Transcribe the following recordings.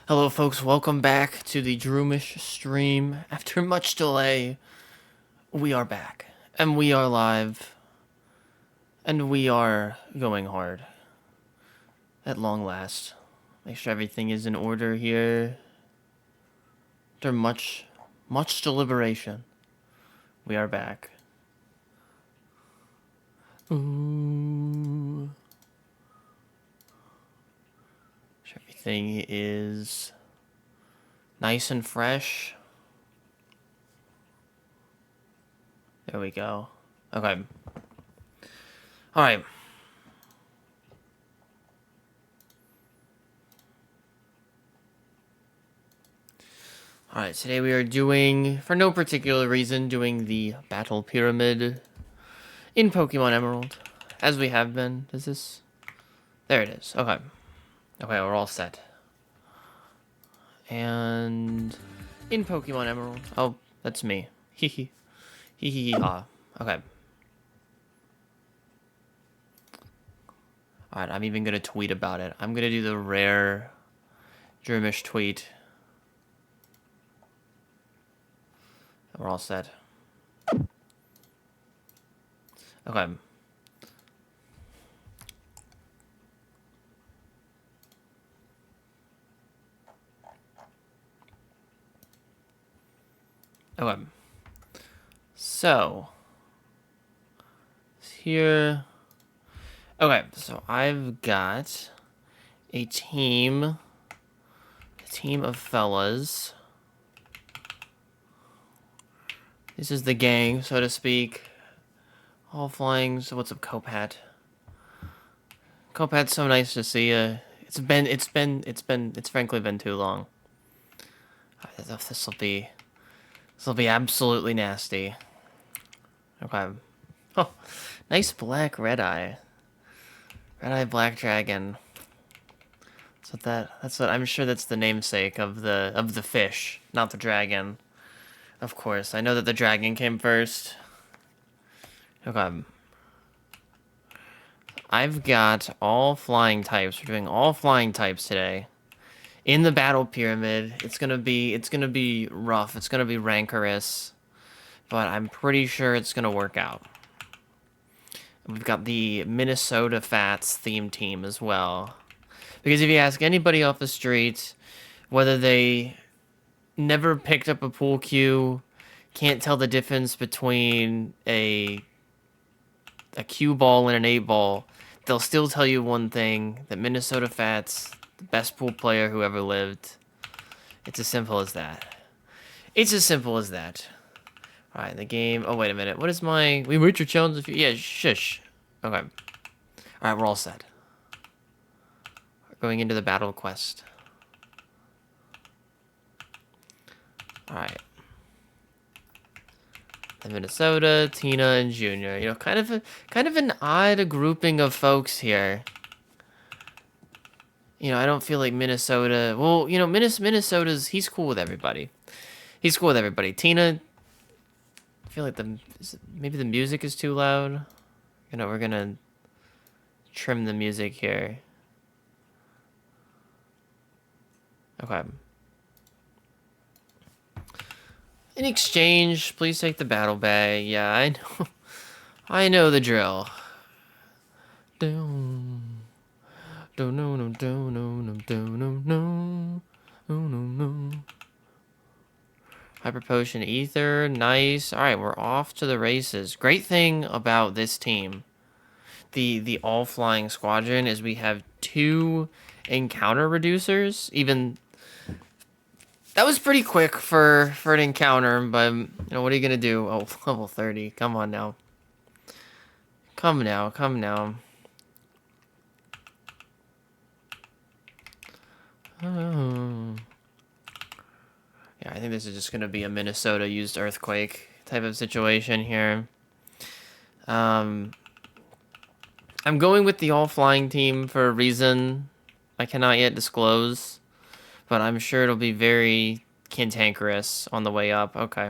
Hello folks, welcome back to the Droomish stream. After much delay, we are back. And we are live. And we are going hard. At long last. Make sure everything is in order here. After much deliberation, we are back. Ooh. Make sure everything is nice and fresh. There we go. Okay. Alright. Alright, today we are doing, for no particular reason, doing the Battle Pyramid in Pokemon Emerald. As we have been. Is this? There it is. Okay. Okay, we're all set. And in Pokemon Emerald. Oh, that's me. Hee hee. Hee hee hee ha. Okay. Alright, I'm even gonna tweet about it. I'm gonna do the rare Droomish tweet. We're all set. Okay. Okay. So. Here. Okay, so I've got a team of fellas. This is the gang, so to speak. All flying. So what's up, Copat? Copat, so nice to see you. It's frankly been too long. This will be absolutely nasty. Okay. Oh, nice black red eye. Red eye black dragon. That's what I'm sure that's the namesake of the fish, not the dragon. Of course, I know that the dragon came first. Okay. I've got all flying types. We're doing all flying types today. In the battle pyramid, it's gonna be rough. It's gonna be rancorous, but I'm pretty sure it's gonna work out. We've got the Minnesota Fats theme team as well. Because if you ask anybody off the street whether they never picked up a pool cue, can't tell the difference between a cue ball and an 8-ball, they'll still tell you one thing, that Minnesota Fats, the best pool player who ever lived. It's as simple as that. It's as simple as that. Alright, the game... Oh, wait a minute. What is my... We reach your challenge if you... Yeah, shush. Okay. Alright, we're all set. We're going into the battle quest. Alright. The Minnesota, Tina, and Junior. You know, kind of an odd grouping of folks here. You know, I don't feel like Minnesota... Well, you know, Minnesota's... He's cool with everybody. He's cool with everybody. Tina... I feel like maybe the music is too loud. You know, we're gonna trim the music here. Okay. In exchange, please take the battle bag. Yeah, I know. I know the drill. Hyper Potion Ether, nice. Alright, we're off to the races. Great thing about this team, the all-flying squadron, is we have 2 encounter reducers. Even... That was pretty quick for an encounter, but, you know, what are you gonna do? Oh, level 30. Come on now. Come now, come now. Oh. Yeah, I think this is just gonna be a Minnesota used Earthquake type of situation here. I'm going with the all-flying team for a reason I cannot yet disclose, but I'm sure it'll be very cantankerous on the way up. Okay.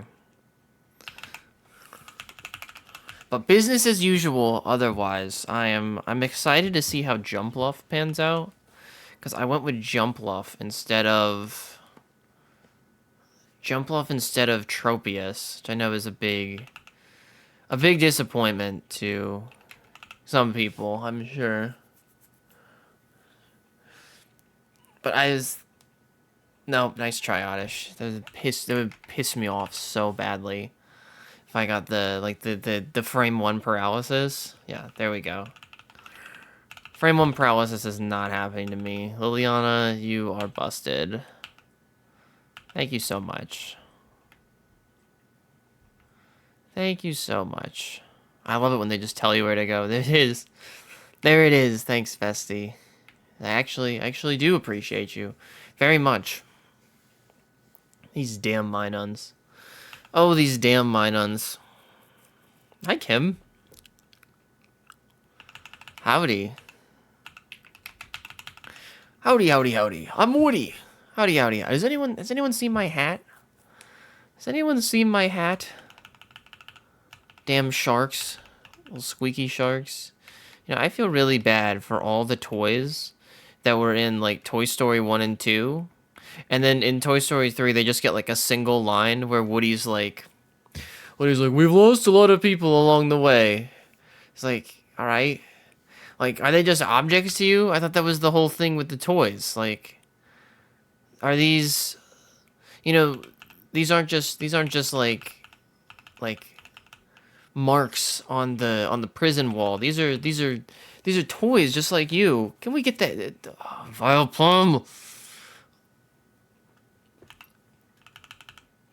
But business as usual otherwise. I'm excited to see how Jumpluff pans out. Because I went with Jumpluff instead of... Tropius, which I know is a big disappointment to some people, I'm sure. But no, nice try, Oddish. That would piss me off so badly if I got the frame 1 paralysis. Yeah, there we go. Frame 1 paralysis is not happening to me. Liliana, you are busted. Thank you so much. Thank you so much. I love it when they just tell you where to go. There it is. There it is. Thanks, Vesty. I actually do appreciate you very much. These damn Minons. Oh, these damn Minons. Hi, Kim. Howdy. Howdy, howdy, howdy. I'm Woody. Howdy, howdy. Has anyone seen my hat? Has anyone seen my hat? Damn sharks. Little squeaky sharks. You know, I feel really bad for all the toys that were in, like, Toy Story 1 and 2. And then in Toy Story 3, they just get, like, a single line where Woody's like, we've lost a lot of people along the way. It's like, alright. Like, are they just objects to you? I thought that was the whole thing with the toys. Like, are these, you know, these aren't just like marks on the prison wall. These are toys just like you. Can we get that Vileplume?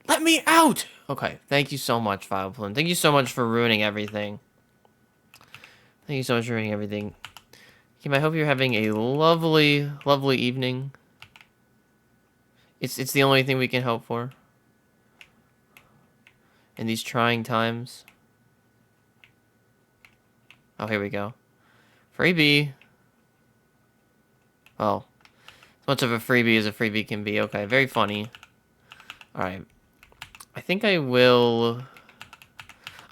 Let me out. Okay, thank you so much, Vileplume. Thank you so much for ruining everything. Thank you so much for ruining everything. Kim, I hope you're having a lovely, lovely evening. It's the only thing we can hope for in these trying times. Oh, here we go. Freebie. Well, as much of a freebie as a freebie can be. Okay, very funny. Alright. I think I will...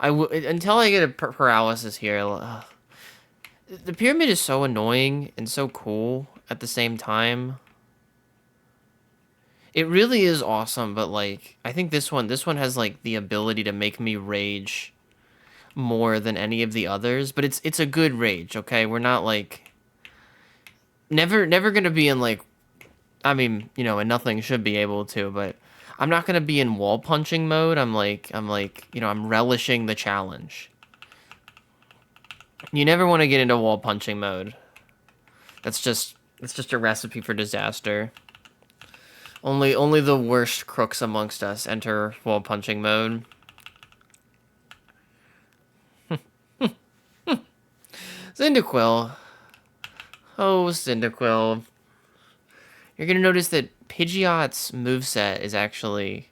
until I get a paralysis here. The pyramid is so annoying and so cool at the same time. It really is awesome, but, like, I think this one has, like, the ability to make me rage more than any of the others, but it's a good rage, okay? We're not, like, never gonna be in, like, I mean, you know, and nothing should be able to, but I'm not gonna be in wall punching mode. I'm like, you know, I'm relishing the challenge. You never want to get into wall punching mode. It's just a recipe for disaster. Only the worst crooks amongst us enter wall punching mode. Cyndaquil. Oh, Cyndaquil. You're gonna notice that Pidgeot's moveset is actually...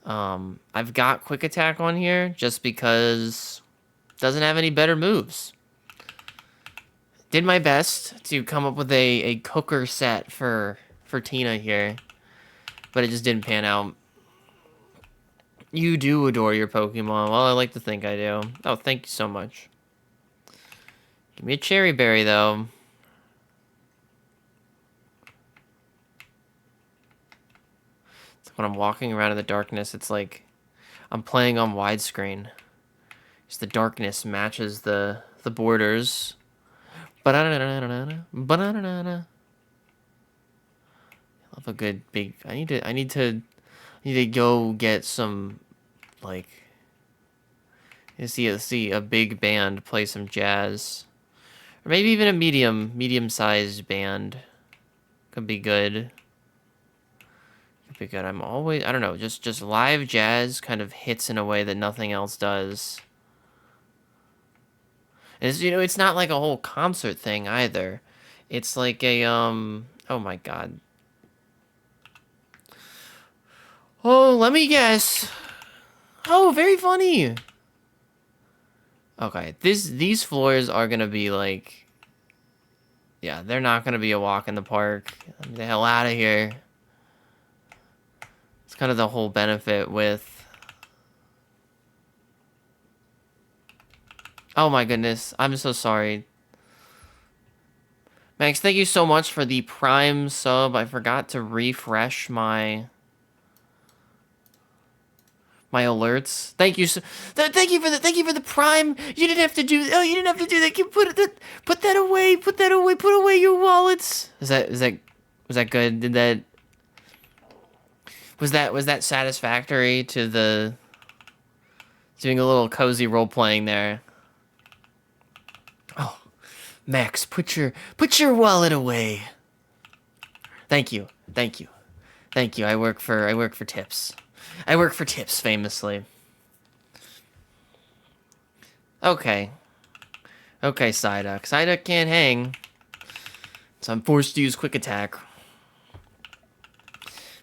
I've got Quick Attack on here just because it doesn't have any better moves. Did my best to come up with a cooker set for Tina here, but it just didn't pan out. You do adore your Pokemon. Well, I like to think I do. Oh, thank you so much. Give me a Cherry Berry, though. It's like when I'm walking around in the darkness, it's like I'm playing on widescreen. Just the darkness matches the borders. Ba-da-da-da-da-da. Ba-da-da-da-da. I love a good big... I need to go get some, like... see a big band play some jazz. Or maybe even a medium-sized band. Could be good. Could be good. I'm always... I don't know. Just live jazz kind of hits in a way that nothing else does. And it's, you know, it's not like a whole concert thing either. It's like a, oh my god. Oh, let me guess. Oh, very funny. Okay, these floors are gonna be like... Yeah, they're not gonna be a walk in the park. Get the hell out of here. It's kind of the whole benefit with... Oh my goodness, I'm so sorry. Max, thank you so much for the Prime sub. I forgot to refresh my alerts. Thank you so thank you for the Prime. You didn't have to do you didn't have to do that. You put that away. Put that away. Put away your wallets. Was that good? Did that was that satisfactory to the doing a little cozy role playing there? Oh, Max, put your wallet away. Thank you. Thank you. Thank you. I work for tips. I work for tips famously. Okay. Okay, Psyduck. Psyduck can't hang. So I'm forced to use quick attack.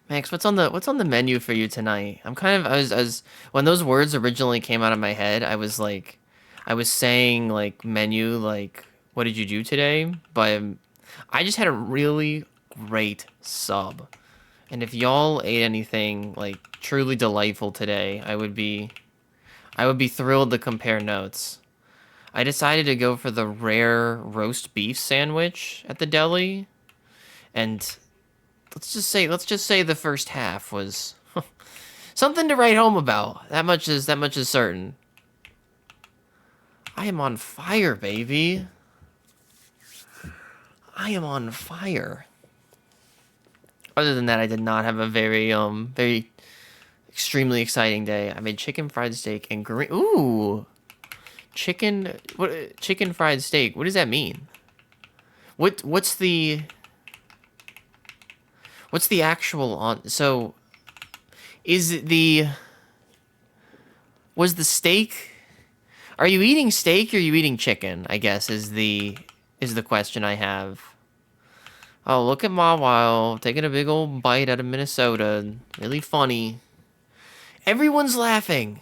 Max, what's on the menu for you tonight? I'm kind of I was when those words originally came out of my head, I was saying like menu like what did you do today? But I just had a really great sub. And if y'all ate anything like truly delightful today, I would be thrilled to compare notes. I decided to go for the rare roast beef sandwich at the deli, and let's just say the first half was something to write home about. That much is certain. I am on fire, baby. I am on fire. Other than that, I did not have a very extremely exciting day. I made chicken fried steak and green. Ooh, chicken fried steak. What does that mean? What's the actual on? So, is it the was the steak? Are you eating steak or are you eating chicken? I guess is the question I have. Oh, look at Mawile taking a big old bite out of Minnesota. Really funny. Everyone's laughing.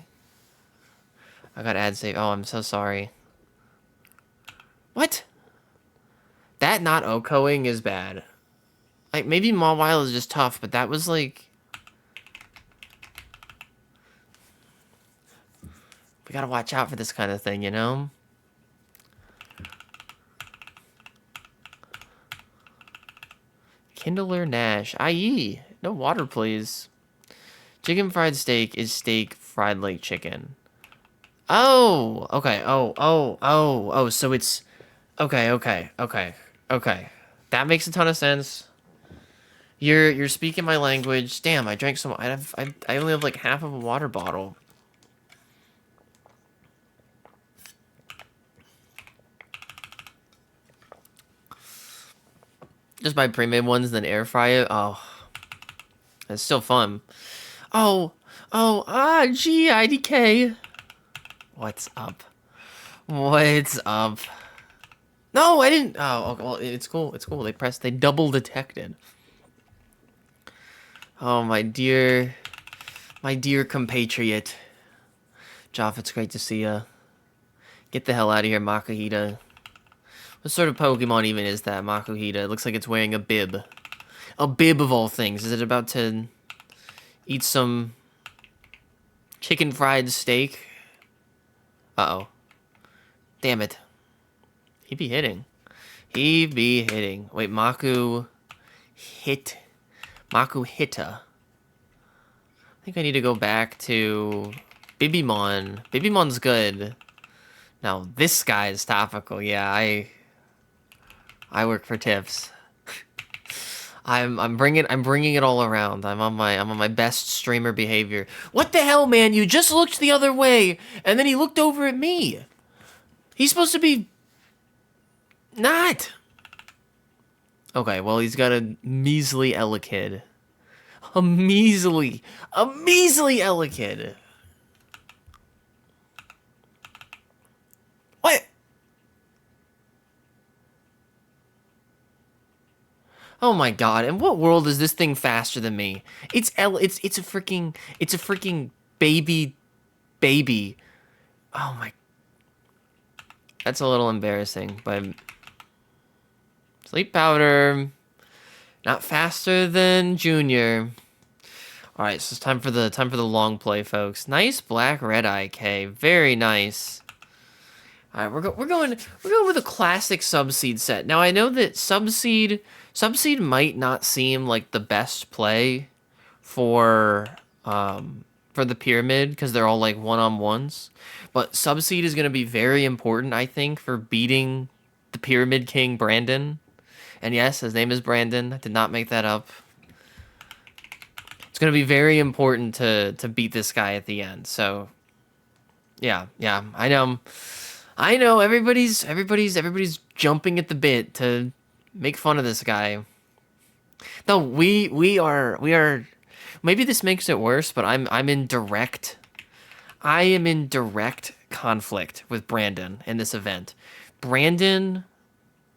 I got ad save. Oh, I'm so sorry. What? That not OHKOing is bad. Like, maybe Mawile is just tough, but that was like... We gotta watch out for this kind of thing, you know? Kindler Nash. IE. No water, please. Chicken fried steak is steak fried like chicken. Oh! Okay. Oh, so it's... Okay. That makes a ton of sense. You're speaking my language. Damn, I drank so much. I only have like half of a water bottle. Just buy pre-made ones, then air fry it. Oh, it's still fun. Gee, IDK. What's up? What's up? No, I didn't. Oh, okay, well, it's cool. It's cool. They double detected. Oh, my dear compatriot. Joff, it's great to see ya. Get the hell out of here, Makuhita. What sort of Pokemon even is that, Makuhita? It looks like it's wearing a bib. A bib of all things. Is it about to eat some chicken fried steak? Uh-oh. Damn it. He be hitting. He be hitting. Wait, Makuhita. I think I need to go back to Bibimon. Bibimon's good. Now, this guy's topical. Yeah, I work for tips. I'm bringing it all around. I'm on my best streamer behavior. What the hell, man? You just looked the other way, and then he looked over at me. He's supposed to be not. Okay, well, he's got a measly Elekid. A measly Elekid. What? Oh my god, in what world is this thing faster than me? It's a freaking baby. Oh my. That's a little embarrassing, but sleep powder. Not faster than Junior. All right, so it's time for the long play, folks. Nice black red IK, very nice. All right, we're going with a classic Subseed set. Now I know that Subseed might not seem like the best play for for the pyramid because they're all like one-on-ones, but Subseed is going to be very important, I think, for beating the Pyramid King Brandon. And yes, his name is Brandon. I did not make that up. It's going to be very important to beat this guy at the end. So yeah, I know everybody's jumping at the bit to make fun of this guy. No, we are maybe this makes it worse, but I am in direct conflict with Brandon in this event. Brandon,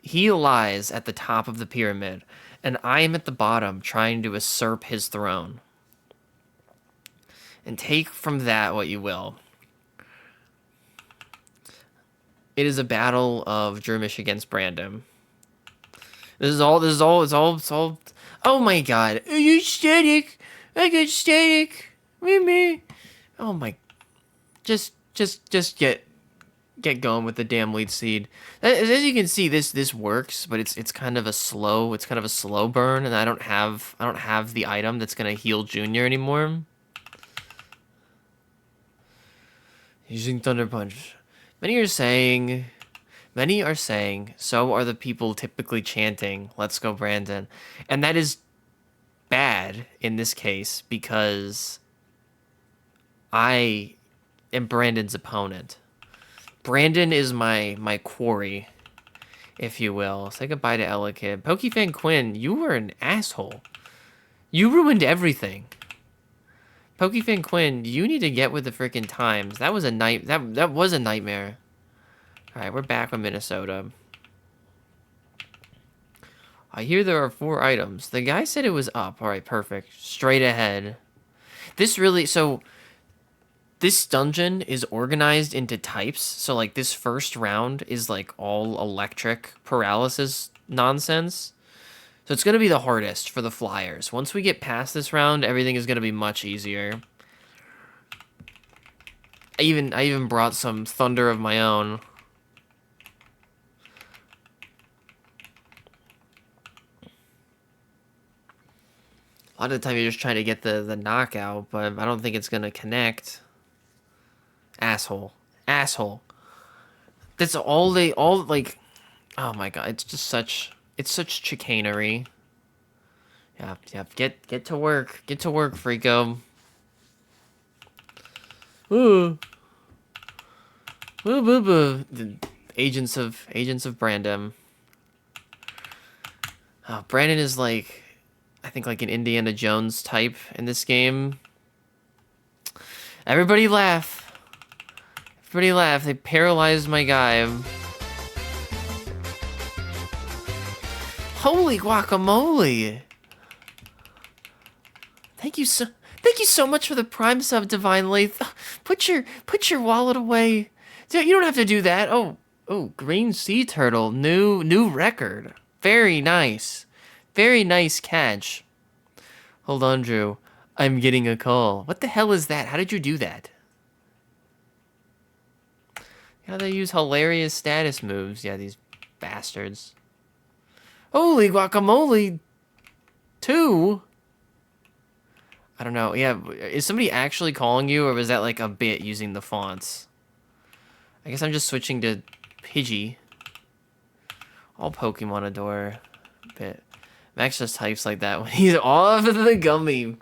he lies at the top of the pyramid, and I am at the bottom trying to usurp his throne. And take from that what you will. It is a battle of Jermish against Brandon. It's all. Oh my god. Are you static? I got static. Me. Oh my. Just get going with the damn lead seed. As you can see, this works, but it's kind of a slow burn, and I don't have the item that's gonna heal Junior anymore. Using Thunder Punch. Many are saying, so are the people typically chanting, "Let's go, Brandon." And that is bad in this case because I am Brandon's opponent. Brandon is my quarry, if you will. Say goodbye to Elekid. Pokefan Quinn, you were an asshole. You ruined everything. Pokefan Quinn, you need to get with the freaking times. That was a that was a nightmare. All right, we're back with Minnesota. I hear there are 4 items. The guy said it was up. All right, perfect. Straight ahead. This dungeon is organized into types. So like this first round is like all electric paralysis nonsense. So it's going to be the hardest for the flyers. Once we get past this round, everything is going to be much easier. I even brought some thunder of my own. A lot of the time you're just trying to get the knockout, but I don't think it's going to connect. Asshole. That's all like, oh my god, it's such chicanery. Yeah, get to work. Get to work, Freako. Ooh. Boo. The agents of Brandon. Oh, Brandon is like, I think like an Indiana Jones type in this game. Everybody laugh. They paralyzed my guy. Holy guacamole! Thank you so much for the Prime sub, Divine Lathe. Put your wallet away. You don't have to do that. Oh, green sea turtle, new record. Very nice catch. Hold on, Drew. I'm getting a call. What the hell is that? How did you do that? How they use hilarious status moves. Yeah, these bastards. Holy guacamole! 2? I don't know. Yeah, is somebody actually calling you, or was that like a bit using the fonts? I guess I'm just switching to Pidgey. All Pokemon adore bit. Max just types like that when he's off of the gummy.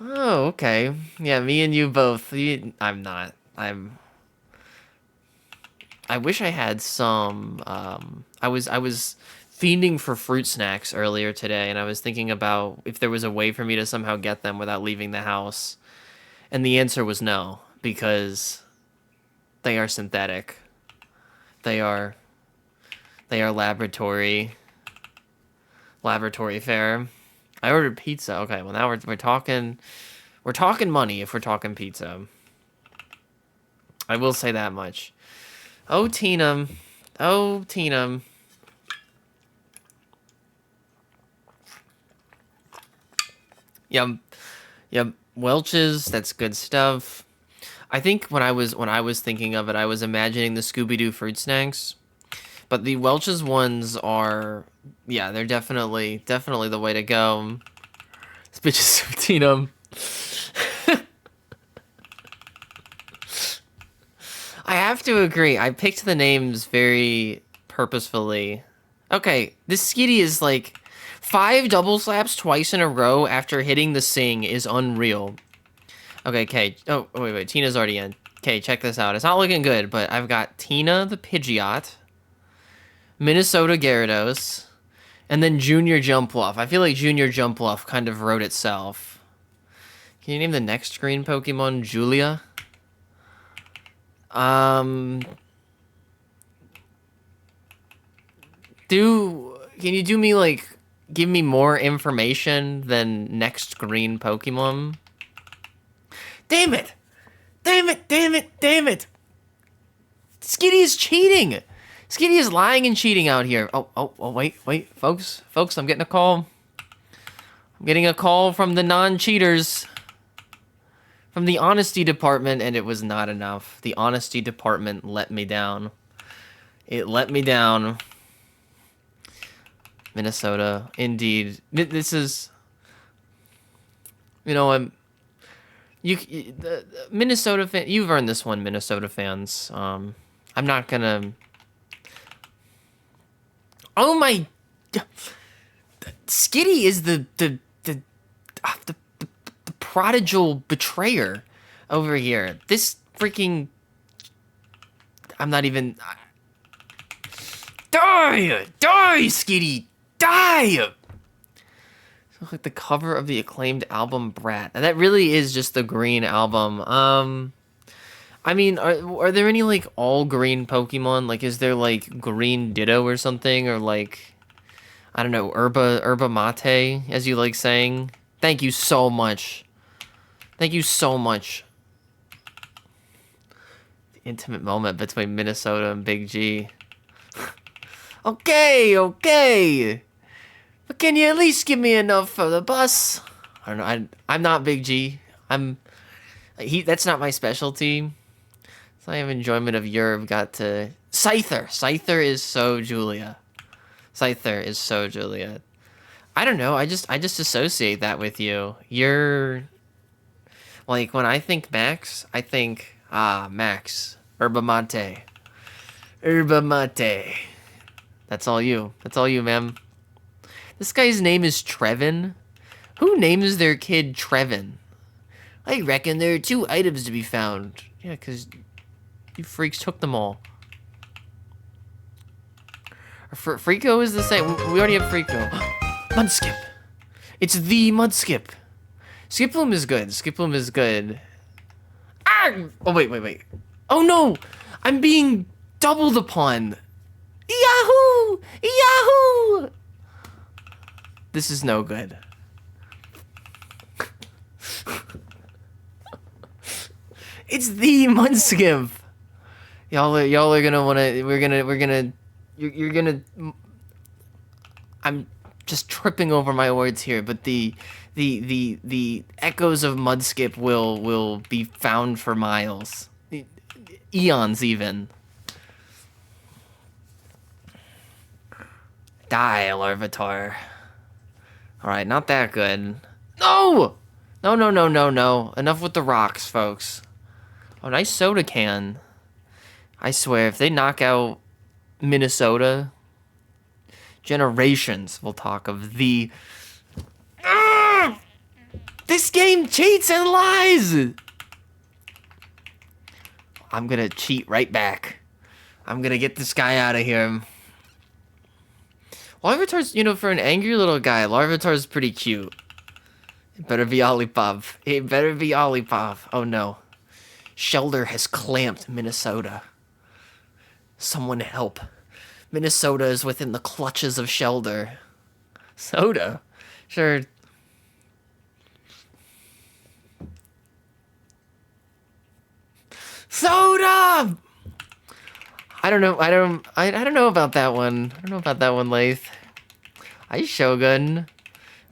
Oh, okay. Yeah, me and you both. I'm not. I wish I had some. I was fiending for fruit snacks earlier today, and I was thinking about if there was a way for me to somehow get them without leaving the house. And the answer was no, because they are synthetic. They are laboratory fare. I ordered pizza. Okay, well now we're talking money if we're talking pizza. I will say that much. Oh, Tina. Yum. Welch's, that's good stuff. I think when I was thinking of it, I was imagining the Scooby-Doo fruit snacks. But the Welch's ones are, yeah, they're definitely the way to go. This bitch is 15. I have to agree. I picked the names very purposefully. Okay, this Skitty is like 5 double slaps twice in a row after hitting the sing is unreal. Okay, okay. Oh, wait. Tina's already in. Okay, check this out. It's not looking good, but I've got Tina the Pidgeot, Minnesota Gyarados, and then Junior Jumpluff. I feel like Junior Jumpluff kind of wrote itself. Can you name the next green Pokemon Julia? Can you do me like, give me more information than next green Pokemon? Damn it! Damn it! Damn it! Damn it! Skitty is cheating! Skitty is lying and cheating out here. Oh, wait, folks, I'm getting a call. I'm getting a call from the non-cheaters. From the honesty department, and it was not enough. The honesty department let me down. It let me down. Minnesota, indeed. This is, you know, the Minnesota fan. You've earned this one, Minnesota fans. I'm not gonna. Oh my! Skitty is the prodigal betrayer over here. This freaking. I'm not even. Die! Die, Skitty! Die! Looks like the cover of the acclaimed album Brat. And that really is just the green album. I mean, are there any like all green Pokemon? Like, is there like green Ditto or something, or like, I don't know, Herba Mate, as you like saying? Thank you so much. Thank you so much. The intimate moment between Minnesota and Big G. Okay. But can you at least give me enough for the bus? I don't know. I'm not Big G. That's not my specialty. So I have enjoyment of Yerb got to Scyther. Scyther is so Julia. I don't know. I just associate that with you. You're like, when I think Max, I think Max. Herba Mate. That's all you, ma'am. This guy's name is Trevin. Who names their kid Trevin? I reckon there are 2 items to be found. Yeah, because you freaks took them all. Freako is the same. We already have Freako. Mudskip. It's the Mudskip. Skiploom is good. Ah! Oh, wait. Oh, no! I'm being doubled upon. Yahoo! This is no good. It's the Mudskip. Y'all are gonna wanna. You're gonna. I'm just tripping over my words here, but the echoes of Mudskip will be found for miles, eons even. Die, Larvitar. Alright, not that good. No! No. Enough with the rocks, folks. Oh, nice soda can. I swear, if they knock out Minnesota, generations will talk of the... This game cheats and lies! I'm gonna cheat right back. I'm gonna get this guy out of here. Larvitar's, for an angry little guy, Larvitar's pretty cute. It better be Olipop. Oh no. Shellder has clamped Minnesota. Someone help. Minnesota is within the clutches of Shellder. Soda? Sure. Soda! I don't know about that one. Lath. Ice Shogun.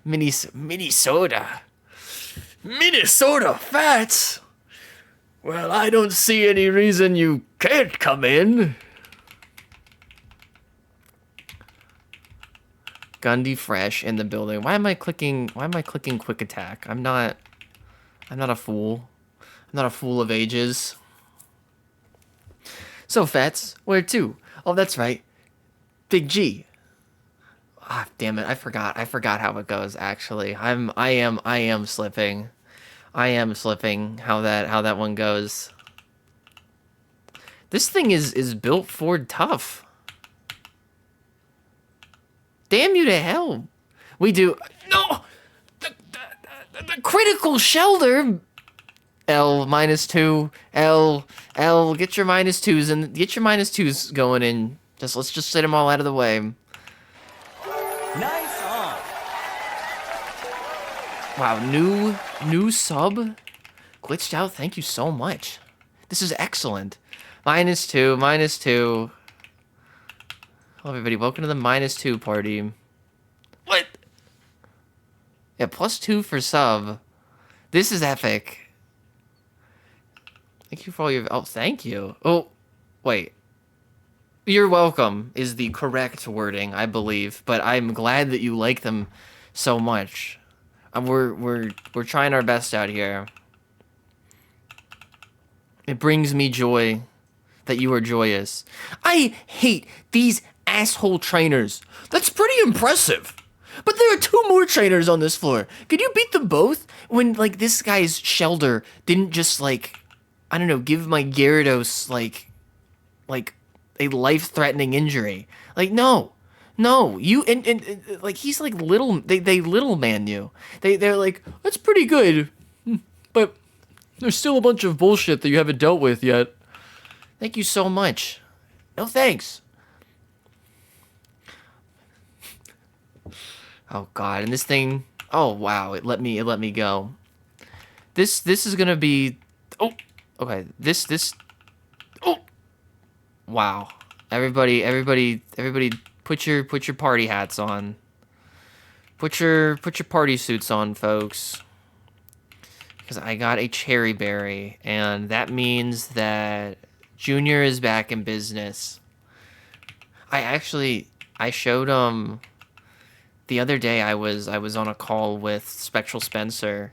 Minnesota. Minnesota Fats! Well, I don't see any reason you can't come in. Gundy Fresh in the building. Why am I clicking quick attack? I'm not a fool. I'm not a fool of ages. So, Fats, where to? Oh, that's right. Big G. Ah, damn it. I forgot how it goes, actually. I am slipping. I am slipping how that one goes. This thing is built Ford tough. Damn you to hell. We do. No! The critical shelter. L -2. L. Get your -2s and get your -2s going in. Let's just sit them all out of the way. Nice on. Wow, new sub. Glitched out. Thank you so much. This is excellent. -2, -2. Hello, everybody. Welcome to the -2 party. What? Yeah, +2 for sub. This is epic. Thank you for all your... Oh, thank you. Oh, wait. You're welcome is the correct wording, I believe. But I'm glad that you like them so much. We're trying our best out here. It brings me joy that you are joyous. I hate these asshole trainers. That's pretty impressive. But there are 2 more trainers on this floor. Could you beat them both? When, like, this guy's Shelder didn't just, like, I don't know, give my Gyarados, like a life-threatening injury. Like, no, you, and like, he's like little, they little man you. They're like, that's pretty good, but there's still a bunch of bullshit that you haven't dealt with yet. Thank you so much. No thanks. Oh God, and this thing, oh wow, it let me go. This is gonna be, oh, okay, this, oh, wow. Everybody, put your party hats on. Put your party suits on, folks. Because I got a Cherry Berry, and that means that Junior is back in business. I showed the other day I was on a call with Spectral Spencer,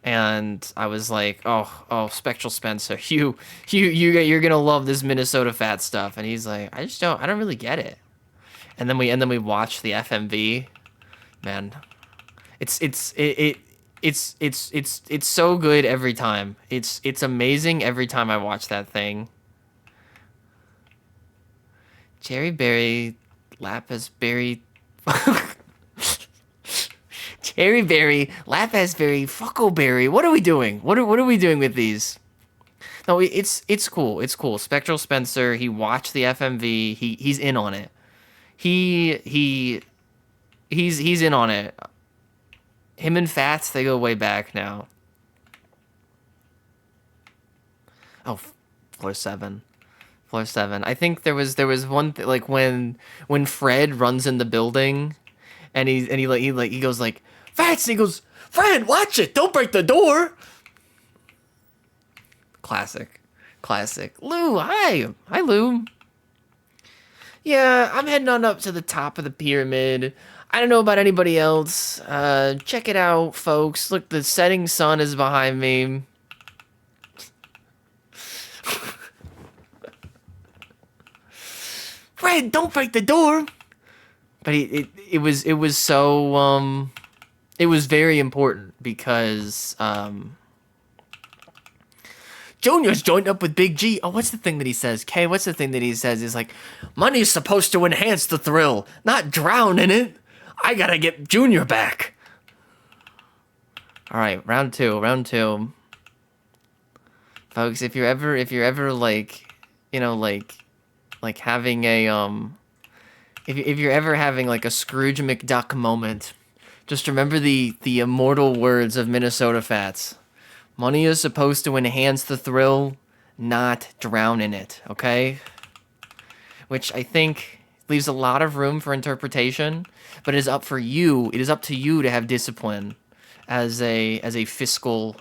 and I was like, oh, Spectral Spencer, you're gonna love this Minnesota Fat stuff. And he's like, I don't really get it. And then we watched the FMV. Man, it's so good every time. It's amazing every time I watch that thing. Cherry Berry, Lapis Berry. Cherry Berry, Lapis Berry, Fuckle Berry. What are we doing? What are we doing with these? No, it's cool. It's cool. Spectral Spencer, he watched the FMV. He's in on it. He's in on it. Him and Fats, they go way back now. Oh, floor 7. Floor 7. I think there was one like when Fred runs in the building, and he goes like, Fats, and he goes, Fred, watch it, don't break the door. Classic. Lou, hi, Lou. Yeah, I'm heading on up to the top of the pyramid. I don't know about anybody else. Check it out, folks. Look, the setting sun is behind me. Fred, don't break the door. But it was so it was very important because Junior's joined up with Big G. Oh, what's the thing that he says? Kay, what's the thing that he says? He's like, money's supposed to enhance the thrill, not drown in it. I gotta get Junior back. All right, round two. Folks, if you're ever like, you know, like having a if you're ever having like a Scrooge McDuck moment, just remember the immortal words of Minnesota Fats. Money is supposed to enhance the thrill, not drown in it, okay? Which I think leaves a lot of room for interpretation, but it is up to you to have discipline as a fiscal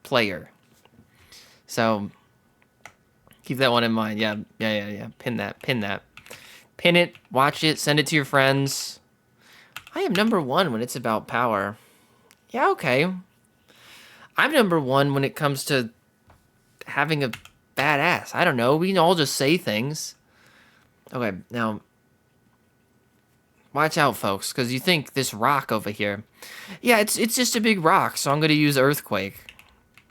player. So keep that one in mind. Yeah. Pin that. Pin it, watch it, send it to your friends. I am number one when it's about power. Yeah, okay. I'm number one when it comes to having a badass. I don't know. We can all just say things. Okay, now watch out, folks, because you think this rock over here. Yeah, it's just a big rock, so I'm gonna use earthquake.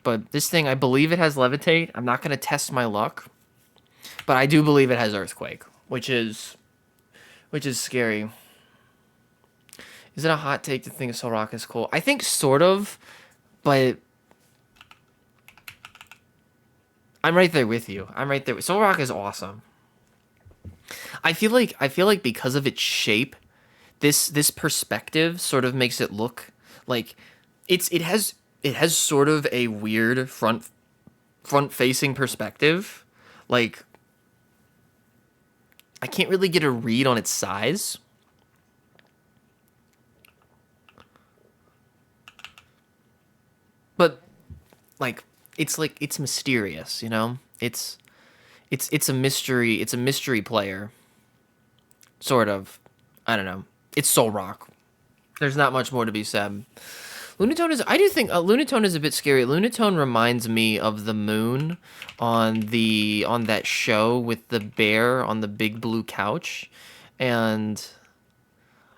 But this thing, I believe it has levitate. I'm not gonna test my luck, but I do believe it has earthquake, which is scary. Is it a hot take to think Soul Rock is cool? I think sort of, but I'm right there with you. I'm right there. Soul Rock is awesome. I feel like because of its shape, this perspective sort of makes it look like it has sort of a weird front facing perspective. Like I can't really get a read on its size. But it's mysterious, you know? It's a mystery. It's a mystery player. Sort of. I don't know. It's Soul Rock. There's not much more to be said. Lunatone is. I do think Lunatone is a bit scary. Lunatone reminds me of the moon on that show with the bear on the big blue couch, and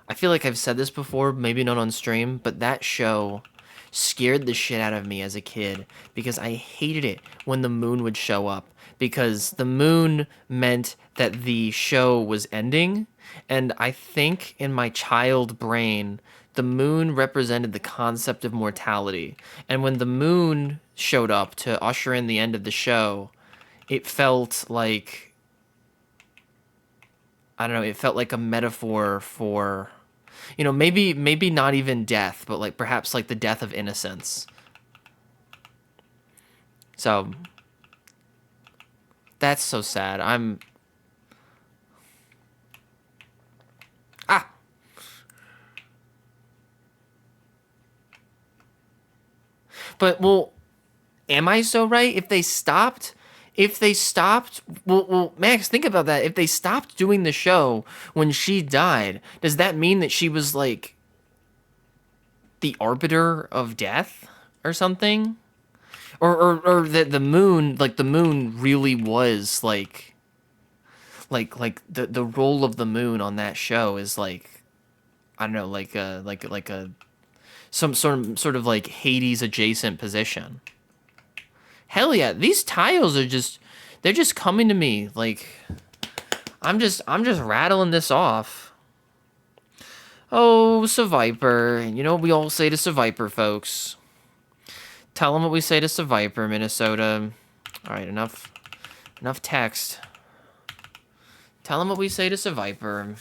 I feel like I've said this before, maybe not on stream, but that show scared the shit out of me as a kid because I hated it when the moon would show up because the moon meant that the show was ending, and I think in my child brain the moon represented the concept of mortality, and when the moon showed up to usher in the end of the show, it felt like, I don't know, it felt like a metaphor for, maybe not even death, but like perhaps like the death of innocence. So that's so sad. Ah. But well, am I so right? If they stopped, well, Max, think about that. If they stopped doing the show when she died, does that mean that she was like the arbiter of death or something? Or that the moon, like the moon really was like the role of the moon on that show is like, I don't know, like a some sort of like Hades adjacent position. Hell yeah, these tiles are they're just coming to me like I'm just rattling this off. Oh, Seviper. You know what we all say to Seviper, folks. Tell them what we say to Seviper, Minnesota. All right, enough text. Tell them what we say to Seviper.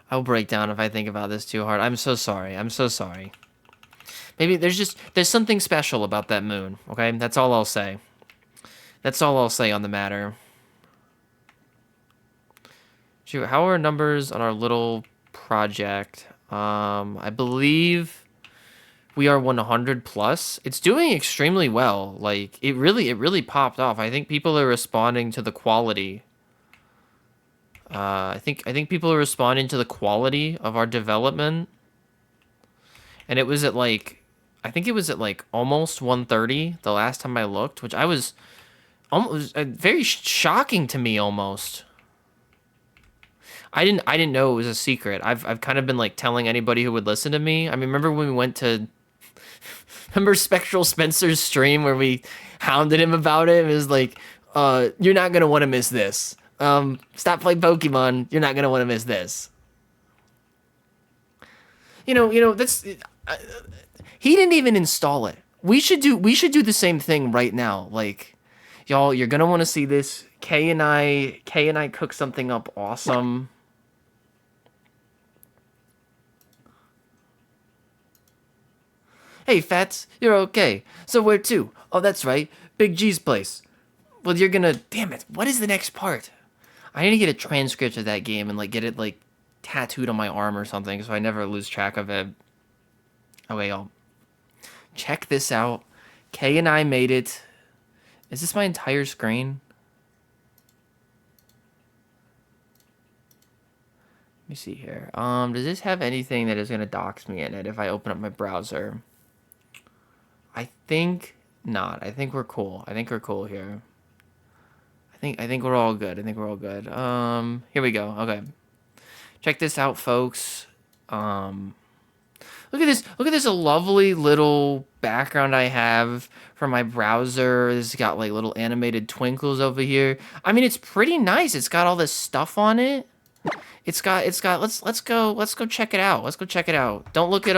I'll break down if I think about this too hard. I'm so sorry. Maybe there's something special about that moon, okay? That's all I'll say. That's all I'll say on the matter. Shoot, how are our numbers on our little project? I believe we are 100 plus. It's doing extremely well. Like it really popped off. I think people are responding to the quality. I think people are responding to the quality of our development. And it was at like, I think it was at like almost 130 the last time I looked, which I was almost very shocking to me almost. I didn't know it was a secret. I've kind of been like telling anybody who would listen to me. I mean, remember when we went to remember Spectral Spencer's stream where we hounded him about it? It was like, you're not gonna want to miss this. Stop playing Pokemon. You're not gonna want to miss this. That's he didn't even install it. We should do the same thing right now. Like, y'all, you're gonna want to see this. Kay and I cook something up awesome. Hey, Fats, you're okay. So where to? Oh, that's right, Big G's place. Well, you're gonna. Damn it! What is the next part? I need to get a transcript of that game and like get it like tattooed on my arm or something, so I never lose track of it. Okay, y'all. Check this out. Kay and I made it. Is this my entire screen? Let me see here. Does this have anything that is gonna dox me in it if I open up my browser? I think not. I think we're cool. I think we're cool here. I think we're all good. I think we're all good. Here we go. Okay. Check this out, folks. Look at this. Look at this lovely little background I have for my browser. It's got like little animated twinkles over here. I mean, it's pretty nice. It's got all this stuff on it. It's got let's go check it out. Let's go check it out. Don't look at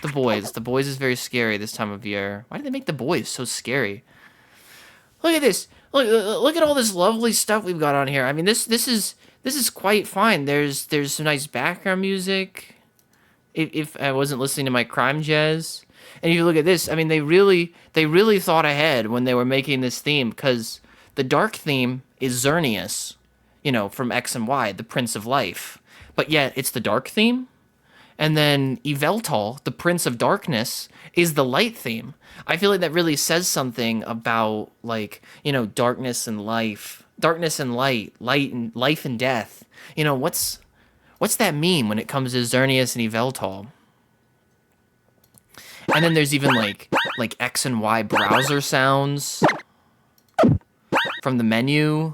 the boys. The boys is very scary this time of year. Why do they make the boys so scary? Look at this. Look at all this lovely stuff we've got on here. I mean, this is quite fine. There's some nice background music. If I wasn't listening to my crime jazz. And if you look at this, I mean, they really thought ahead when they were making this theme, because the dark theme is Xerneas, you know, from X and Y, the Prince of Life. But yet, it's the dark theme. And then Yveltal, the Prince of Darkness, is the light theme. I feel like that really says something about, like, you know, darkness and life. Darkness and light and life and death. You know, what's that mean when it comes to Xerneas and Yveltal? And then there's even like X and Y browser sounds from the menu.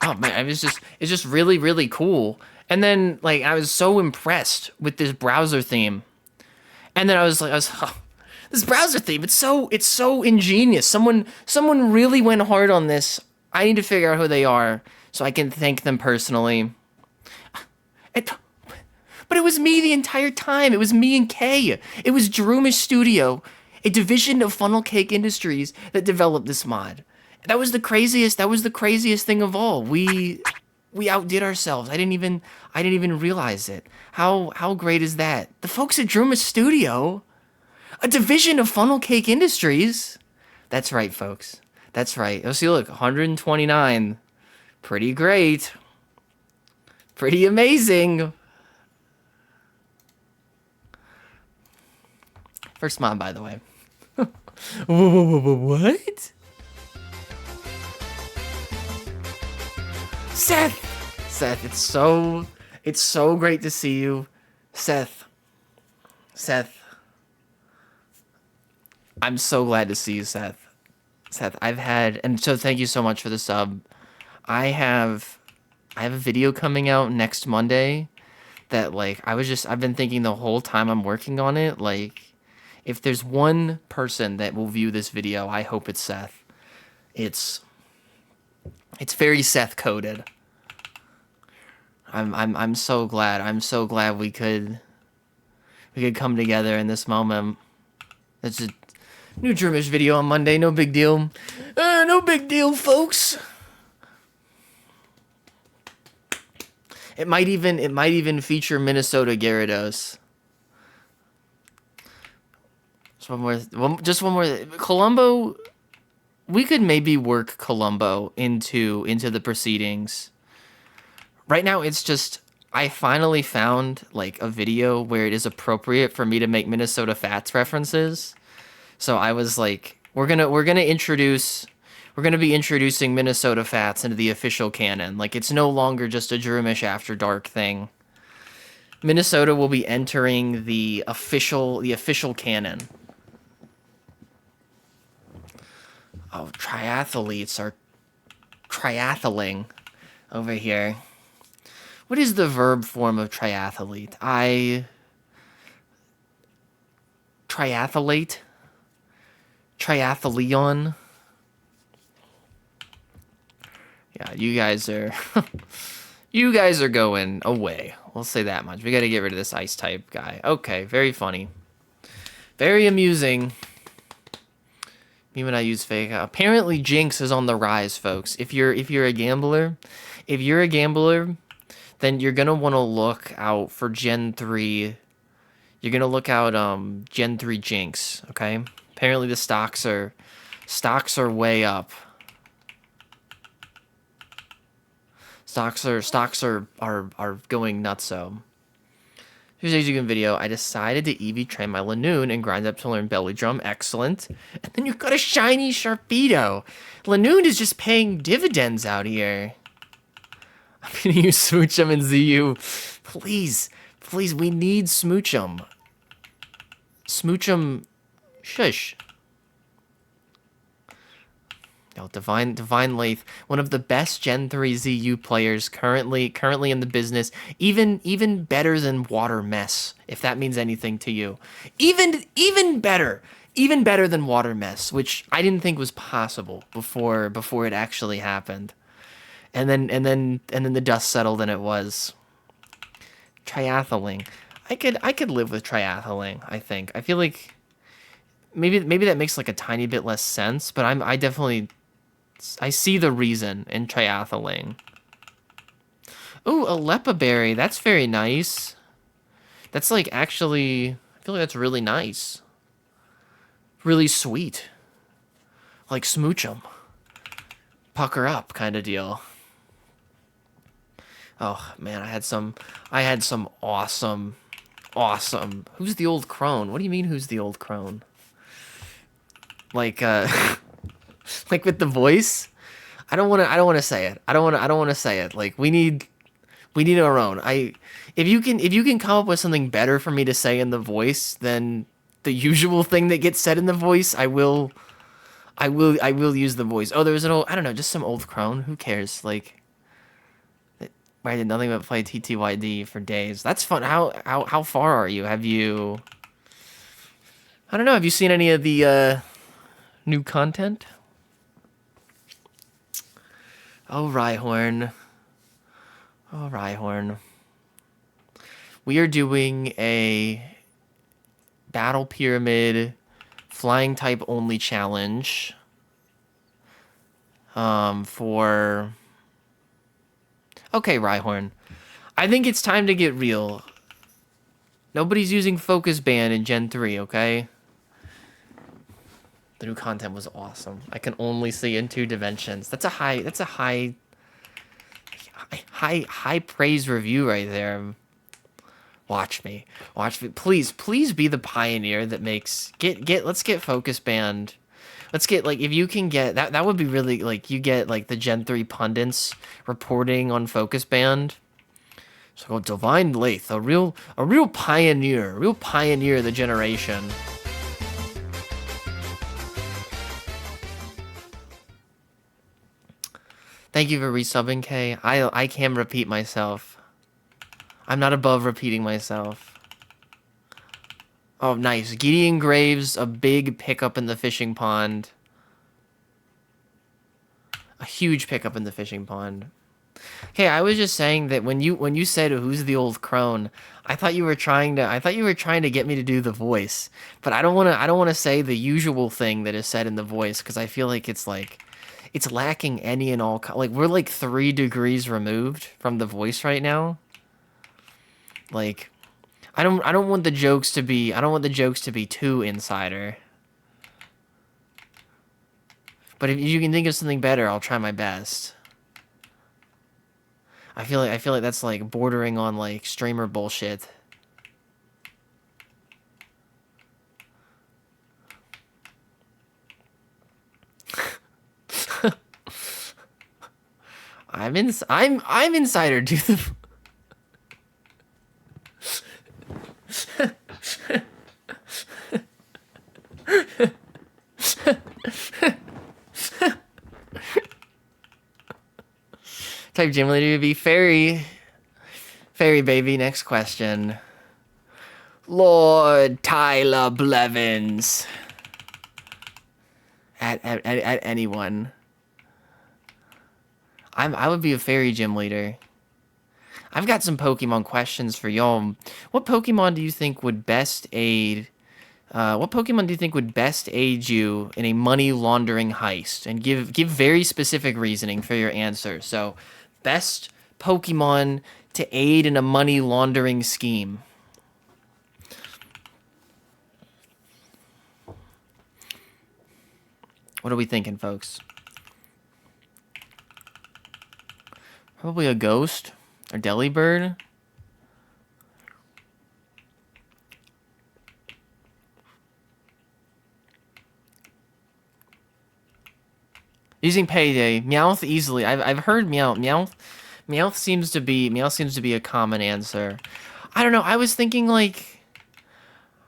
Oh man, it's just really, really cool. And then like I was so impressed with this browser theme. And then I was oh, this browser theme, it's so ingenious. Someone really went hard on this. I need to figure out who they are so I can thank them personally. But it was me the entire time. It was me and Kay. It was Droomish Studio, a division of Funnel Cake Industries that developed this mod. That was the craziest thing of all. We outdid ourselves. I didn't even realize it. How great is that? The folks at Droomish Studio, a division of Funnel Cake Industries. That's right, folks. That's right. Oh, see, look, 129. Pretty great. Pretty amazing. First mod, by the way. What? Seth, it's so great to see you. Seth, I'm so glad to see you, Seth, and so thank you so much for the sub. I have a video coming out next Monday that, like, I've been thinking the whole time I'm working on it, like, if there's one person that will view this video, I hope it's Seth. It's very Seth coded. I'm so glad. I'm so glad we could come together in this moment. It's a new Droomish video on Monday. No big deal. No big deal, folks. It might even feature Minnesota Gyarados. Just one more. Columbo. We could maybe work Columbo into the proceedings. Right now, it's just I finally found like a video where it is appropriate for me to make Minnesota Fats references. So I was like, we're gonna be introducing Minnesota Fats into the official canon. Like, it's no longer just a Droomish After Dark thing. Minnesota will be entering the official canon. Oh, triathletes are triathling over here. What is the verb form of triathlete? Triathlete? Triathleon? Yeah, you guys are going away. We'll say that much. We gotta get rid of this ice type guy. Okay, very funny. Very amusing. Me when I use fake. Apparently Jinx is on the rise, folks. If you're a gambler, then you're gonna want to look out for Gen 3. You're gonna look out Gen 3 Jinx, okay? Apparently the stocks are way up. Stocks are going nutso. Here's a YouTube video. I decided to EV train my Lanoon and grind up to learn Belly Drum. Excellent. And then you've got a shiny Sharpedo. Lanoon is just paying dividends out here. I'm gonna use Smoochum and ZU. Please, please, we need Smoochum. Smoochum, shush. No, Divine Lathe, one of the best Gen 3 ZU players currently in the business, even better than Water Mess, if that means anything to you. Even better than Water Mess, which I didn't think was possible before it actually happened. And then the dust settled and it was. Triathling. I could live with triathling, I think. I feel like maybe that makes like a tiny bit less sense, but I see the reason in triathling. Ooh, a Lepa berry. That's very nice. That's like actually, I feel like that's really nice. Really sweet. Like smooch 'em. Pucker up kind of deal. Oh man, I had some awesome. Who's the old crone? What do you mean who's the old crone? Like like with the voice? I don't want to say it. I don't want to say it. Like we need our own. If you can come up with something better for me to say in the voice than the usual thing that gets said in the voice, I will use the voice. Oh, there's an old, I don't know, just some old crone. Who cares? Like I did nothing but play TTYD for days. That's fun. How far are you? Have you, I don't know, have you seen any of the new content? Oh, Rhyhorn. Oh, Rhyhorn. We are doing a Battle Pyramid flying type only challenge for... Okay, Rhyhorn. I think it's time to get real. Nobody's using Focus Band in Gen 3, okay? The new content was awesome. I can only see in 2 dimensions. That's a high praise review right there. Watch me. Please be the pioneer that makes let's get Focus Band. Let's get, like, if you can get that would be really, like, you get like the Gen 3 pundits reporting on Focus Band. So Divine Lathe, a real pioneer of the generation. Thank you for resubbing, Kay. I can repeat myself. I'm not above repeating myself. Oh, nice. Gideon Graves, a big pickup in the fishing pond. A huge pickup in the fishing pond. Okay, I was just saying that when you said who's the old crone, I thought you were trying to get me to do the voice. But I don't want to say the usual thing that is said in the voice because I feel like it's lacking any and all, like we're like 3 degrees removed from the voice right now. Like I don't want the jokes to be too insider. But if you can think of something better, I'll try my best. I feel like that's like bordering on like streamer bullshit. I'm insider. Do the type gym leader to be fairy baby. Next question. Lord Tyler Blevins. At anyone. I would be a fairy gym leader. I've got some Pokemon questions for y'all. What Pokemon do you think would best aid? What Pokemon do you think would best aid you in a money laundering heist? And give very specific reasoning for your answer. So, best Pokemon to aid in a money laundering scheme. What are we thinking, folks? Probably a ghost or Delibird. Using Payday, Meowth easily. I've heard Meowth seems to be a common answer. I don't know. I was thinking like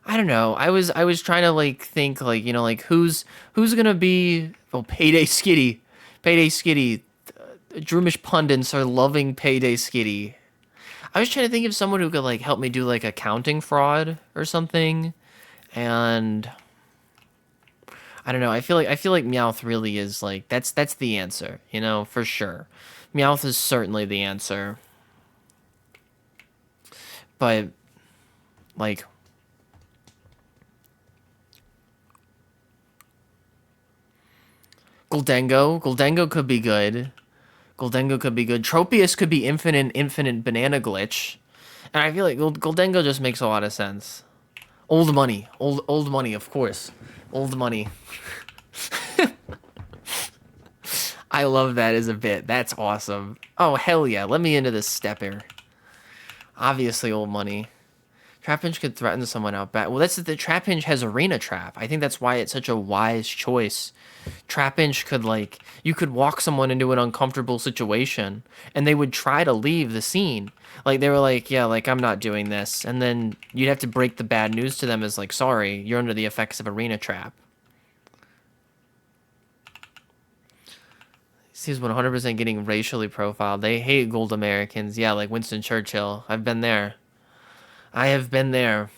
I don't know. I was trying to like think like like who's gonna be Payday Skitty, Payday Skitty. Droomish pundits are loving Payday Skitty. I was trying to think of someone who could like help me do like accounting fraud or something, and I don't know. I feel like Meowth really is like that's the answer, for sure. Meowth is certainly the answer, but like Guldengo could be good. Guldengo could be good. Tropius could be infinite banana glitch, and I feel like Guldengo just makes a lot of sense. Old money, of course, old money. I love that as a bit. That's awesome. Oh, hell yeah. Let me into this stepper. Obviously, old money. Trapinch could threaten someone out back. Well, that's the Trapinch has Arena Trap. I think that's why it's such a wise choice. Trapinch could, like, you could walk someone into an uncomfortable situation, and they would try to leave the scene. Like, they were like, yeah, like, I'm not doing this. And then you'd have to break the bad news to them as, like, sorry, you're under the effects of Arena Trap. He's 100% getting racially profiled. They hate gold Americans. Yeah, like Winston Churchill. I've been there. I have been there.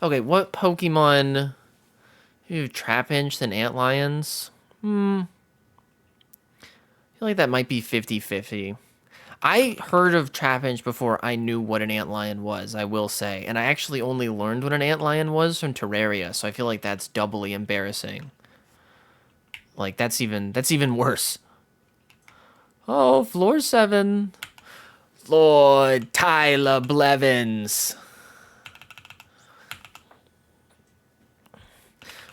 Okay, what Pokemon? You have Trapinch and Antlions? I feel like that might be 50-50. I heard of Trapinch before I knew what an Antlion was, I will say. And I actually only learned what an Antlion was from Terraria, so I feel like that's doubly embarrassing. Like, that's even worse. Oh, floor 7. Lord Tyler Blevins.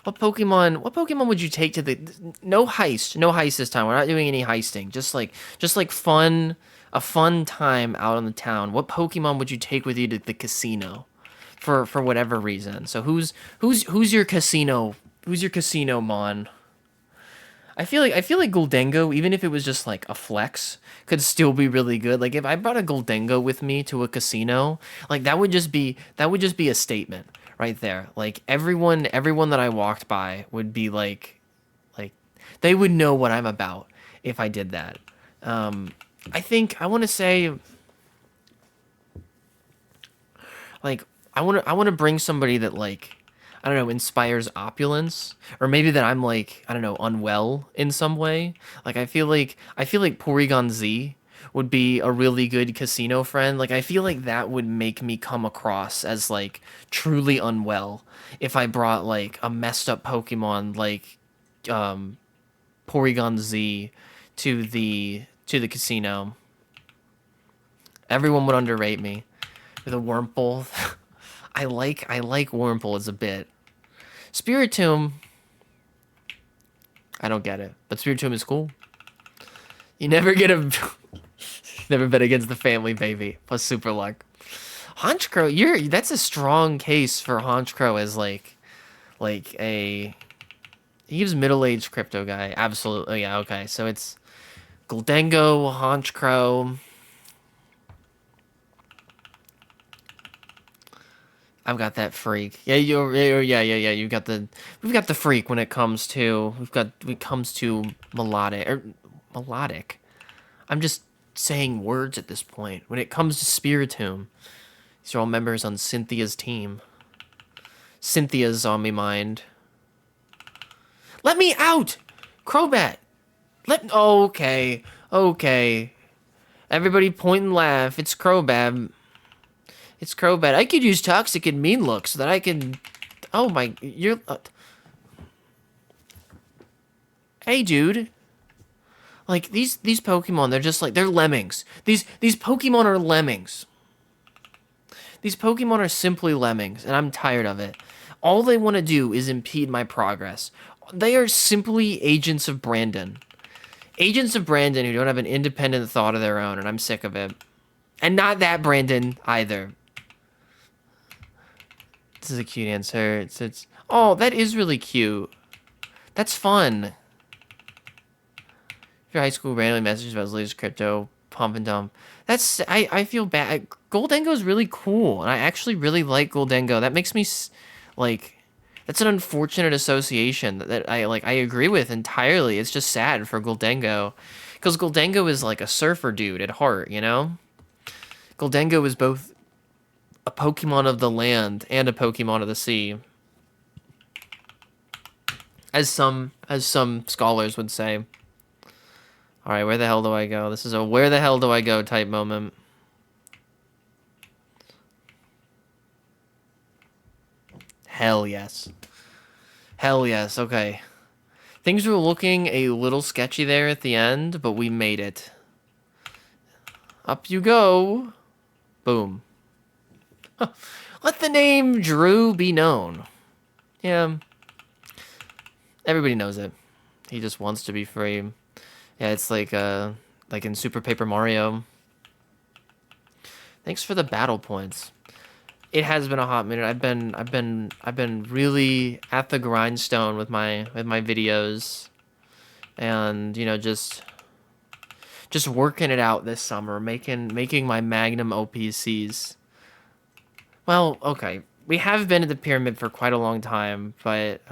What Pokemon would you take to the no heist this time. We're not doing any heisting. Just like a fun time out on the town. What Pokemon would you take with you to the casino? For whatever reason. So who's your casino? Who's your casino mon? I feel like Guldengo, even if it was just like a flex, could still be really good. Like if I brought a Guldengo with me to a casino, like that would just be a statement right there. Like everyone that I walked by would be like they would know what I'm about if I did that. I think I want to say like I want to bring somebody that like I don't know, inspires opulence, or maybe that I'm like, I don't know, unwell in some way. Like I feel like Porygon Z would be a really good casino friend. Like I feel like that would make me come across as like truly unwell if I brought like a messed up Pokemon like um Porygon Z to the casino. Everyone would underrate me with a Wurmple. I like Wurmple as a bit. Spiritomb, I don't get it, but Spiritomb is cool. You never get a never bet against the family baby plus super luck. Honchkrow, that's a strong case for Honchkrow as like a he gives middle-aged crypto guy. Absolutely, yeah, okay. So it's Guldengo, Honchkrow. I've got that freak. Yeah, yeah. We've got the freak when it comes to melodic. I'm just saying words at this point. When it comes to Spiritomb, these are all members on Cynthia's team. Cynthia's on me mind. Let me out, Crobat. Okay. Everybody point and laugh. It's Crobat. It's Crobat. I could use Toxic and Mean Look so that I can... Oh my... You're... Hey, dude. Like, these Pokemon, they're just like... They're lemmings. These Pokemon are lemmings. These Pokemon are simply lemmings, and I'm tired of it. All they want to do is impede my progress. They are simply agents of Brandon. Agents of Brandon who don't have an independent thought of their own, and I'm sick of it. And not that Brandon, either. This is a cute answer. Oh, that is really cute. That's fun. Your high school randomly messages about his latest crypto pump and dump. That's I feel bad. Goldengo is really cool, and I actually really like Goldengo. That makes me like that's an unfortunate association that I agree with entirely. It's just sad for Goldengo, because Goldengo is like a surfer dude at heart, you know. Goldengo is both a Pokemon of the land and a Pokemon of the sea, as some scholars would say. All right, where the hell do I go? This is a where the hell do I go type moment. Hell yes. Hell yes. Okay. Things were looking a little sketchy there at the end, but we made it. Up you go. Boom. Let the name Drew be known. Yeah. Everybody knows it. He just wants to be free. Yeah, it's like in Super Paper Mario. Thanks for the battle points. It has been a hot minute. I've been really at the grindstone with my videos, and you know, just working it out this summer, making my magnum OPCs. Well, okay, we have been at the pyramid for quite a long time, but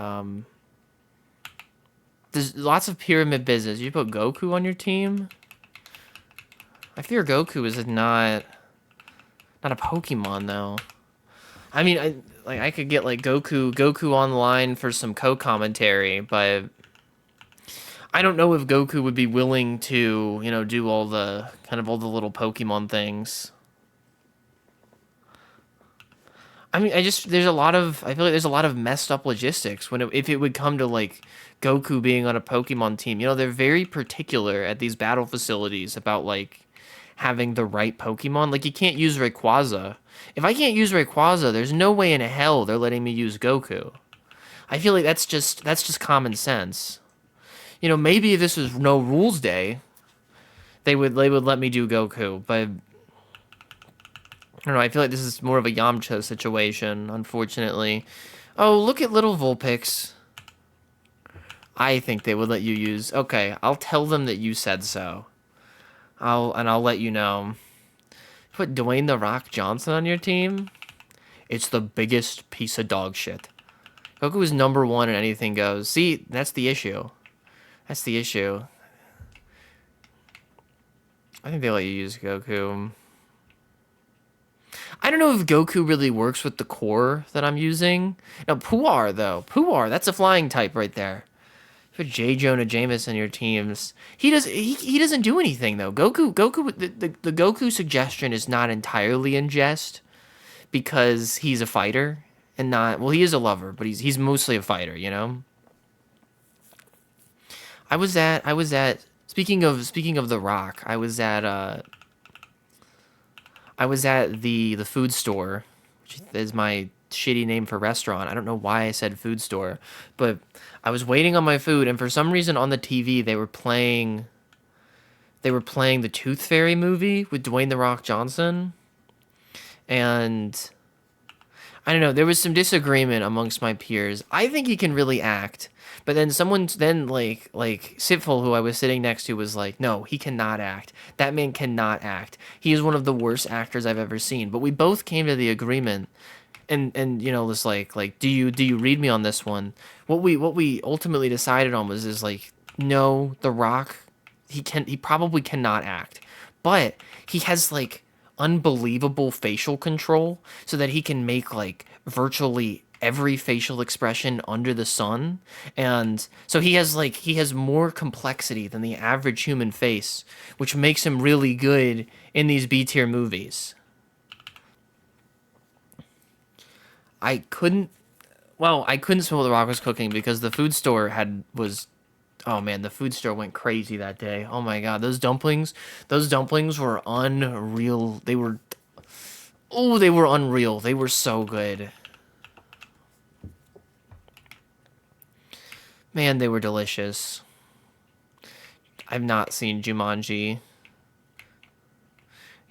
there's lots of pyramid business. You put Goku on your team. I fear Goku is not a Pokemon though. I mean, I could get like Goku on the line for some co-commentary, but I don't know if Goku would be willing to, you know, do all the all the little Pokemon things. I mean, I feel like there's a lot of messed up logistics if it would come to like Goku being on a Pokemon team. You know, they're very particular at these battle facilities about like having the right Pokemon. Like you can't use Rayquaza. If I can't use Rayquaza, there's no way in hell they're letting me use Goku. I feel like that's just common sense. You know, maybe if this was no rules day, they would let me do Goku, but I don't know. I feel like this is more of a Yamcha situation, unfortunately. Oh, look at little Vulpix. I think they would let you use. Okay, I'll tell them that you said so. I'll let you know. Put Dwayne the Rock Johnson on your team. It's the biggest piece of dog shit. Goku is number one and anything goes. See, that's the issue. That's the issue. I think they let you use Goku. I don't know if Goku really works with the core that I'm using. Now, Puar, though. Puar, that's a flying type right there. Put J. Jonah Jameson in your teams. He doesn't do anything, though. The Goku suggestion is not entirely in jest because he's a fighter and not, well, he is a lover, but he's mostly a fighter, you know? Speaking of The Rock, I was at the food store, which is my shitty name for restaurant. I don't know why I said food store, but I was waiting on my food, and for some reason on the TV they were playing the Tooth Fairy movie with Dwayne the Rock Johnson, and I don't know. There was some disagreement amongst my peers. I think he can really act, but then like Sitful, who I was sitting next to, was like, "No, he cannot act. That man cannot act. He is one of the worst actors I've ever seen." But we both came to the agreement, and you know, this like do you read me on this one? What we ultimately decided on was is like, no, The Rock, he probably cannot act, but he has like unbelievable facial control so that he can make like virtually every facial expression under the sun, and so he has more complexity than the average human face, which makes him really good in these B tier movies. I couldn't I couldn't smell what The Rock was cooking because the food store had was oh man, the food store went crazy that day. Oh my god, those dumplings were unreal. They were unreal. They were so good. Man, they were delicious. I've not seen Jumanji.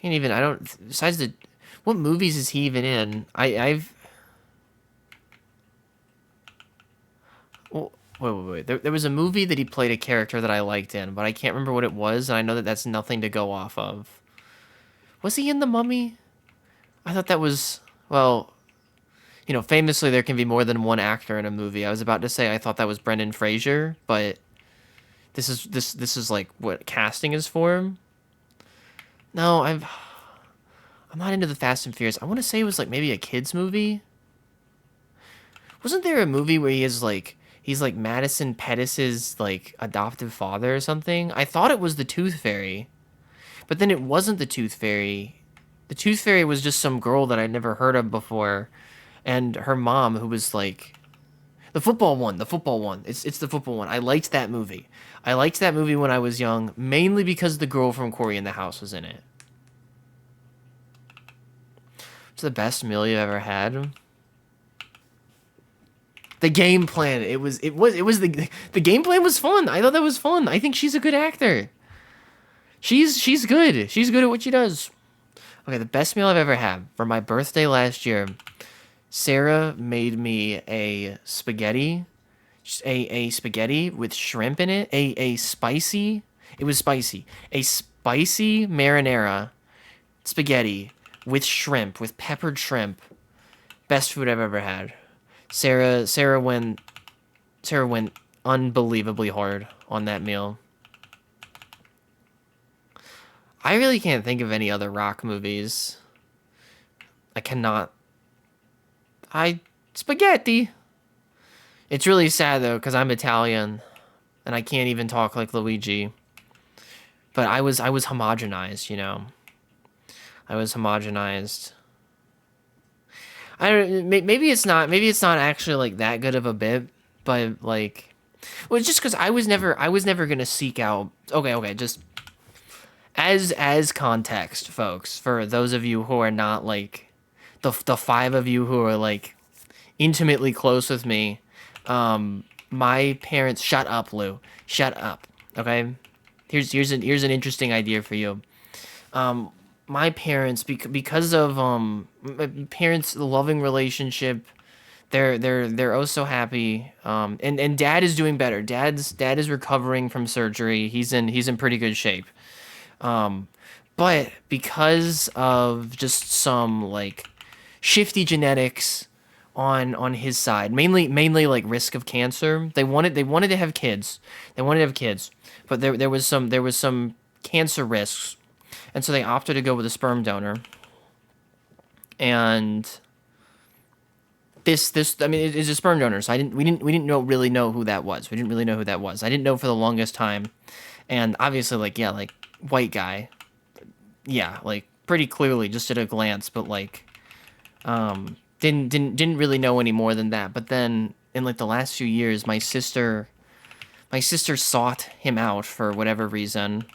Can't even I don't besides the what movies is he even in? I've well, Wait. There was a movie that he played a character that I liked in, but I can't remember what it was, and I know that that's nothing to go off of. Was he in The Mummy? I thought that was, well, famously there can be more than one actor in a movie. I was about to say I thought that was Brendan Fraser, but this is like what casting is for. No, I'm not into the Fast and Furious. I want to say it was like maybe a kids movie. Wasn't there a movie where he's like Madison Pettis's like adoptive father or something? I thought it was the Tooth Fairy, but then it wasn't the Tooth Fairy. The Tooth Fairy was just some girl that I'd never heard of before, and her mom who was like the football one. The football one. It's the football one. I liked that movie. I liked that movie when I was young, mainly because the girl from Corey in the House was in it. It's the best meal you ever had. The game plan. It was the game plan was fun. I thought that was fun. I think she's a good actor. She's good. She's good at what she does. Okay, the best meal I've ever had for my birthday last year. Sarah made me a spaghetti, a spaghetti with shrimp in it. A spicy. It was spicy. A spicy marinara spaghetti with shrimp, with peppered shrimp. Best food I've ever had. Sarah went unbelievably hard on that meal. I really can't think of any other Rock movies. I cannot. I spaghetti. It's really sad though because I'm Italian and I can't even talk like Luigi. But I was homogenized, I was homogenized. I don't. Maybe it's not actually like that good of a bit, but like, well, it's just because I was never gonna seek out. Okay, just as context, folks, for those of you who are not like the five of you who are like intimately close with me. My parents. Shut up, Lou. Shut up. Okay. Here's an interesting idea for you. My parents because of my parents' loving relationship, they're oh so happy. And dad is doing better. Dad is recovering from surgery. He's in pretty good shape. But because of just some like shifty genetics on his side, mainly like risk of cancer. They wanted to have kids. They wanted to have kids, but there was some cancer risks, and so they opted to go with a sperm donor. And this I mean it is a sperm donor, so we didn't really know who that was. We didn't really know who that was. I didn't know for the longest time, and obviously like yeah like white guy, yeah like pretty clearly just at a glance, but like didn't really know any more than that. But then in like the last few years, my sister sought him out for whatever reason,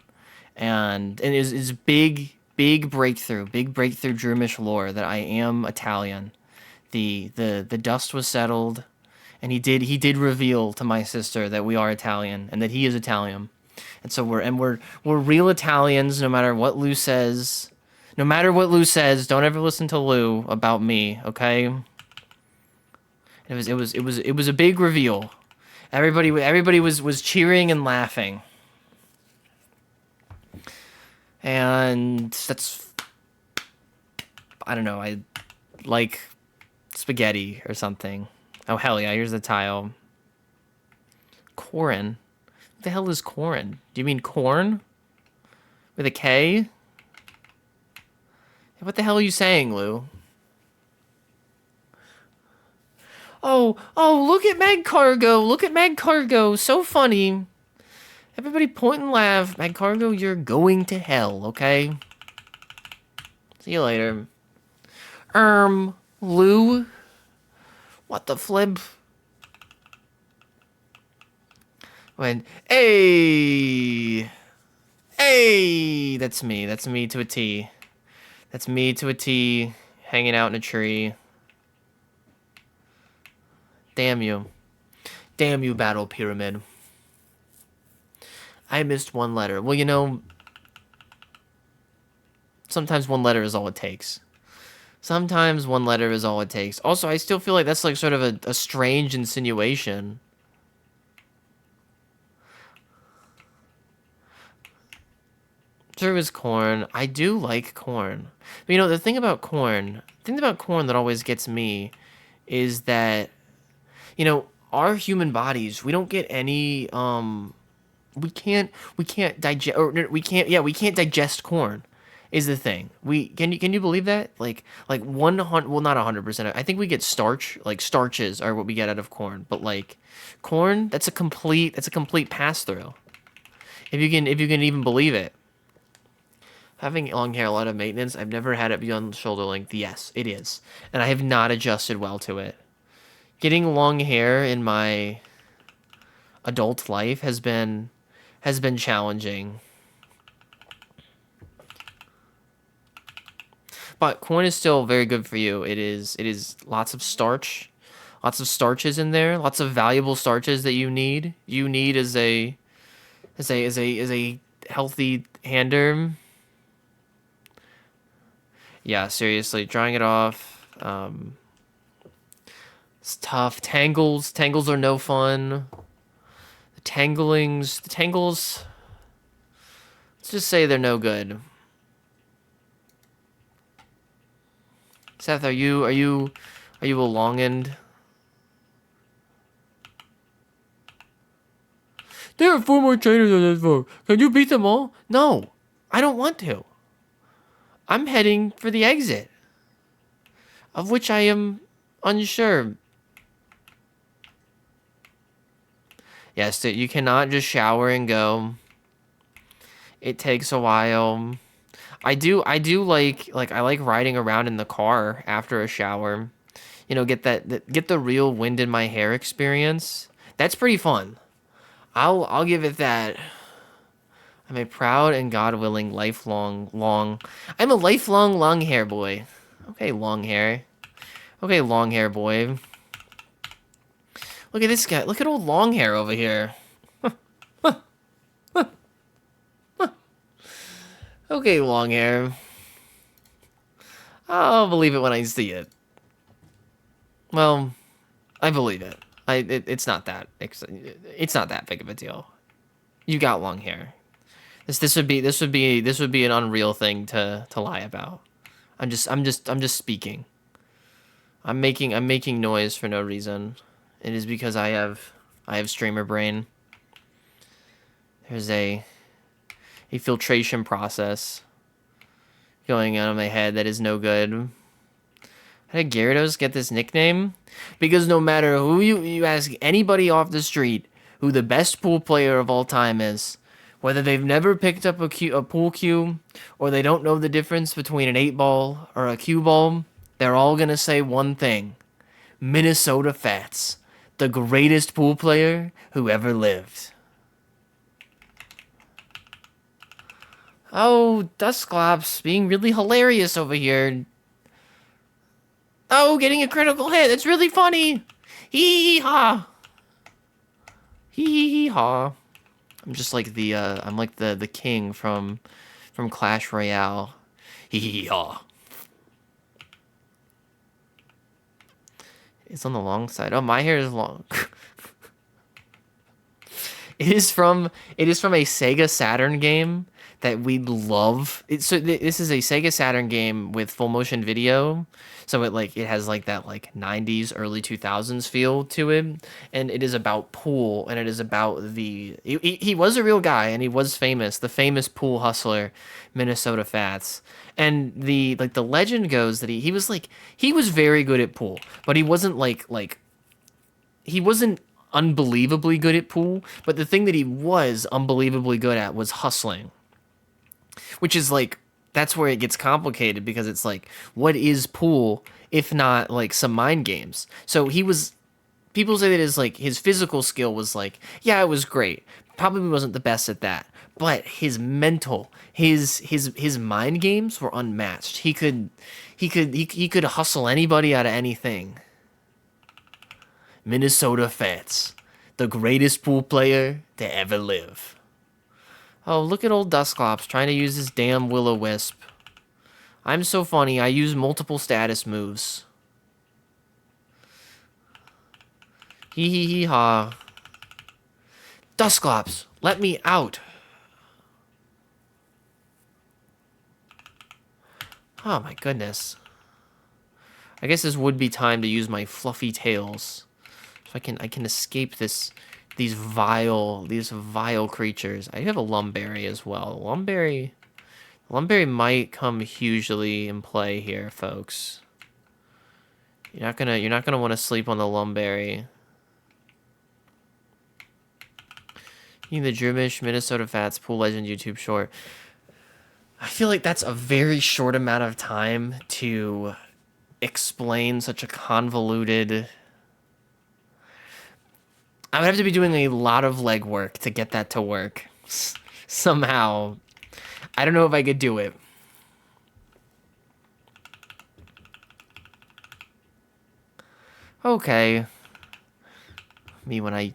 and is big breakthrough Drumish lore that I am Italian. The dust was settled, and he did reveal to my sister that we are Italian and that he is Italian, and so we're real Italians. No matter what Lou says, no matter what Lou says, don't ever listen to Lou about me, okay? It was a big reveal. Everybody was cheering and laughing, and that's I don't know. I like spaghetti or something. Oh hell yeah! Here's the tile. Corin. What the hell is Corin? Do you mean corn with a K? What the hell are you saying, Lou? Oh, look at Mag Cargo. Look at Mag Cargo. So funny. Everybody point and laugh. Mag Cargo, you're going to hell, okay? See you later. Lou? What the flip? When, hey, that's me. That's me to a T. That's me to a T, hanging out in a tree. Damn you. Damn you, Battle Pyramid. I missed one letter. Well, sometimes one letter is all it takes. Sometimes one letter is all it takes. Also, I still feel like that's like sort of a strange insinuation. through is corn. I do like corn. But the thing about corn that always gets me is that, our human bodies, we don't get any, we can't digest, or no, we can't digest corn is the thing. Can you believe that? Like 100, well, not 100%. I think we get starch, like starches are what we get out of corn, but like corn, that's a complete pass through. If you can even believe it. Having long hair, a lot of maintenance. I've never had it beyond shoulder length. Yes, it is. And I have not adjusted well to it. Getting long hair in my adult life has been challenging. But corn is still very good for you. It is lots of starch. Lots of starches in there. Lots of valuable starches that you need. You need as a healthy hander. Yeah, seriously, drying it off. It's tough. Tangles are no fun. The tangles. Let's just say they're no good. Seth, are you a long end? There are four more trainers on this floor. Can you beat them all? No, I don't want to. I'm heading for the exit, of which I am unsure. Yes, you cannot just shower and go. It takes a while. I do like I like riding around in the car after a shower. Get the real wind in my hair experience. That's pretty fun. I'll give it that. I'm a proud and God willing lifelong long. I'm a lifelong long hair boy. Okay, long hair. Okay, long hair boy. Look at this guy. Look at old long hair over here. Okay, long hair. I'll believe it when I see it. Well, I believe it. It's not that big of a deal. You got long hair. This would be an unreal thing to lie about. I'm just speaking. I'm making noise for no reason. It is because I have streamer brain. There's a filtration process going on in my head that is no good. How did Gyarados get this nickname? Because no matter who you ask anybody off the street who the best pool player of all time is, whether they've never picked up a pool cue, or they don't know the difference between an 8-ball or a cue ball, they're all gonna say one thing. Minnesota Fats, the greatest pool player who ever lived. Oh, Dusclops being really hilarious over here. Oh, getting a critical hit. That's really funny. Hee hee ha. Hee hee hee ha. I'm just like I'm like the king from Clash Royale. Hee hee hee ha. It's on the long side. Oh, my hair is long. It is from a Sega Saturn game that we love. This is a Sega Saturn game with full motion video, so it has like that like 90s early 2000s feel to it, and it is about pool, and it is about he was a real guy, and he was famous, the famous pool hustler, Minnesota Fats. And the legend goes that he was very good at pool, but he wasn't he wasn't unbelievably good at pool, but the thing that he was unbelievably good at was hustling. Which is that's where it gets complicated, because it's like, what is pool if not like some mind games? So people say that his physical skill was yeah, it was great. Probably wasn't the best at that. But his mental, his mind games were unmatched. He could hustle anybody out of anything. Minnesota Fats, the greatest pool player to ever live. Oh, look at old Dusclops trying to use this damn Will-O-Wisp. I'm so funny, I use multiple status moves. Hee hee hee ha. Dusclops, let me out. Oh my goodness. I guess this would be time to use my fluffy tails. So I can escape these vile creatures. I have a Lumberry as well. Lumberry might come hugely in play here, folks. You're not gonna want to sleep on the Lumberry. The Droomish Minnesota Fats Pool Legend YouTube short. I feel like that's a very short amount of time to explain such a convoluted. I would have to be doing a lot of legwork to get that to work. Somehow. I don't know if I could do it. Okay. Me when I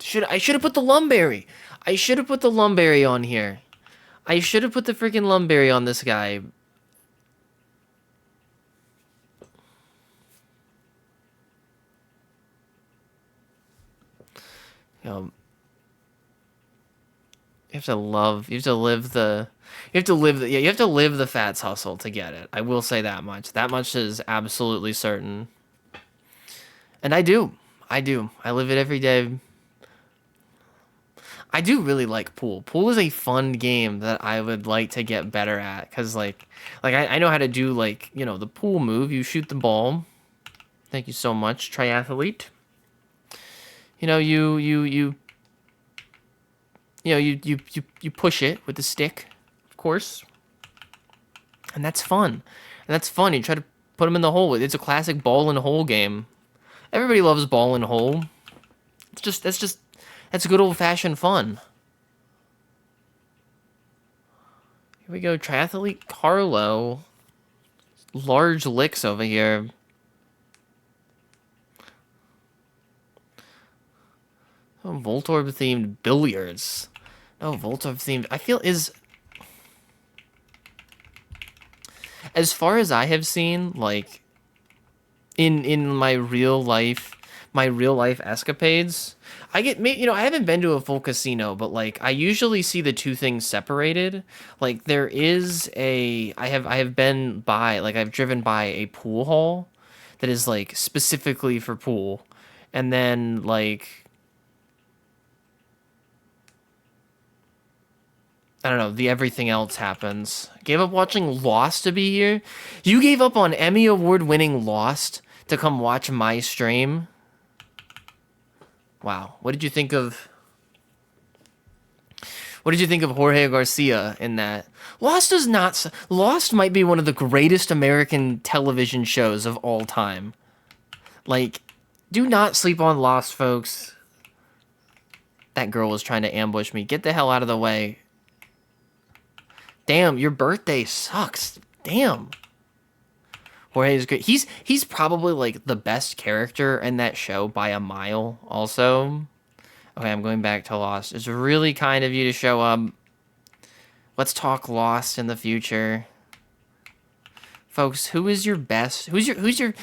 should have put the Lumberry. I should have put the Lumberry on here. I should have put the freaking Lumberry on this guy. You have to live the Fats hustle to get it. I will say that much. That much is absolutely certain. And I do. I live it every day. I do really like pool. Pool is a fun game that I would like to get better at, because I know how to do, like, you know, the pool move. You shoot the ball. Thank you so much, triathlete. You know, you push it with the stick, of course. And that's fun. You try to put them in the hole. It's a classic ball in hole game. Everybody loves ball in hole. That's good old-fashioned fun. Here we go, triathlete Carlo. Large licks over here. Oh, Voltorb-themed billiards. No, Voltorb-themed... I feel is... As far as I have seen, like... In my real life escapades, I haven't been to a full casino, but like I usually see the two things separated. Like there is I have been by, like I've driven by a pool hall that is like specifically for pool, and then like I don't know, the everything else happens. Gave up watching Lost to be here. You gave up on Emmy Award-winning Lost to come watch my stream? Wow. What did you think of Jorge Garcia in that? Lost might be one of the greatest American television shows of all time. Like, do not sleep on Lost, folks. That girl was trying to ambush me. Get the hell out of the way. Damn, your birthday sucks. Damn. Jorge's great. He's probably like the best character in that show by a mile also. Okay, I'm going back to Lost. It's really kind of you to show up. Let's talk Lost in the future. Folks, who is your best? We're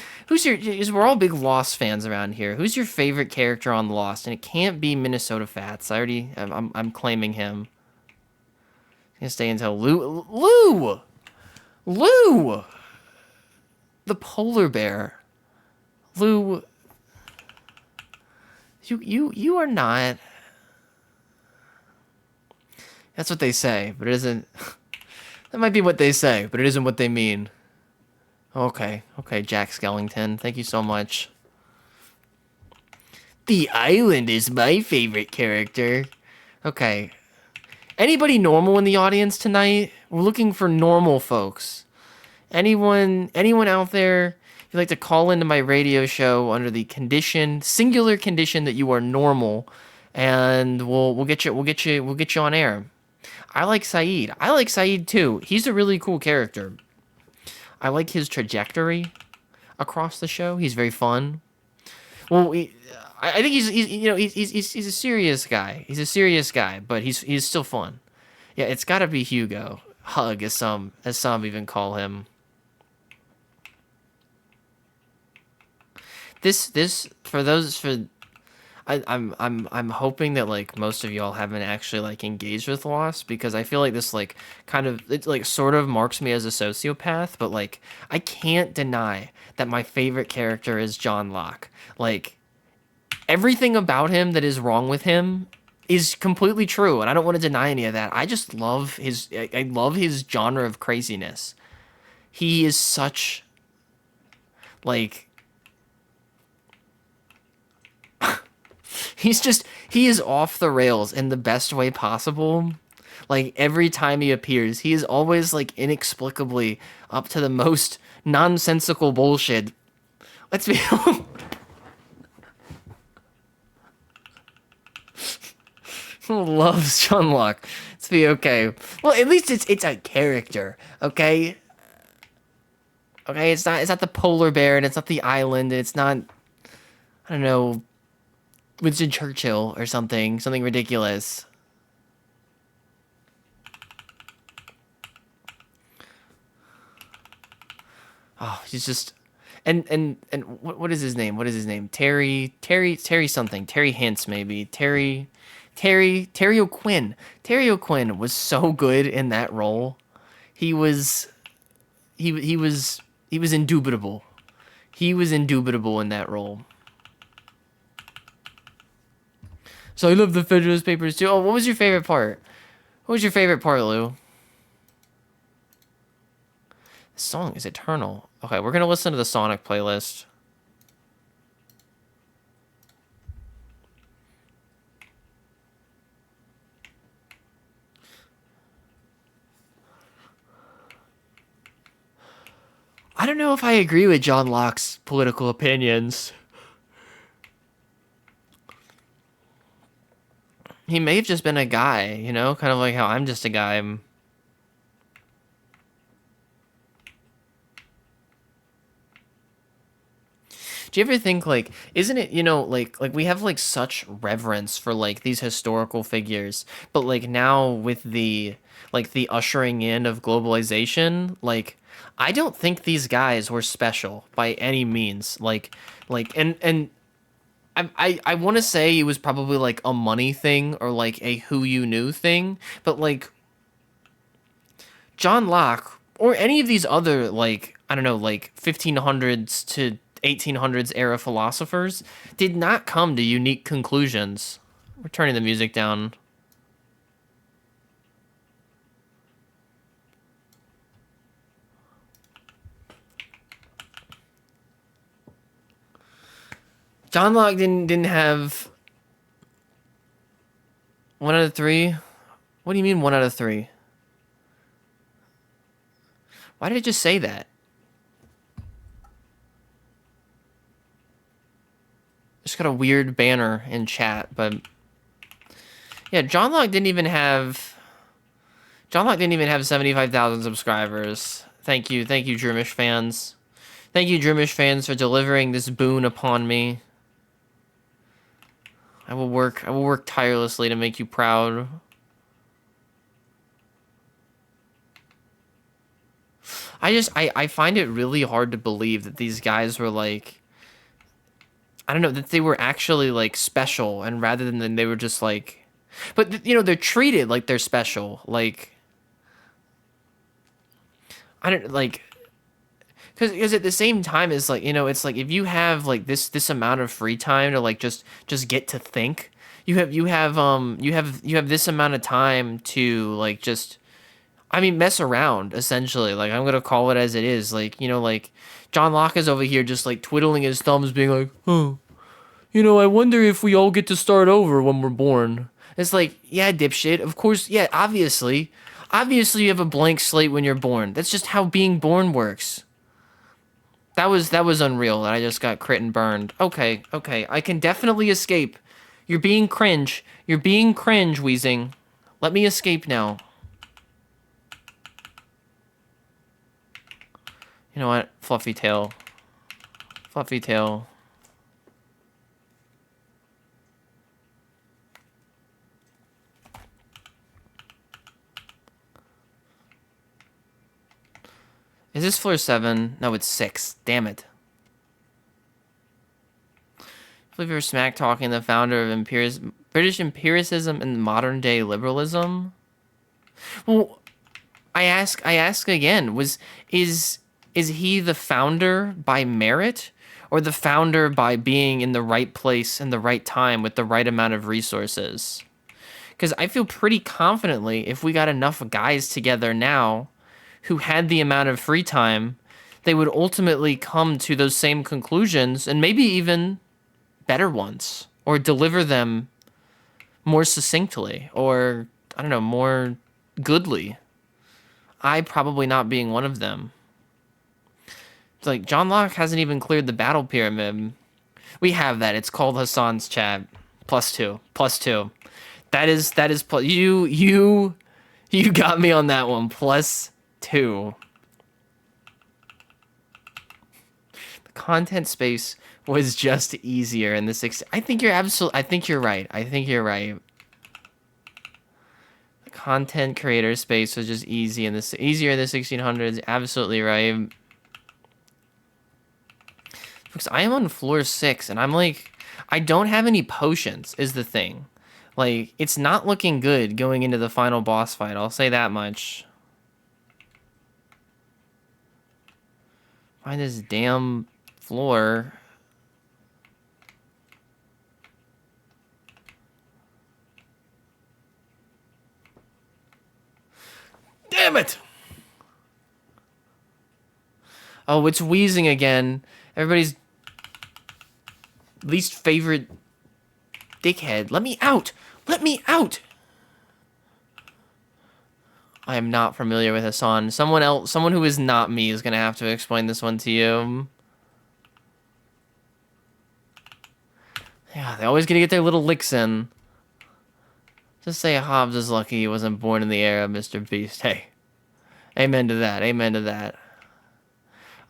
all big Lost fans around here. Who's your favorite character on Lost? And it can't be Minnesota Fats. I'm claiming him. I'm gonna stay until Lou! The polar bear. Lou, you are not. That's what they say, but it isn't. That might be what they say, but it isn't what they mean. Okay, Jack Skellington, thank you so much. The island is my favorite character. Okay. Anybody normal in the audience tonight? We're looking for normal folks. Anyone out there, if you'd like to call into my radio show under the singular condition that you are normal, and we'll get you on air. I like Saeed. I like Saeed too. He's a really cool character. I like his trajectory across the show. He's very fun. Well, I think he's a serious guy. He's a serious guy, but he's still fun. Yeah, it's got to be Hugo. Hug, as some even call him. I'm hoping that like most of y'all haven't actually like engaged with Lost because I feel like this like kind of it like sort of marks me as a sociopath, but like I can't deny that my favorite character is John Locke. Like everything about him that is wrong with him is completely true, and I don't want to deny any of that. I just love I love his genre of craziness. He is such like he is off the rails in the best way possible. Like every time he appears, he is always like inexplicably up to the most nonsensical bullshit. Let's be loves John Locke. Let's be okay. Well, at least it's a character, okay? Okay, it's not the polar bear and it's not the island and it's not I don't know Winston Churchill or something ridiculous. Oh, he's just and what is his name? What is his name? Terry something. Terry Hintz maybe. Terry O'Quinn. Terry O'Quinn was so good in that role. He was he was indubitable. He was indubitable in that role. So I love the Federalist Papers too. Oh, what was your favorite part? What was your favorite part, Lou? The song is Eternal. Okay, we're gonna listen to the Sonic playlist. I don't know if I agree with John Locke's political opinions. He may have just been a guy, you know, kind of like how I'm just a guy. Do you ever think like, isn't it, like we have like such reverence for like these historical figures, but like now with the ushering in of globalization, like I don't think these guys were special by any means. And I want to say it was probably like a money thing or like a who you knew thing, but like John Locke or any of these other like I don't know like 1500s to 1800s era philosophers did not come to unique conclusions. We're turning the music down. John Locke didn't have one out of three. What do you mean one out of three? Why did it just say that? Just got a weird banner in chat, but yeah, John Locke didn't even have 75,000 subscribers. Thank you, Drimish fans. Thank you, Drimish fans, for delivering this boon upon me. I will work tirelessly to make you proud. I find it really hard to believe that these guys were like, I don't know, that they were actually like special and rather than they were just like, but they're treated like they're special. Like, I don't like, because at the same time it's like it's like if you have like this amount of free time to like just get to think, you have this amount of time to like just I mean mess around essentially. Like I'm gonna call it as it is. Like like John Locke is over here just like twiddling his thumbs, being like, oh, I wonder if we all get to start over when we're born. It's like, yeah, dipshit. Of course, yeah, obviously. Obviously you have a blank slate when you're born. That's just how being born works. That was unreal that I just got crit and burned. Okay, okay. I can definitely escape. You're being cringe. You're being cringe, Wheezing. Let me escape now. You know what? Fluffy tail. Fluffy tail. Is this floor 7? No, it's 6. Damn it. believe you're smack talking the founder of British empiricism and modern day liberalism. Well, I ask again, is he the founder by merit or the founder by being in the right place and the right time with the right amount of resources? Because I feel pretty confidently if we got enough guys together now who had the amount of free time, they would ultimately come to those same conclusions and maybe even better ones, or deliver them more succinctly, or I don't know, more goodly. I probably not being one of them. It's like John Locke hasn't even cleared the battle pyramid. We have that. It's called Hassan's chat. +2. +2. That is plus you got me on that one. +2. The content space was just easier in the I think you're absolutely. I think you're right. I think you're right. The content creator space was just easier in the 1600s. Absolutely right. Because I am on floor 6, and I'm like, I don't have any potions. Is the thing. Like, it's not looking good going into the final boss fight. I'll say that much. Find this damn floor. Damn it! Oh, it's wheezing again. Everybody's least favorite dickhead. Let me out! Let me out! I am not familiar with Hassan. Someone who is not me is gonna have to explain this one to you. Yeah, they always gonna get their little licks in. Just say Hobbs is lucky he wasn't born in the era of Mr. Beast. Hey. Amen to that. Amen to that.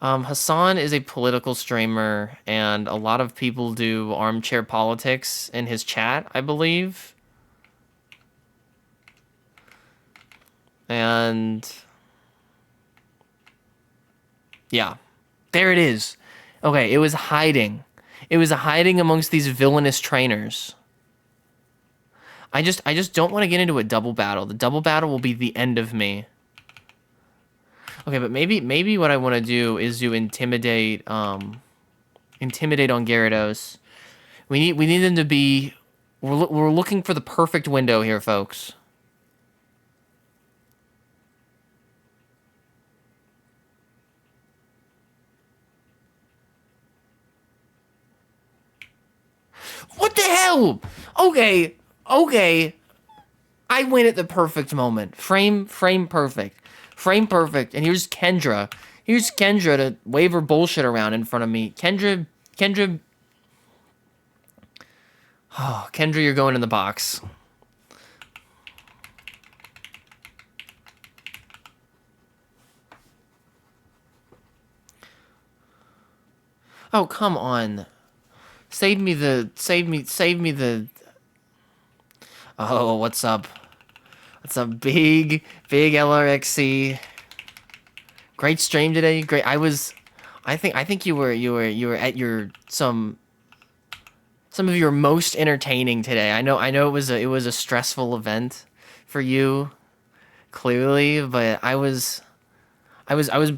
Hassan is a political streamer, and a lot of people do armchair politics in his chat, I believe. And yeah, there it is. Okay, it was hiding. It was hiding amongst these villainous trainers. I just don't want to get into a double battle. The double battle will be the end of me. Okay, but maybe what I want to do is do intimidate intimidate on Gyarados. We need them to be. We're looking for the perfect window here, folks. What the hell? Okay, okay. I win at the perfect moment. Frame perfect. Frame perfect. And here's Kendra. Here's Kendra to wave her bullshit around in front of me. Kendra. Oh, Kendra, you're going in the box. Oh, come on. Save me the. Oh, what's up? What's up, big LRXC? Great stream today. Great. I think you were at your some of your most entertaining today. I know it was a stressful event for you, clearly, but I was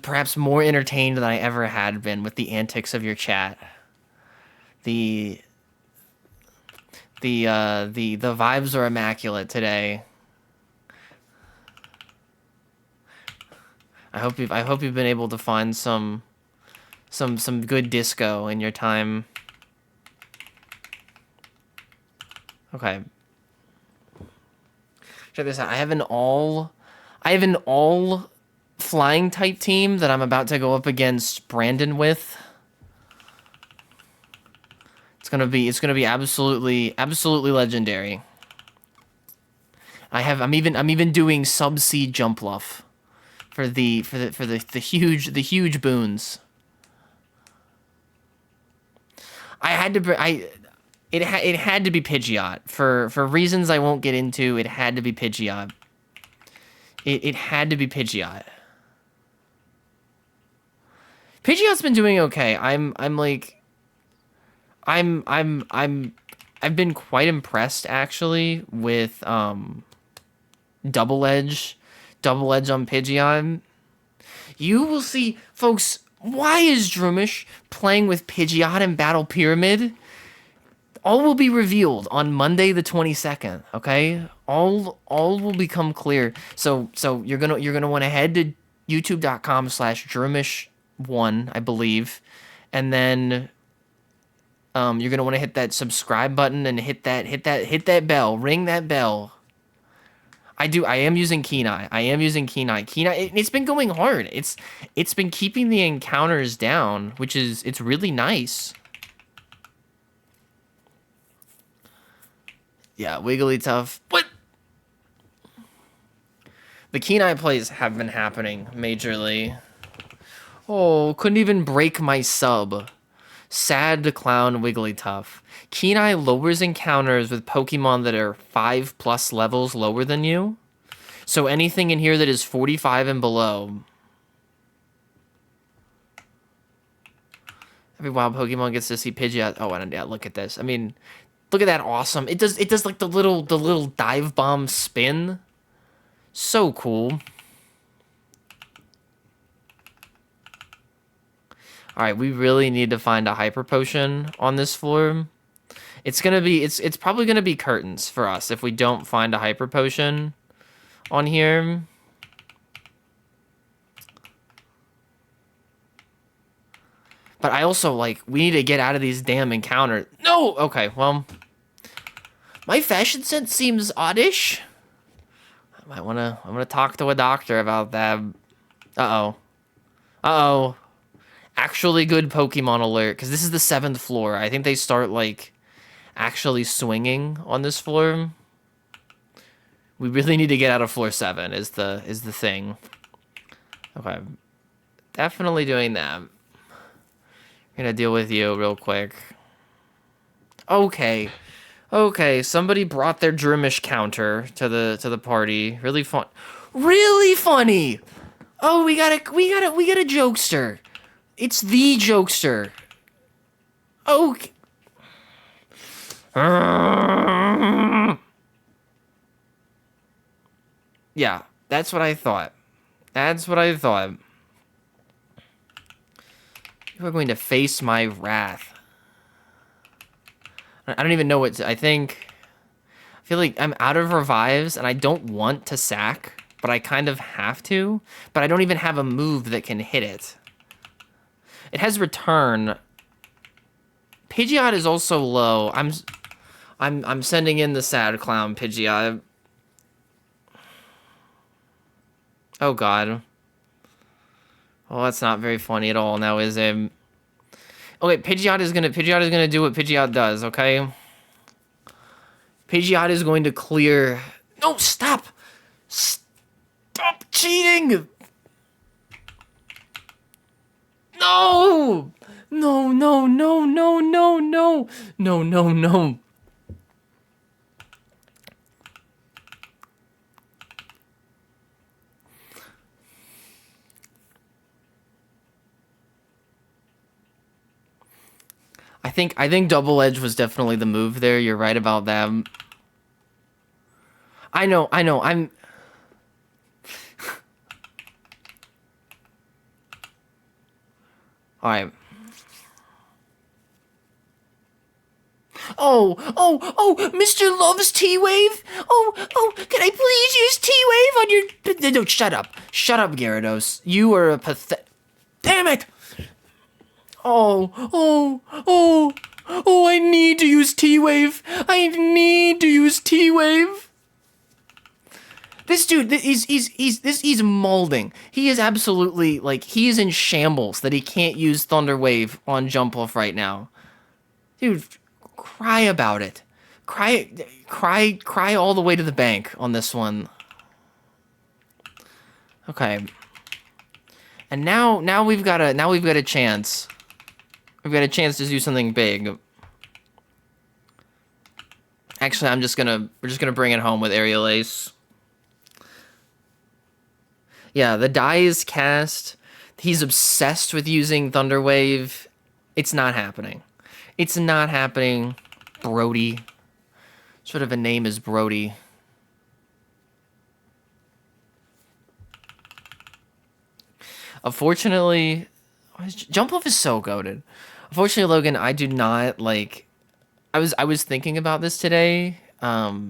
perhaps more entertained than I ever had been with the antics of your chat. The vibes are immaculate today. I hope you've been able to find some good disco in your time. Okay. Check this out. I have an all flying type team that I'm about to go up against Brandon with. It's gonna be absolutely legendary. I'm even doing Subsea Jumpluff for the huge boons. It had to be Pidgeot for reasons I won't get into. It had to be Pidgeot. It had to be Pidgeot. Pidgeot's been doing okay. I'm like, I've been quite impressed actually with double edge, double edge on Pidgeot. You will see, folks. Why is Drumish playing with Pidgeot in Battle Pyramid? All will be revealed on Monday the 22nd, okay? All will become clear. So you're gonna want to head to youtube.com/Drumish1, I believe, and then you're gonna want to hit that subscribe button and hit that bell, ring that bell. I am using Kenai. Kenai, it's been going hard. It's been keeping the encounters down, which is it's really nice. Yeah, Wigglytuff. What? The Kenai plays have been happening majorly. Oh, couldn't even break my sub. Sad to clown Wigglytuff. Kenai lowers encounters with Pokemon that are 5+ levels lower than you. So anything in here that is 45 and below. Every wild Pokemon gets to see Pidgeot. Oh, and yeah, look at this. I mean, look at that awesome. It does like the little dive bomb spin. So cool. All right, we really need to find a hyper potion on this floor. It's probably gonna be curtains for us if we don't find a hyper potion on here. But I also we need to get out of these damn encounters. No, okay, well, my fashion sense seems oddish. I'm gonna talk to a doctor about that. Uh-oh. Actually good Pokemon alert, because this is the 7th floor. I think they start, actually swinging on this floor. We really need to get out of floor 7 is the thing. Okay. Definitely doing that. Gonna deal with you real quick. Okay. Okay, somebody brought their Drumish counter to the party. Really fun. Really funny. Oh, we got a jokester. It's the jokester. Okay. Yeah, that's what I thought. You are going to face my wrath. I don't even know I feel like I'm out of revives and I don't want to sack, but I kind of have to. But I don't even have a move that can hit it. It has return. Pidgeot is also low. I'm sending in the sad clown Pidgeot. Oh god. Well, that's not very funny at all now, is it? Okay, Pidgeot is gonna do what Pidgeot does, okay? Pidgeot is going to clear. No, stop! Stop cheating! No! No, no, no, no, no, no. No, no, no. I think double edge was definitely the move there. You're right about that. I know. I'm all right. Oh, Mr. Loves T-Wave? Oh, can I please use T-Wave on your... No, shut up. Shut up, Gyarados. You are a pathetic... Damn it! Oh, I need to use T-Wave. I need to use T-Wave. This dude, he's molding. He is absolutely, he is in shambles that he can't use Thunder Wave on Jump Off right now. Dude, cry about it. Cry all the way to the bank on this one. Okay. And now we've got a chance. We've got a chance to do something big. Actually, we're just gonna bring it home with Aerial Ace. Yeah, the die is cast. He's obsessed with using Thunder Wave. It's not happening. It's not happening, Brody. Sort of a name is Brody. Unfortunately, Jump Off is so goated. Unfortunately, Logan, I do not like. I was thinking about this today. I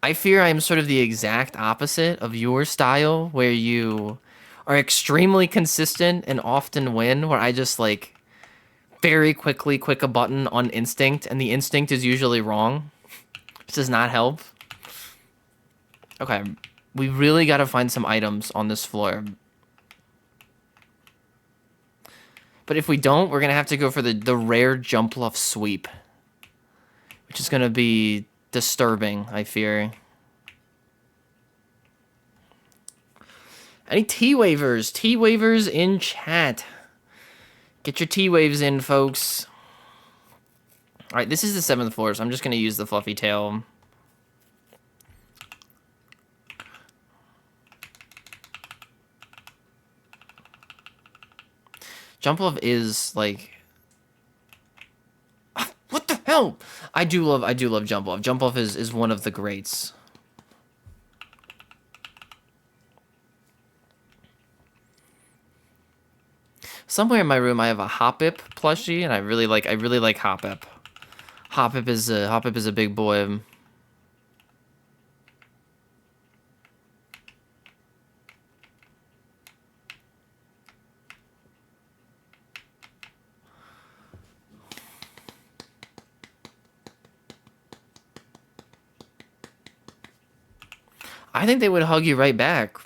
I fear I am sort of the exact opposite of your style, where you are extremely consistent and often win. Where I just like very quickly click a button on instinct, and the instinct is usually wrong. This does not help. Okay, we really got to find some items on this floor. But if we don't, we're going to have to go for the rare jump luff sweep, which is going to be disturbing, I fear. Any T-Wavers? T-Wavers in chat. Get your T-Waves in, folks. All right, this is the 7th floor, so I'm just going to use the fluffy tail. Jump Love is like, what the hell? I do love Jump Love. Jump Love is one of the greats. Somewhere in my room I have a Hoppip plushie, and I really like Hoppip. Hoppip is a big boy. I think they would hug you right back.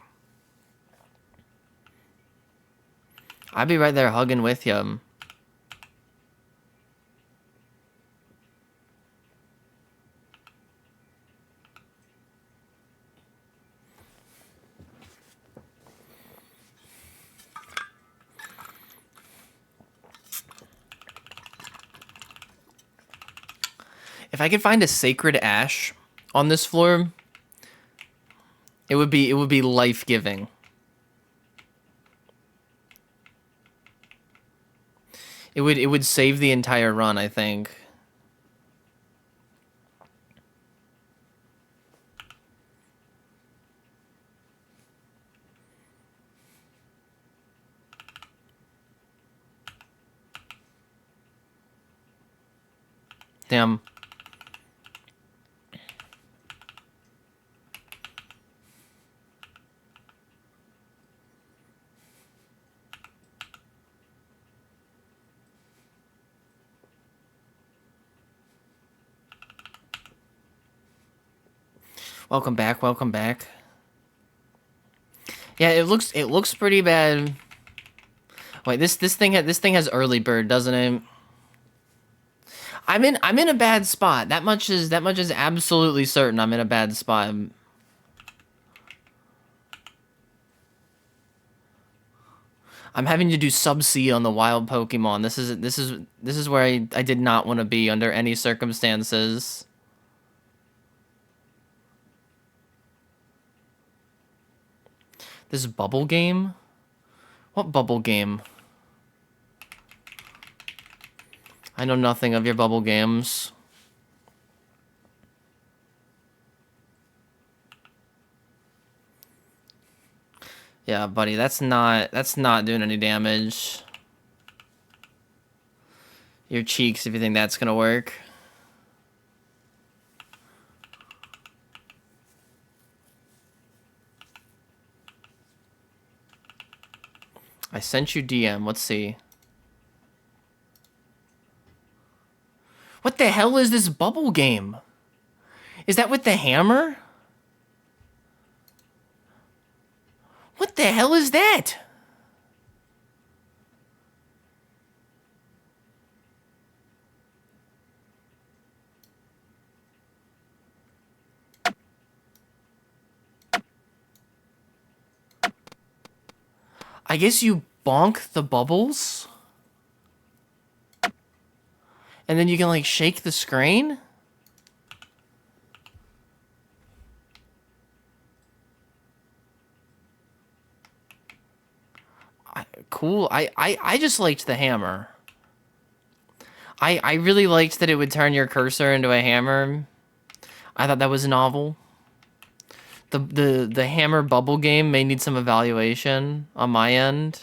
I'd be right there hugging with you. If I could find a sacred ash on this floor, it would be life-giving. It would save the entire run, I think. Damn. Welcome back, welcome back. Yeah, it looks pretty bad. Wait, this thing has early bird, doesn't it? I'm in a bad spot. That much is absolutely certain. I'm in a bad spot. I'm having to do Subsea on the wild Pokemon. This is where I did not want to be under any circumstances. This bubble game? What bubble game? I know nothing of your bubble games. Yeah, buddy, that's not doing any damage. Your cheeks, if you think that's gonna work. I sent you DM, let's see. What the hell is this bubble game? Is that with the hammer? What the hell is that? I guess you bonk the bubbles? And then you can, like, shake the screen? Cool. I just liked the hammer. I really liked that it would turn your cursor into a hammer. I thought that was novel. The hammer bubble game may need some evaluation on my end.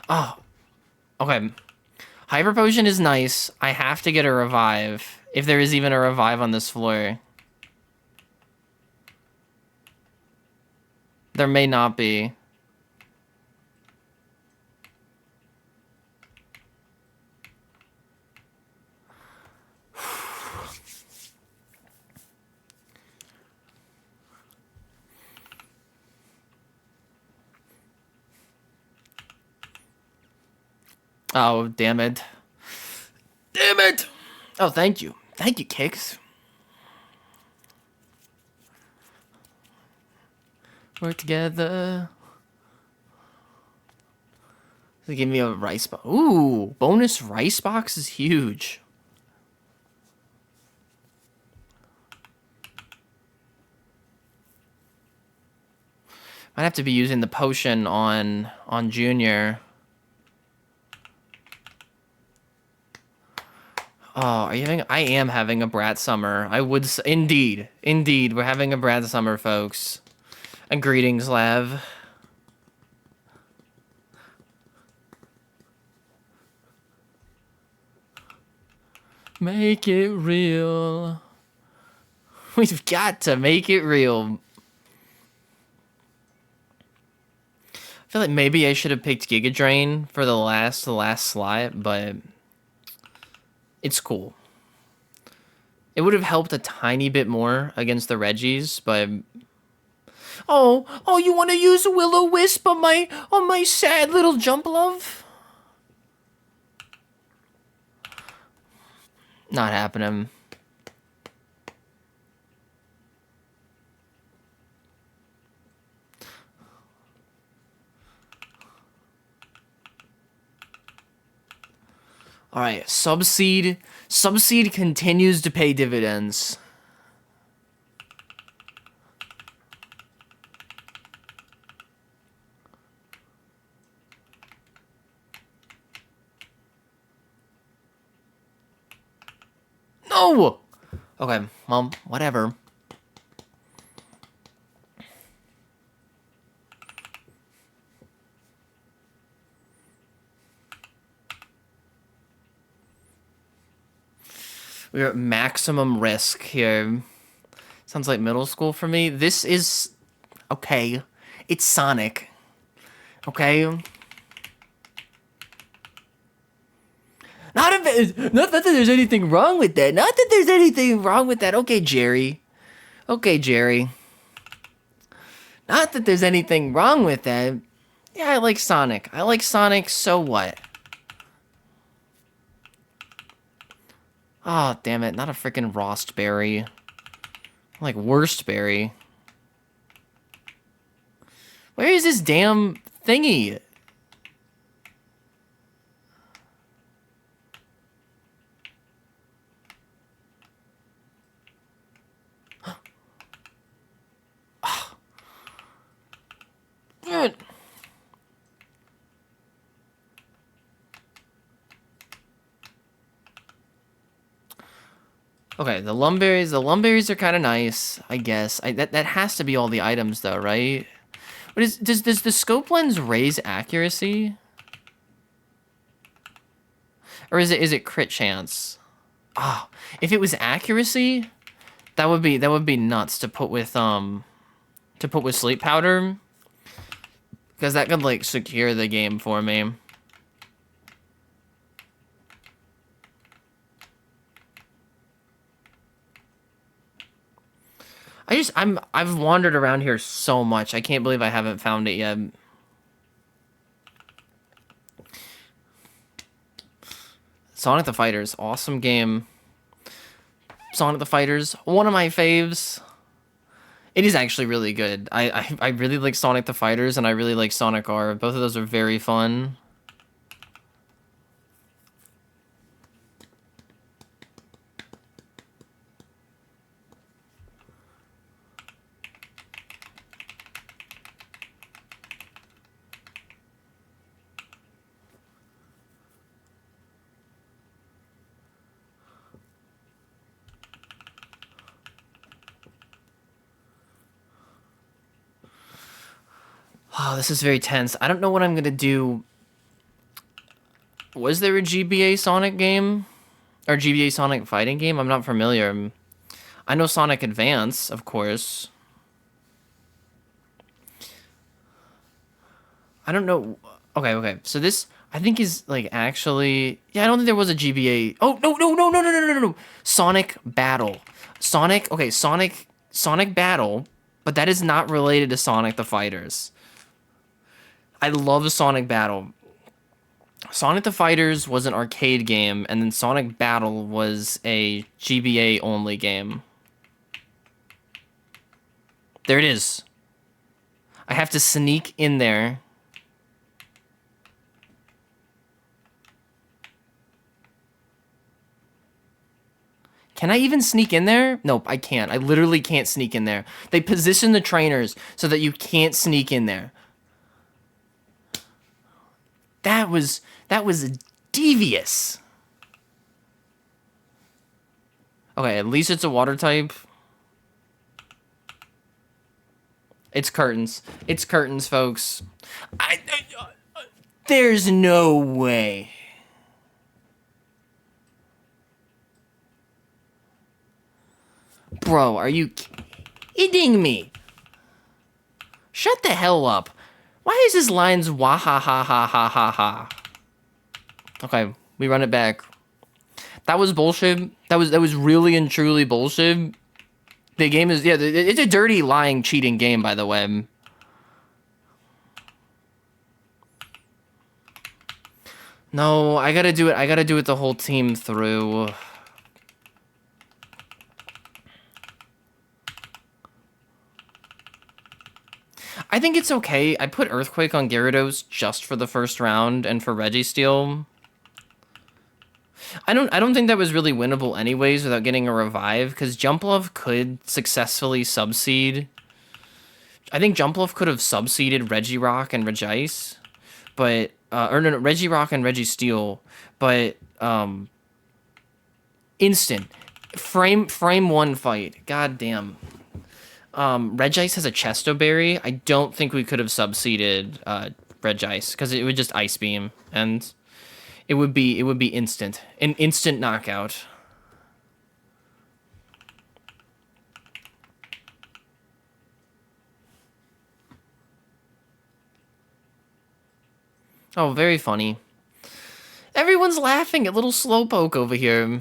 Oh, okay. Hyper Potion is nice. I have to get a revive. If there is even a revive on this floor. There may not be. Oh, damn it. Damn it! Oh, thank you. Thank you, Kicks. Work together. They give me a rice box. Ooh, bonus rice box is huge. Might have to be using the potion on Junior. Oh, are you having? I am having a brat summer. I would indeed, we're having a brat summer, folks. And greetings, Lav. Make it real. We've got to make it real. I feel like maybe I should have picked Giga Drain for the last slot, but it's cool. It would have helped a tiny bit more against the Reggies, but oh, you want to use Will-O-Wisp on my sad little jump love? Not happening. All right, Subseed continues to pay dividends. No! Okay, well, whatever. We're at maximum risk here. Sounds like middle school for me. This is... okay. It's Sonic. Okay? Not that there's anything wrong with that. Not that there's anything wrong with that. Okay, Jerry. Okay, Jerry. Not that there's anything wrong with that. Yeah, I like Sonic. I like Sonic, so what? Oh, damn it. Not a freaking Rostberry. Like, Worstberry. Where is this damn thingy? Dude. Okay, the lumberries are kind of nice, I guess. That has to be all the items, though, right? But does the scope lens raise accuracy, or is it crit chance? Oh, if it was accuracy, that would be nuts to put with sleep powder, because that could like secure the game for me. I've wandered around here so much. I can't believe I haven't found it yet. Sonic the Fighters, awesome game. Sonic the Fighters, one of my faves. It is actually really good. I really like Sonic the Fighters, and I really like Sonic R. Both of those are very fun. Oh, this is very tense. I don't know what I'm gonna do. Was there a GBA Sonic game? Or GBA Sonic fighting game? I'm not familiar. I know Sonic Advance, of course. I don't know. Okay, okay. So this, I think, is like actually. Yeah, I don't think there was a GBA. Oh, no, no, no, no, no, no, no, no, no. Sonic Battle. Sonic, okay, Sonic Battle, but that is not related to Sonic the Fighters. I love Sonic Battle. Sonic the Fighters was an arcade game, and then Sonic Battle was a GBA only game. There it is. I have to sneak in there. Can I even sneak in there? Nope, I can't. I literally can't sneak in there. They position the trainers so that you can't sneak in there. That was devious. Okay, at least it's a water type. It's curtains. It's curtains, folks. There's no way. Bro, are you kidding me? Shut the hell up. Why is his lines wah ha ha ha ha ha ha? Okay, we run it back. That was bullshit. That was really and truly bullshit. The game is, yeah, it's a dirty, lying, cheating game, by the way. No, I gotta do it. I gotta do it the whole team through. I think it's okay. I put Earthquake on Gyarados just for the first round and for Registeel. I don't think that was really winnable anyways without getting a revive, because Jumpluff could successfully subseed. I think Jumpluff could have subseeded Regirock and Regice, but or no, Regirock and Registeel, but instant frame one fight. God damn. Regice has a Chesto Berry. I don't think we could have subseeded Regice because it would just Ice Beam and it would be instant. An instant knockout. Oh, very funny. Everyone's laughing at little Slowpoke over here.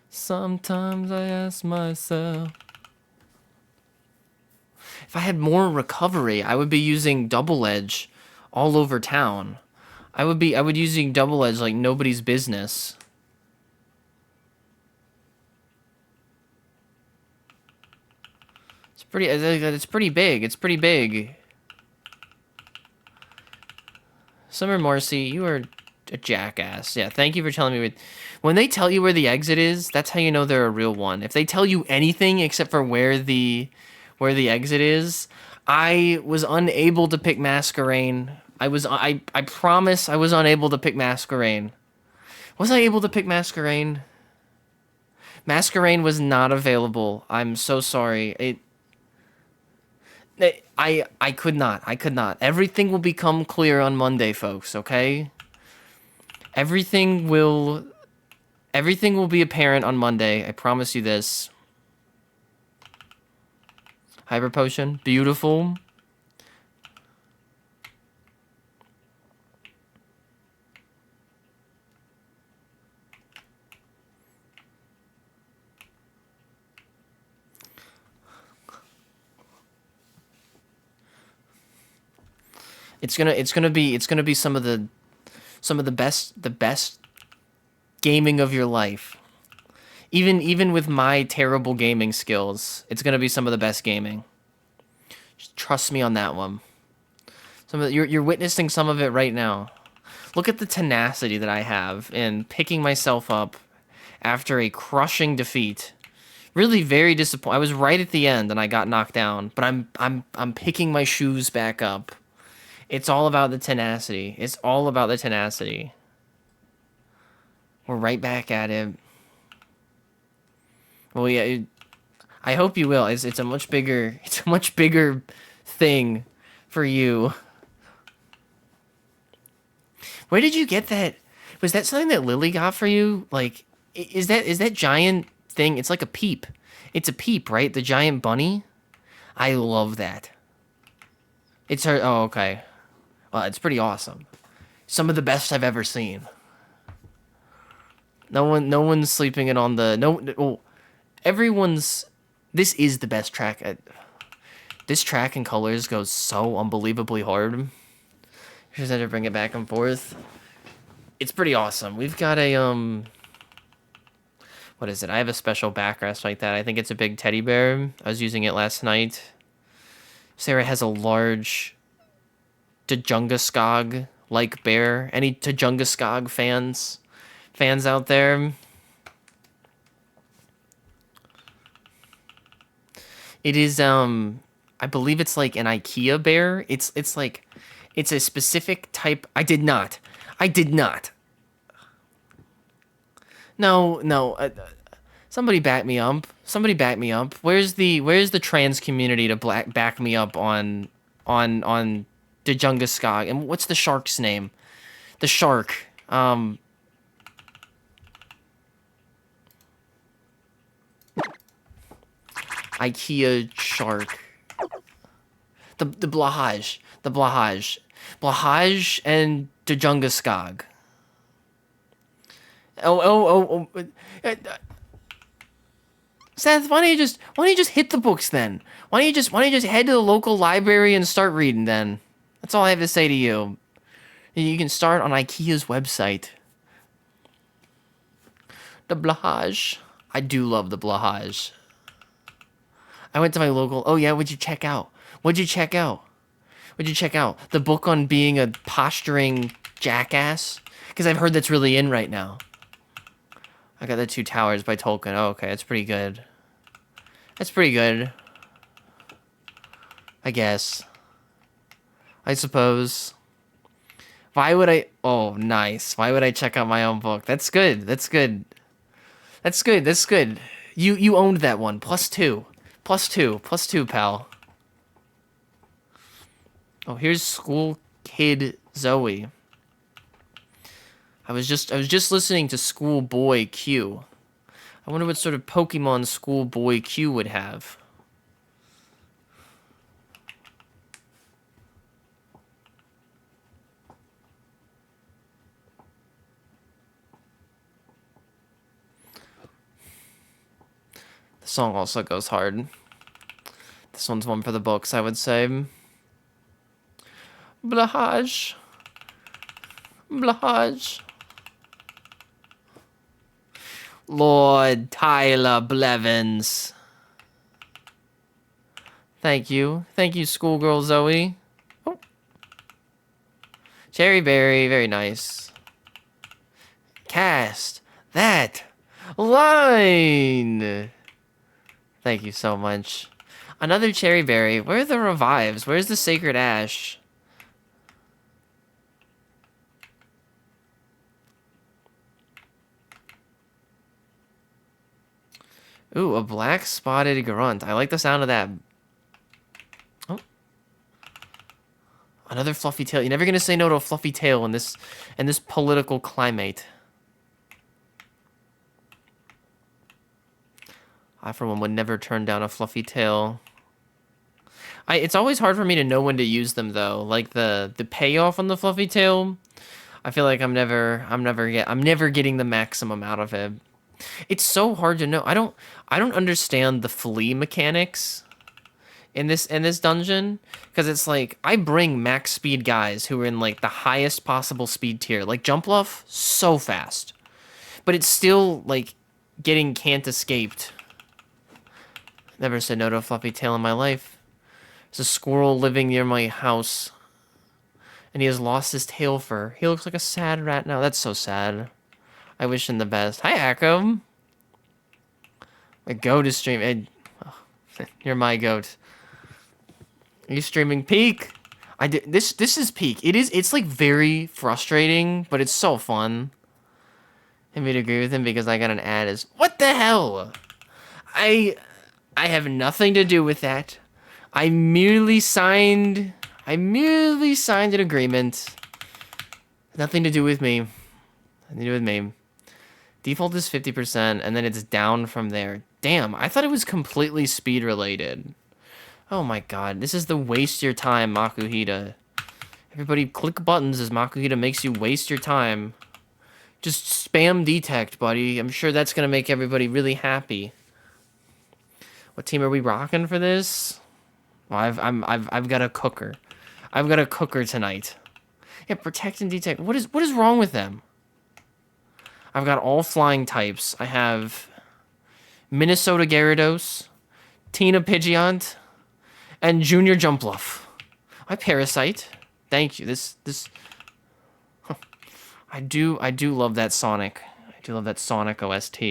Sometimes I ask myself, if I had more recovery, I would be using Double Edge all over town. I would using Double Edge like nobody's business. It's pretty big. It's pretty big. Summer Morsi, you are a jackass. Yeah, thank you for telling me. When they tell you where the exit is, that's how you know they're a real one. If they tell you anything except for where the exit is, I was unable to pick Masquerain. I promise I was unable to pick Masquerain. Was I able to pick Masquerain? Masquerain was not available. I'm so sorry. I could not. I could not. Everything will become clear on Monday, folks, okay? Everything will be apparent on Monday. I promise you this. Hyper Potion. Beautiful. It's gonna be some of the best gaming of your life. Even with my terrible gaming skills, it's gonna be some of the best gaming. Just trust me on that one. You're witnessing some of it right now. Look at the tenacity that I have in picking myself up after a crushing defeat. Really very disappointed. I was right at the end and I got knocked down, but I'm picking my shoes back up. It's all about the tenacity. It's all about the tenacity. We're right back at it. Well, yeah, I hope you will. It's a much bigger thing for you. Where did you get that? Was that something that Lily got for you? Like, is that giant thing? It's like a Peep. It's a Peep, right? The giant bunny. I love that. It's her. Oh, okay. Well, it's pretty awesome. Some of the best I've ever seen. No one's sleeping it on the no. Oh, everyone's. This is the best track. This track in colors goes so unbelievably hard. Just had to bring it back and forth. It's pretty awesome. We've got a what is it? I have a special backrest like that. I think it's a big teddy bear. I was using it last night. Sarah has a large Tajungaskog like bear. Any Tajungaskog fans out there? It is I believe it's like an IKEA bear. It's like it's a specific type. I did not. No. Somebody back me up. Somebody back me up. Where's the trans community to back me up on Djungaskog? And what's the shark's name? The shark. IKEA shark. The Blahaj. The Blahaj. Blahaj and Djungaskog. Oh. Seth, why don't you just hit the books then? Why don't you just head to the local library and start reading then? That's all I have to say to you. You can start on IKEA's website. The Blahaj. I do love the Blahaj. I went to my local. Oh yeah, what'd you check out? The book on being a posturing jackass? Because I've heard that's really in right now. I got The Two Towers by Tolkien. Oh, okay, that's pretty good. I guess. I suppose. Why would I... Oh, nice. Why would I check out my own book? That's good. You owned that one. +2, pal. Oh, here's School Kid Zoe. I was just listening to Schoolboy Q. I wonder what sort of Pokemon Schoolboy Q would have. The song also goes hard. This one's one for the books, I would say. Blahaj. Lord Tyler Blevins. Thank you, schoolgirl Zoe. Oh. Cherry Berry, very nice. Cast that line. Thank you so much. Another Cherry Berry. Where are the revives? Where's the Sacred Ash? Ooh, a black spotted grunt. I like the sound of that. Oh. Another fluffy tail. You're never gonna say no to a fluffy tail in this political climate. I, for one, would never turn down a fluffy tail. It's always hard for me to know when to use them though. Like the payoff on the fluffy tail. I feel like I'm never getting the maximum out of it. It's so hard to know. I don't understand the flee mechanics in this dungeon, because it's like I bring max speed guys who are in like the highest possible speed tier, like Jumpluff, so fast, but it's still like getting can't escaped. Never said no to a fluffy tail in my life. There's a squirrel living near my house, and he has lost his tail fur. He looks like a sad rat now. That's so sad. I wish him the best. Hi, Akko. My goat is streaming. You're my goat. Are you streaming Peak? I did. This is Peak. It's like very frustrating, but it's so fun. I would agree with him because I got an ad as what the hell? I have nothing to do with that. I merely signed an agreement. Nothing to do with me. Nothing to do with me. Default is 50%, and then it's down from there. Damn, I thought it was completely speed related. Oh my god, this is the waste your time, Makuhita. Everybody click buttons as Makuhita makes you waste your time. Just spam detect, buddy. I'm sure that's gonna make everybody really happy. What team are we rocking for this? Well, I've got a cooker. I've got a cooker tonight. Yeah, protect and detect. What is wrong with them? I've got all flying types. I have Minnesota Gyarados, Tina Pidgeot, and Junior Jumpluff. I Parasite. Thank you. This huh. I do love that Sonic. I do love that Sonic OST.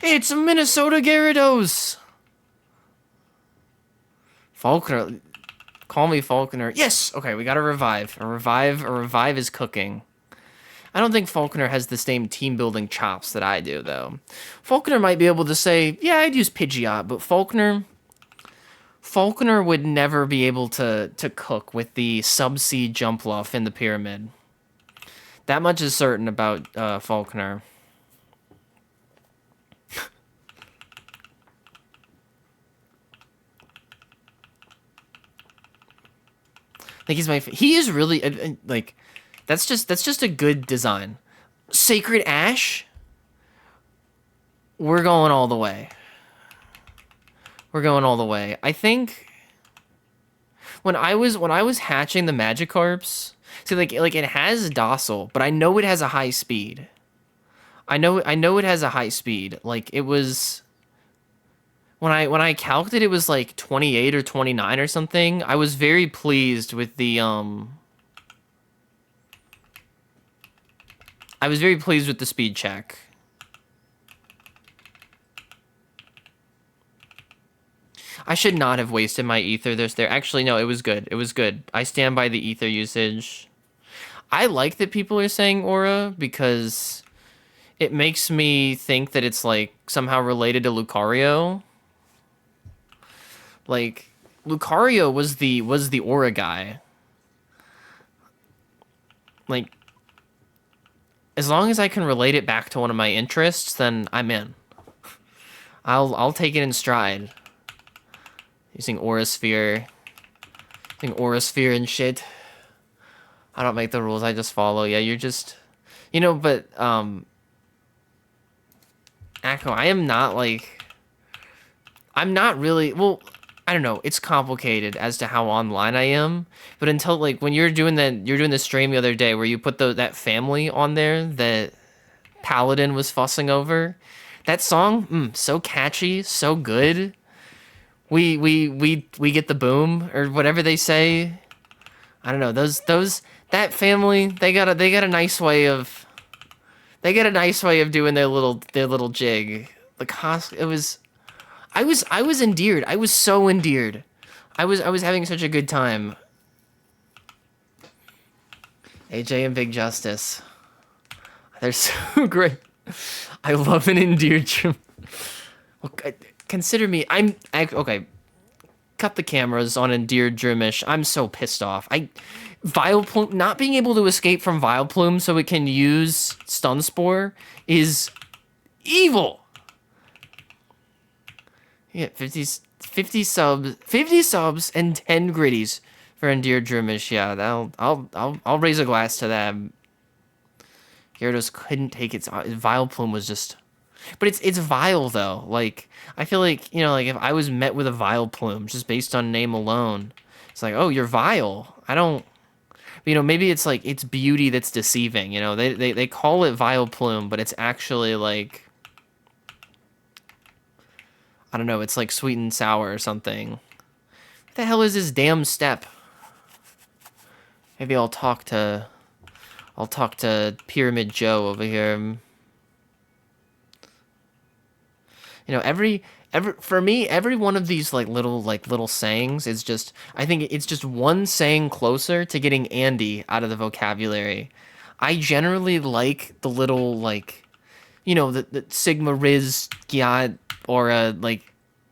It's a Minnesota Gyarados. Falconer. Call me Falconer. Yes! Okay, we got a revive. A revive is cooking. I don't think Falconer has the same team-building chops that I do, though. Falconer might be able to say, yeah, I'd use Pidgeot, but Falconer would never be able to cook with the Subsea Jumpluff in the pyramid. That much is certain about Falconer. I think he's my. He is really like. That's just a good design. Sacred Ash. We're going all the way. We're going all the way. I think when I was hatching the Magikarps, see like it has docile, but I know it has a high speed. I know it has a high speed. Like it was when I calced it, it was like 28 or 29 or something. I was very pleased with the I was very pleased with the speed check. I should not have wasted my ether there. Actually, no, it was good. It was good. I stand by the ether usage. I like that people are saying aura because it makes me think that it's like somehow related to Lucario. Like Lucario was the aura guy. Like as long as I can relate it back to one of my interests, then I'm in. I'll take it in stride. Using Aura Sphere. Using Aura Sphere and shit. I don't make the rules, I just follow. Yeah, you're just... You know, but, Akko, I am not, like... I'm not really... Well, I don't know. It's complicated as to how online I am. But until, like, when you're doing the stream the other day where you put that family on there that Paladin was fussing over. That song, so catchy, so good. We get the boom or whatever they say. I don't know. That family, they got a nice way of doing their little jig. I was endeared. I was so endeared. I was having such a good time. AJ and Big Justice. They're so great. I love an endeared Consider me. Okay. Cut the cameras on endeared Drimish. I'm so pissed off. Vileplume not being able to escape from Vileplume so it can use Stun Spore is evil. Yeah, 50 subs and 10 gritties for endeared Drimish. Yeah, I'll raise a glass to that. Gyarados couldn't take its Vileplume was just. But it's vile though. Like I feel like like if I was met with a Vileplume just based on name alone, it's like, oh, you're vile. I don't. Maybe it's like it's beauty that's deceiving. They call it Vileplume, but it's actually like I don't know. It's like sweet and sour or something. What the hell is this damn step? Maybe I'll talk to Pyramid Joe over here. For me, every one of these little sayings is just, I think it's just one saying closer to getting Andy out of the vocabulary. I generally like the little the Sigma Riz Gyat or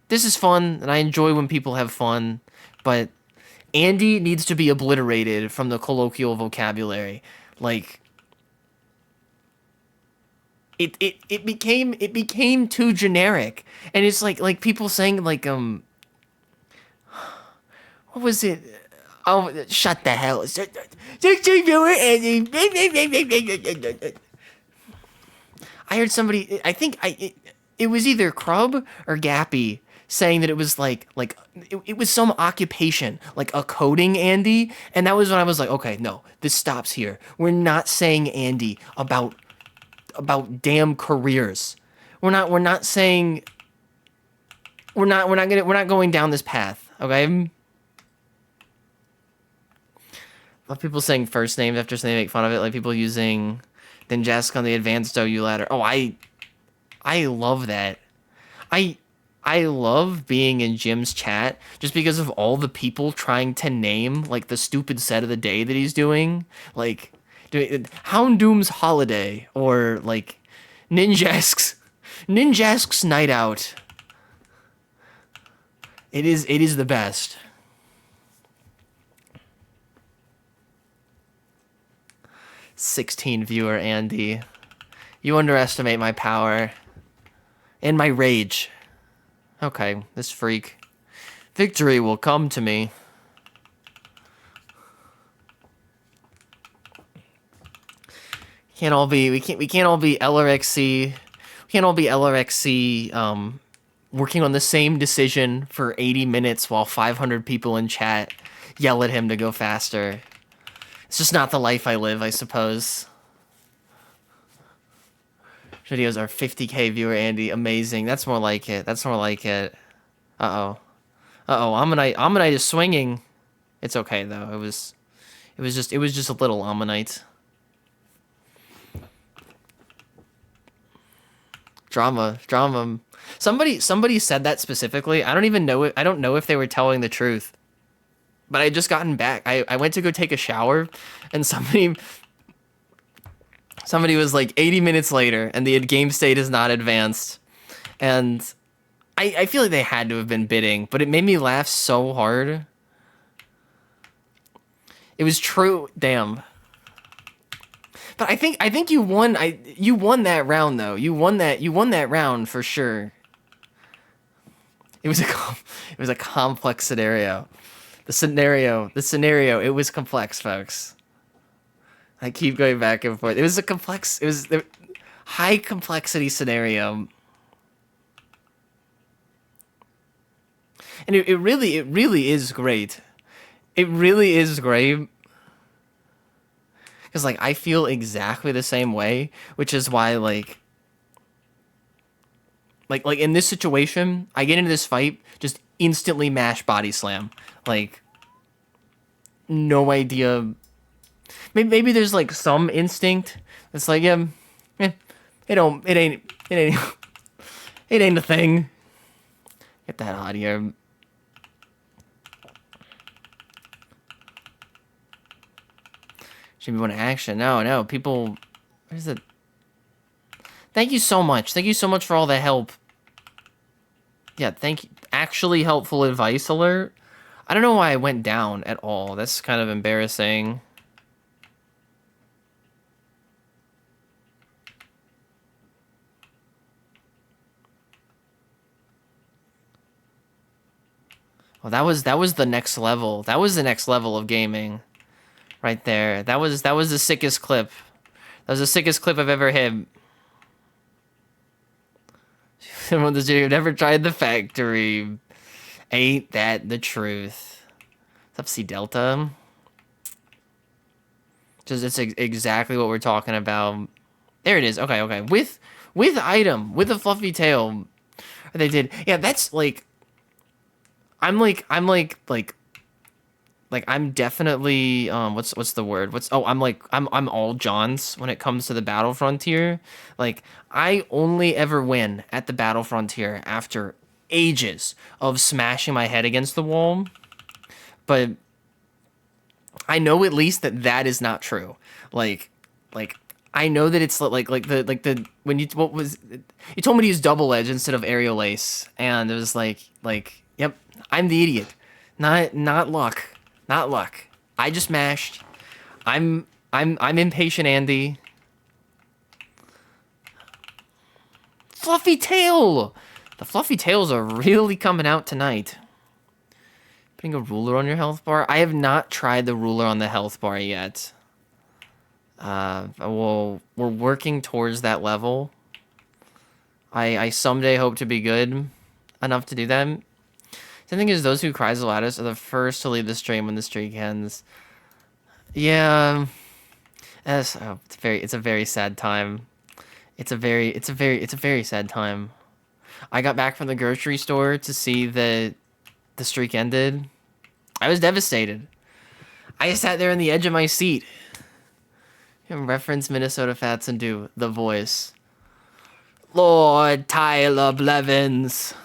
this is fun, and I enjoy when people have fun, but Andy needs to be obliterated from the colloquial vocabulary. Like it became too generic, and it's like people saying like what was it? Oh, shut the hell! I heard somebody. I think it was either Crub or Gappy saying that it was it was some occupation, like a coding Andy, and that was when I was like, okay, no, this stops here. We're not saying Andy about damn careers. We're not saying we're not going down this path. Okay. Of people saying first names after saying they make fun of it, like people using Ninjask on the advanced OU ladder. Oh, I love that. I I love being in Jim's chat just because of all the people trying to name like the stupid set of the day that he's doing, like doing Houndoom's holiday or like Ninjask's night out. It is the best. 16 viewer Andy. You underestimate my power and my rage. Okay, this freak. Victory will come to me. We can't all be LRXC. We can't all be LRXC working on the same decision for 80 minutes while 500 people in chat yell at him to go faster. It's just not the life I live, I suppose. Videos are 50k viewer Andy, amazing. That's more like it. That's more like it. Uh-oh. Uh-oh, Ammonite is swinging. It's okay though. It was just a little Ammonite. Drama. Somebody said that specifically. I don't even know it. I don't know if they were telling the truth. But I had just gotten back. I went to go take a shower and somebody was like 80 minutes later and the game state is not advanced. And I feel like they had to have been bidding, but it made me laugh so hard. It was true. Damn. But I think you won. You won that round though. You won that round for sure. It was a complex scenario. The scenario. It was complex, folks. I keep going back and forth. It was the high complexity scenario. And it really is great. It really is great. Because, like, I feel exactly the same way, which is why, like, in this situation, I get into this fight, just instantly mash body slam. Like, no idea. Maybe there's, like, some instinct. It's like, it ain't it ain't a thing. Get that out of here. Should be one action. No, people. Where's it? Thank you so much. Thank you so much for all the help. Yeah, thank you. Actually helpful advice alert. I don't know why I went down at all. That's kind of embarrassing. Well, that was the next level. That was the next level of gaming. Right there. That was the sickest clip. That was the sickest clip I've ever hit. Someone this video never tried the factory. Ain't that the truth? What's up, C Delta? Just it's exactly what we're talking about. There it is. Okay. With item, with a fluffy tail. They did. Yeah, that's like I'm definitely what's the word? I'm all Johns when it comes to the battle frontier. Like I only ever win at the battle frontier after ages of smashing my head against the wall. But I know at least that is not true. Like I know that it's like the when you what was you told me to use double edge instead of aerial ace, and it was like yep, I'm the idiot, not luck, not luck. I just mashed. I'm impatient, Andy. Fluffy tail. The fluffy tails are really coming out tonight. Putting a ruler on your health bar. I have not tried the ruler on the health bar yet. Well, we're working towards that level. I someday hope to be good enough to do that. The thing is, those who cries the loudest are the first to leave the stream when the streak ends. Yeah, it's a very sad time. It's a very sad time. I got back from the grocery store to see that the streak ended. I was devastated. I sat there on the edge of my seat. And reference Minnesota Fats and do the voice. Lord Tyler Blevins.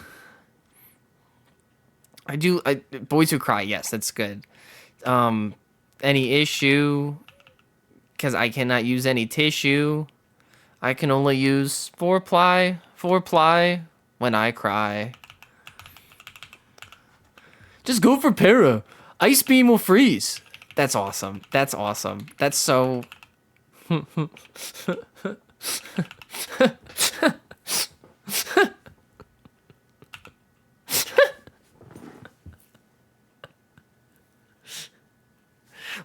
Boys Who Cry, yes, that's good. Any issue? Because I cannot use any tissue. I can only use 4-ply when I cry. Just go for para. Ice beam will freeze. That's awesome. That's awesome. That's so...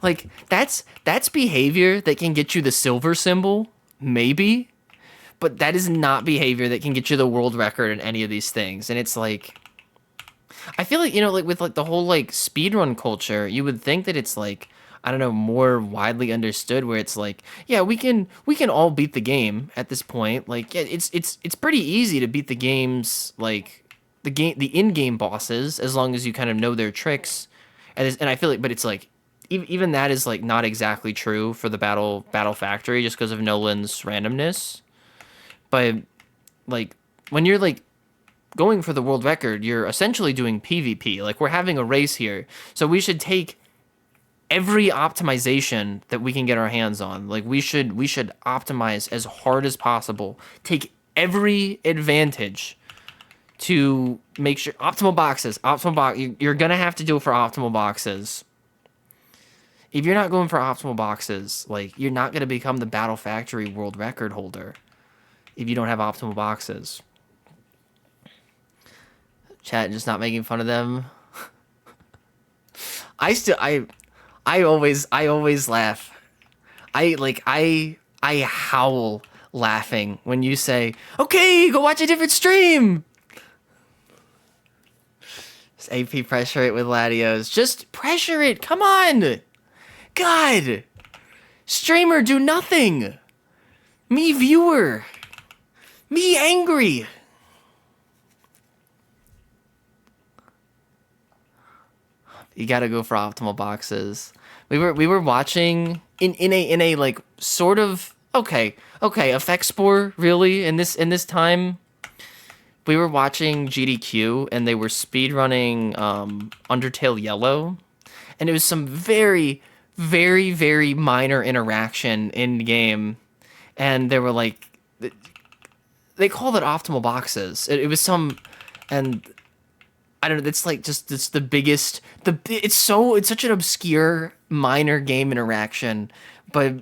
Like, that's behavior that can get you the silver symbol, maybe, but that is not behavior that can get you the world record in any of these things. And it's like, I feel like, like with like the whole like speedrun culture, you would think that it's like, I don't know, more widely understood where it's like, yeah, we can all beat the game at this point. Like, yeah, it's pretty easy to beat the games, like the in-game bosses, as long as you kind of know their tricks. And I feel like, but it's like, even that is like not exactly true for the battle factory just because of Nolan's randomness. But like when you're like going for the world record, you're essentially doing PvP. Like, we're having a race here, so we should take every optimization that we can get our hands on. Like, we should optimize as hard as possible. Take every advantage to make sure optimal boxes. You're gonna have to do it for optimal boxes. If you're not going for optimal boxes, like, you're not going to become the Battle Factory world record holder if you don't have optimal boxes. Chat just not making fun of them. I always laugh. I howl laughing when you say, "Okay, go watch a different stream." Just AP pressure it with Latios. Just pressure it. Come on. God! Streamer, do nothing! Me, viewer! Me, angry! You gotta go for optimal boxes. We were watching in a like sort of okay effect spore really in this time. We were watching GDQ and they were speedrunning Undertale Yellow, and it was some very minor interaction in game, and they were like, they called it optimal boxes. It was some, and I don't know. It's like it's the biggest. It's such an obscure minor game interaction, but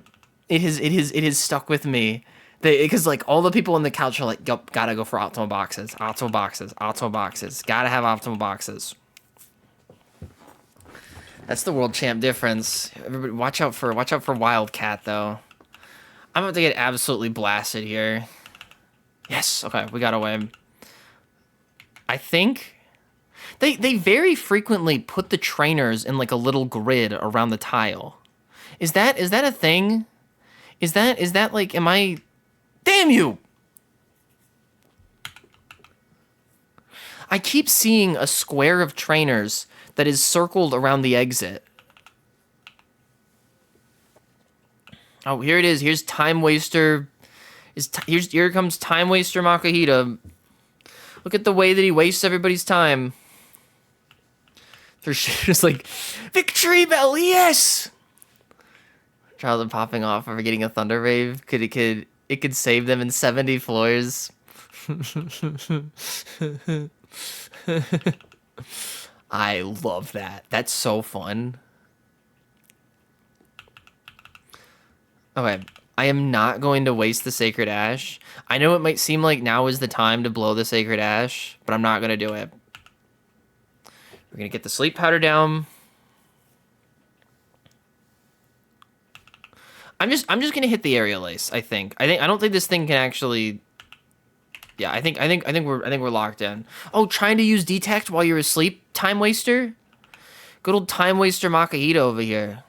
it has stuck with me. Because like all the people on the couch are like, gotta go for optimal boxes, gotta have optimal boxes. That's the world champ difference. Everybody, watch out for Wildcat though. I'm about to get absolutely blasted here. Yes, okay, we got away. I think they very frequently put the trainers in like a little grid around the tile. Is that a thing? Is that like, am I? Damn you! I keep seeing a square of trainers that is circled around the exit. Oh, here it is. Here's Time Waster. Here comes Time Waster Makahita. Look at the way that he wastes everybody's time. For sure, it's like, victory bell, yes! Trials are popping off over getting a Thunder Wave. It could save them in 70 floors. I love that. That's so fun. Okay, I am not going to waste the Sacred Ash. I know it might seem like now is the time to blow the Sacred Ash, but I'm not going to do it. We're going to get the Sleep Powder down. I'm just going to hit the Aerial Ace, I think. I don't think this thing can actually. Yeah, I think we're locked in. Oh, trying to use Detect while you're asleep, time waster. Good old time waster Makahito over here,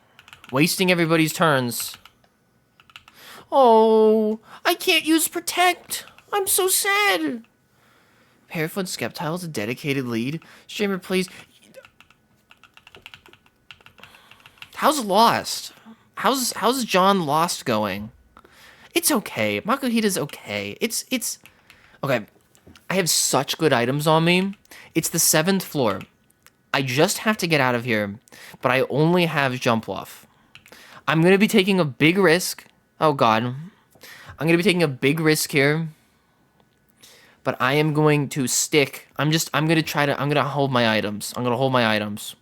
wasting everybody's turns. Oh, I can't use Protect. I'm so sad. Parafoot Skeptile's a dedicated lead. Streamer, please. How's Lost? How's John Lost going? It's okay. Makuhita's okay. It's okay. I have such good items on me. It's the 7th floor. I just have to get out of here, but I only have Jump Bluff. I'm gonna be taking a big risk. Oh god. I'm gonna be taking a big risk here. But I am going to stick. I'm gonna hold my items. I'm gonna hold my items.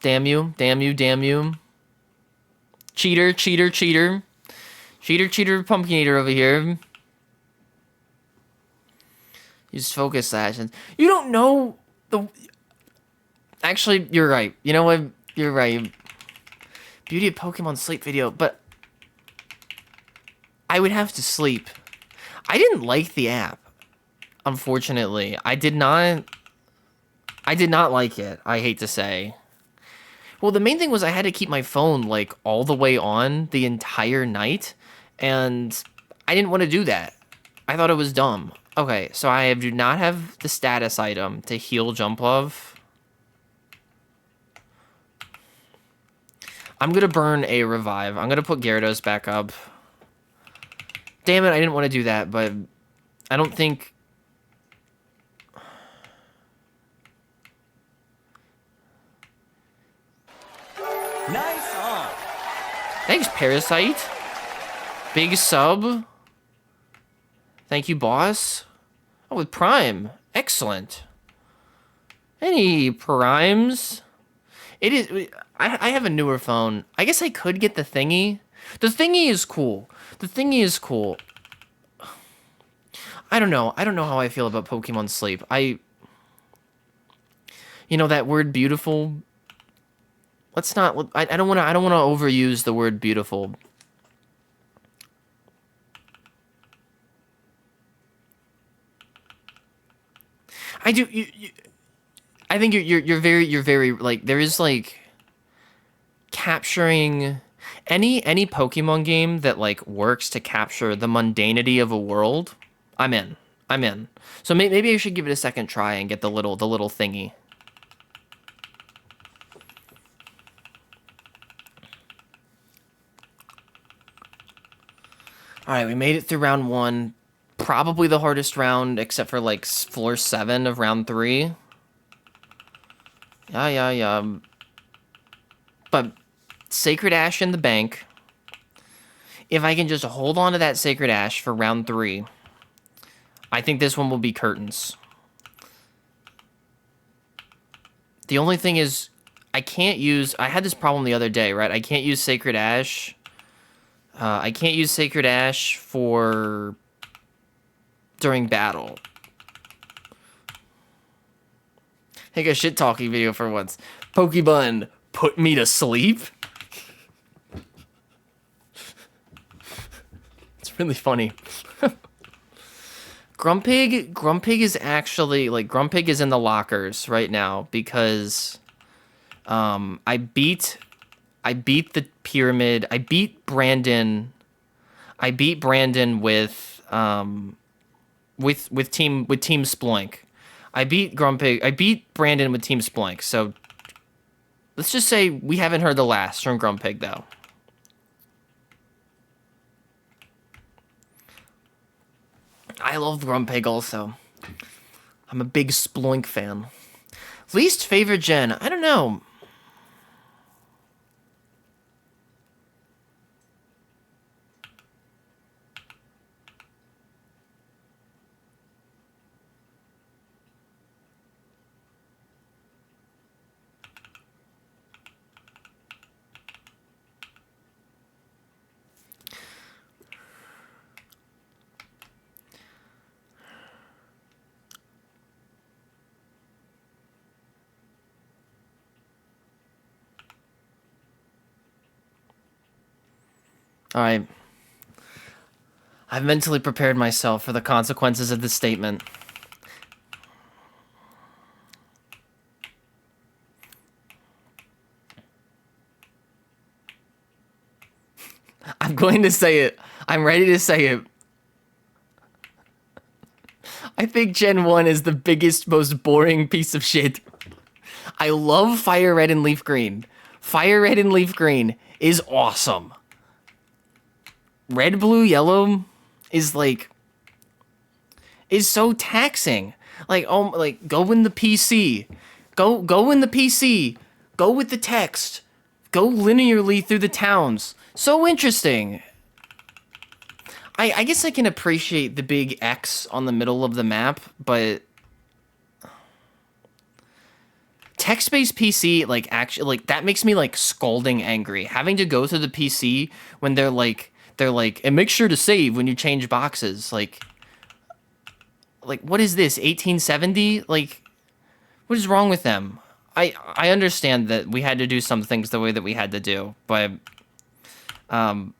Damn you, damn you, damn you. Cheater, cheater, cheater. Cheater, cheater, pumpkin eater over here. Use focus sessions. You don't know the... Actually, you're right. You know what? You're right. Beauty of Pokemon Sleep video, but... I would have to sleep. I didn't like the app. Unfortunately. I did not like it, I hate to say. Well, the main thing was I had to keep my phone, like, all the way on the entire night, and I didn't want to do that. I thought it was dumb. Okay, so I do not have the status item to heal Jump Love. I'm gonna burn a Revive. I'm gonna put Gyarados back up. Damn it, I didn't want to do that, but I don't think... Nice on. Thanks, Parasite. Big sub. Thank you, boss. Oh, with Prime. Excellent. Any primes? It is... I have a newer phone. I guess I could get the thingy. The thingy is cool. The thingy is cool. I don't know. I don't know how I feel about Pokemon Sleep. You know, that word beautiful... Let's not... I don't want to overuse the word beautiful. I do... I think you're very... Like, there is, like... Capturing... Any Pokemon game that, like, works to capture the mundanity of a world, I'm in. I'm in. So maybe I should give it a second try and get the little thingy. Alright, we made it through round 1. Probably the hardest round, except for, like, floor 7 of round 3. Yeah. But Sacred Ash in the bank. If I can just hold on to that Sacred Ash for round 3, I think this one will be curtains. The only thing is, I can't use... I had this problem the other day, right? I can't use Sacred Ash... I can't use Sacred Ash for... during battle. Take a shit-talking video for once. Pokebun, put me to sleep? It's really funny. Grumpig is actually... Like, Grumpig is in the lockers right now because... I beat the pyramid. I beat Brandon with Team Sploink. I beat Grumpig. I beat Brandon with Team Sploink. So let's just say we haven't heard the last from Grumpig though. I love Grumpig also. I'm a big Sploink fan. Least favorite gen? I don't know. All right. I've mentally prepared myself for the consequences of this statement. I'm going to say it. I'm ready to say it. I think Gen 1 is the biggest, most boring piece of shit. I love Fire Red and Leaf Green. Fire Red and Leaf Green is awesome. Red, Blue, Yellow is like... is so taxing. Like, oh, like, go in the PC. Go in the PC. Go with the text. Go linearly through the towns. So interesting. I guess I can appreciate the big X on the middle of the map, but text-based PC, like, actually, like, that makes me, like, scalding angry. Having to go through the PC when they're like, and make sure to save when you change boxes. Like, what is this, 1870? Like, what is wrong with them? I understand that we had to do some things the way that we had to do, but, damn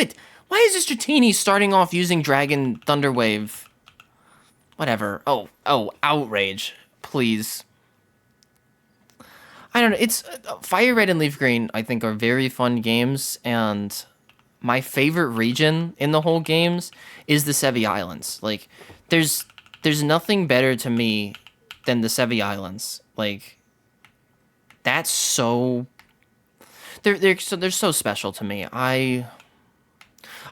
it! Why is this Dratini starting off using Dragon Thunderwave? Whatever. Oh, outrage. Please. I don't know. It's Fire Red and Leaf Green, I think, are very fun games, and my favorite region in the whole games is the Sevi Islands. Like, there's nothing better to me than the Sevi Islands. Like, that's so... they're so special to me. I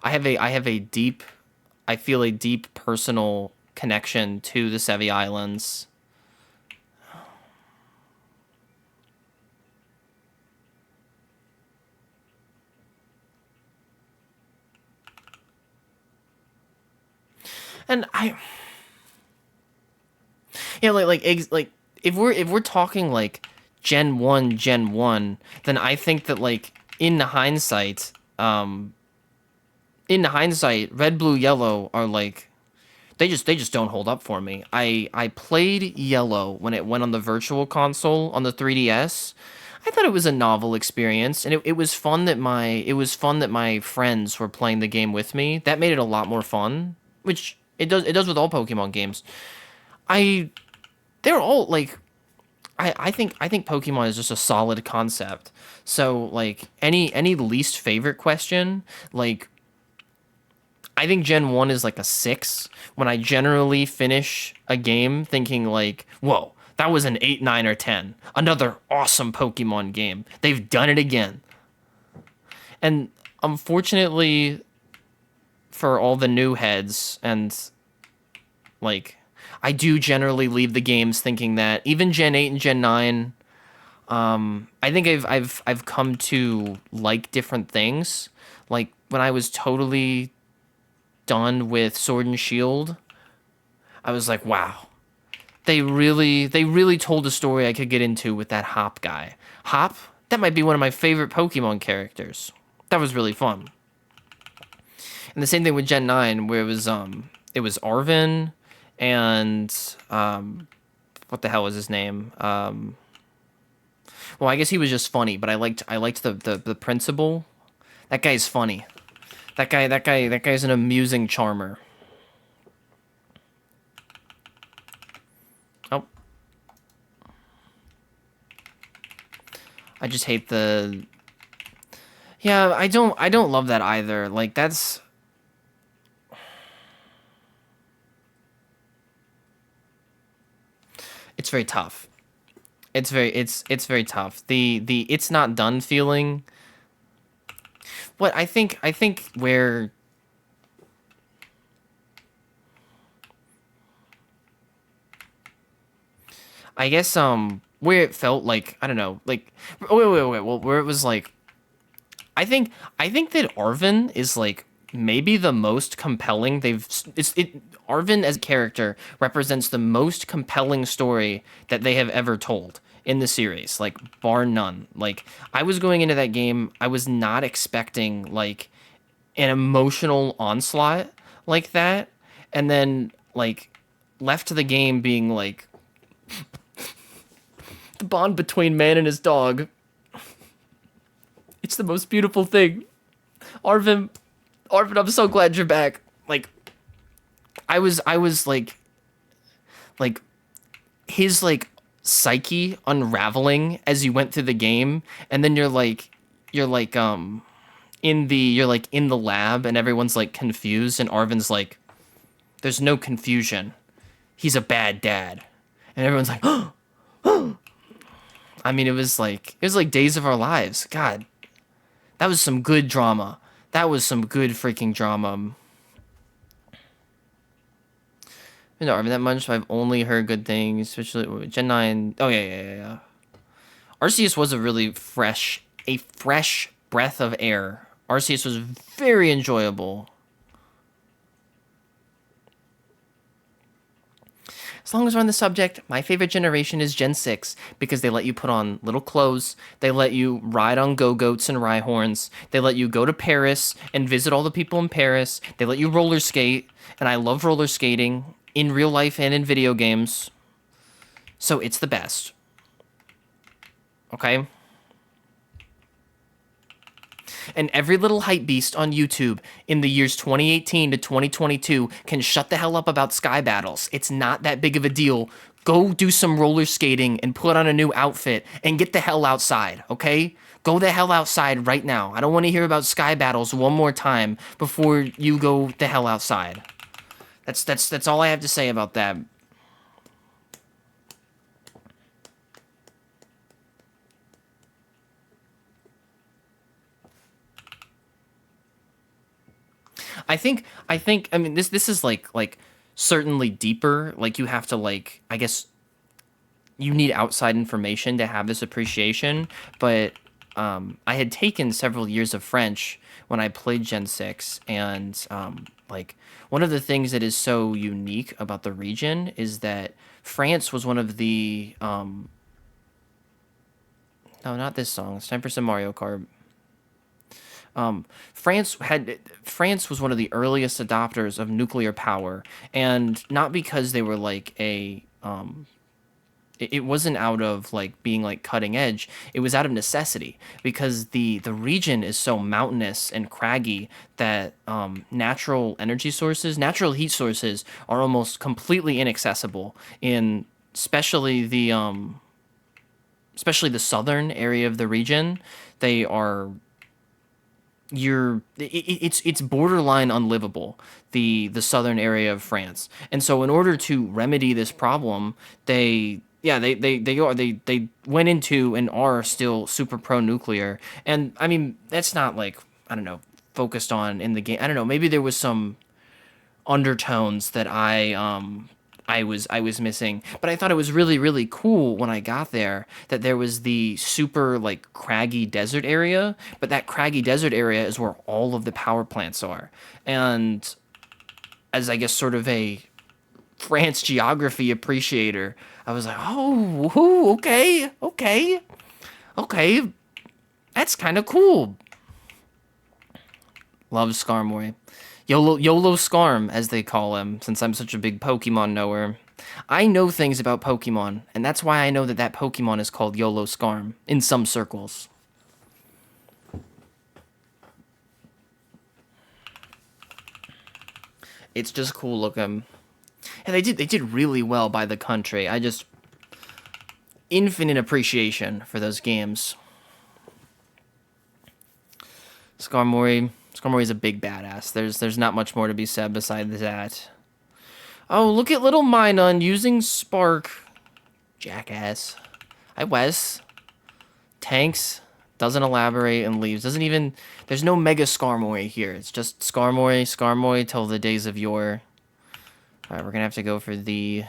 have a deep, I feel a deep personal connection to the Sevi Islands. And yeah, like if we're talking like Gen 1, then I think that, like, in hindsight, Red, Blue, Yellow are like, they just don't hold up for me. I played Yellow when it went on the Virtual Console on the 3DS. I thought it was a novel experience, and it was fun that my friends were playing the game with me. That made it a lot more fun, which it does with all Pokemon games. I they're all like, I think Pokemon is just a solid concept. So, like, any least favorite question, like, I think Gen 1 is like a 6 when I generally finish a game thinking like, whoa, that was an 8, 9, or 10. Another awesome Pokemon game. They've done it again. And unfortunately for all the new heads, and, like, I do generally leave the games thinking that even Gen 8 and Gen 9, I think I've come to like different things. Like, when I was totally done with Sword and Shield, I was like, wow, they really told a story I could get into with that Hop guy. Hop, that might be one of my favorite Pokemon characters. That was really fun. And the same thing with Gen 9, where it was Arvin and what the hell was his name? Well, I guess he was just funny, but I liked the principal. That guy's funny. That guy's an amusing charmer. Oh. I just hate the... Yeah, I don't love that either. Like, that's... It's very tough. It's very tough. The it's not done feeling. what I think where I guess where it felt like I don't know like wait well where it was like I think that Arvin is like maybe the most compelling Arvin as a character represents the most compelling story that they have ever told in the series, like bar none. Like I was going into that game, I was not expecting like an emotional onslaught like that, and then like left to the game being like the bond between man and his dog. It's the most beautiful thing. Arvin, Arvin, I'm so glad you're back. Like, I was like his like psyche unraveling as you went through the game, and then you're like you're like in the lab, and everyone's like confused, and Arvin's like, "There's no confusion. He's a bad dad," and everyone's like, I mean, it was like Days of Our Lives. God, that was some good drama. That was some good freaking drama. You know, Arvin, that much I've only heard good things, especially Gen 9. Oh, yeah. Arceus was a fresh breath of air. Arceus was very enjoyable. As long as we're on the subject, my favorite generation is Gen 6 because they let you put on little clothes, they let you ride on go-goats and Rhyhorns, they let you go to Paris and visit all the people in Paris, they let you roller skate, and I love roller skating in real life and in video games. So it's the best. Okay? And every little hype beast on YouTube in the years 2018 to 2022 can shut the hell up about Sky Battles. It's not that big of a deal. Go do some roller skating and put on a new outfit and get the hell outside, okay? Go the hell outside right now. I don't want to hear about Sky Battles one more time before you go the hell outside. That's all I have to say about that. I mean this is like certainly deeper. Like you have to like I guess you need outside information to have this appreciation, but I had taken several years of French when I played Gen 6, and like one of the things that is so unique about the region is that France was one of the no, not this song. It's time for some Mario Kart. France was one of the earliest adopters of nuclear power, and not because they were like it wasn't out of like being like cutting edge. It was out of necessity because the region is so mountainous and craggy that natural energy sources, natural heat sources, are almost completely inaccessible in especially the southern area of the region. They are it's borderline unlivable, the southern area of France. And so in order to remedy this problem, they went into and are still super pro nuclear. And I mean that's not like I don't know focused on in the game. I don't know, maybe there was some undertones that I was missing, but I thought it was really cool when I got there that there was the super like craggy desert area, but that craggy desert area is where all of the power plants are. And as I guess sort of a France geography appreciator, I was like, "Oh, okay, that's kind of cool." Love Skarmory. YOLO Skarm, as they call him, since I'm such a big Pokemon knower. I know things about Pokemon, and that's why I know that that Pokemon is called YOLO Skarm in some circles. It's just cool looking. And they did really well by the country. I just infinite appreciation for those games. Skarmory's a big badass. There's not much more to be said besides that. Oh, look at little Minun using Spark. Jackass. Hi, Wes. Tanks. Doesn't elaborate and leaves. Doesn't even... There's no Mega Skarmory here. It's just Skarmory till the days of yore. Alright, we're gonna have to go for the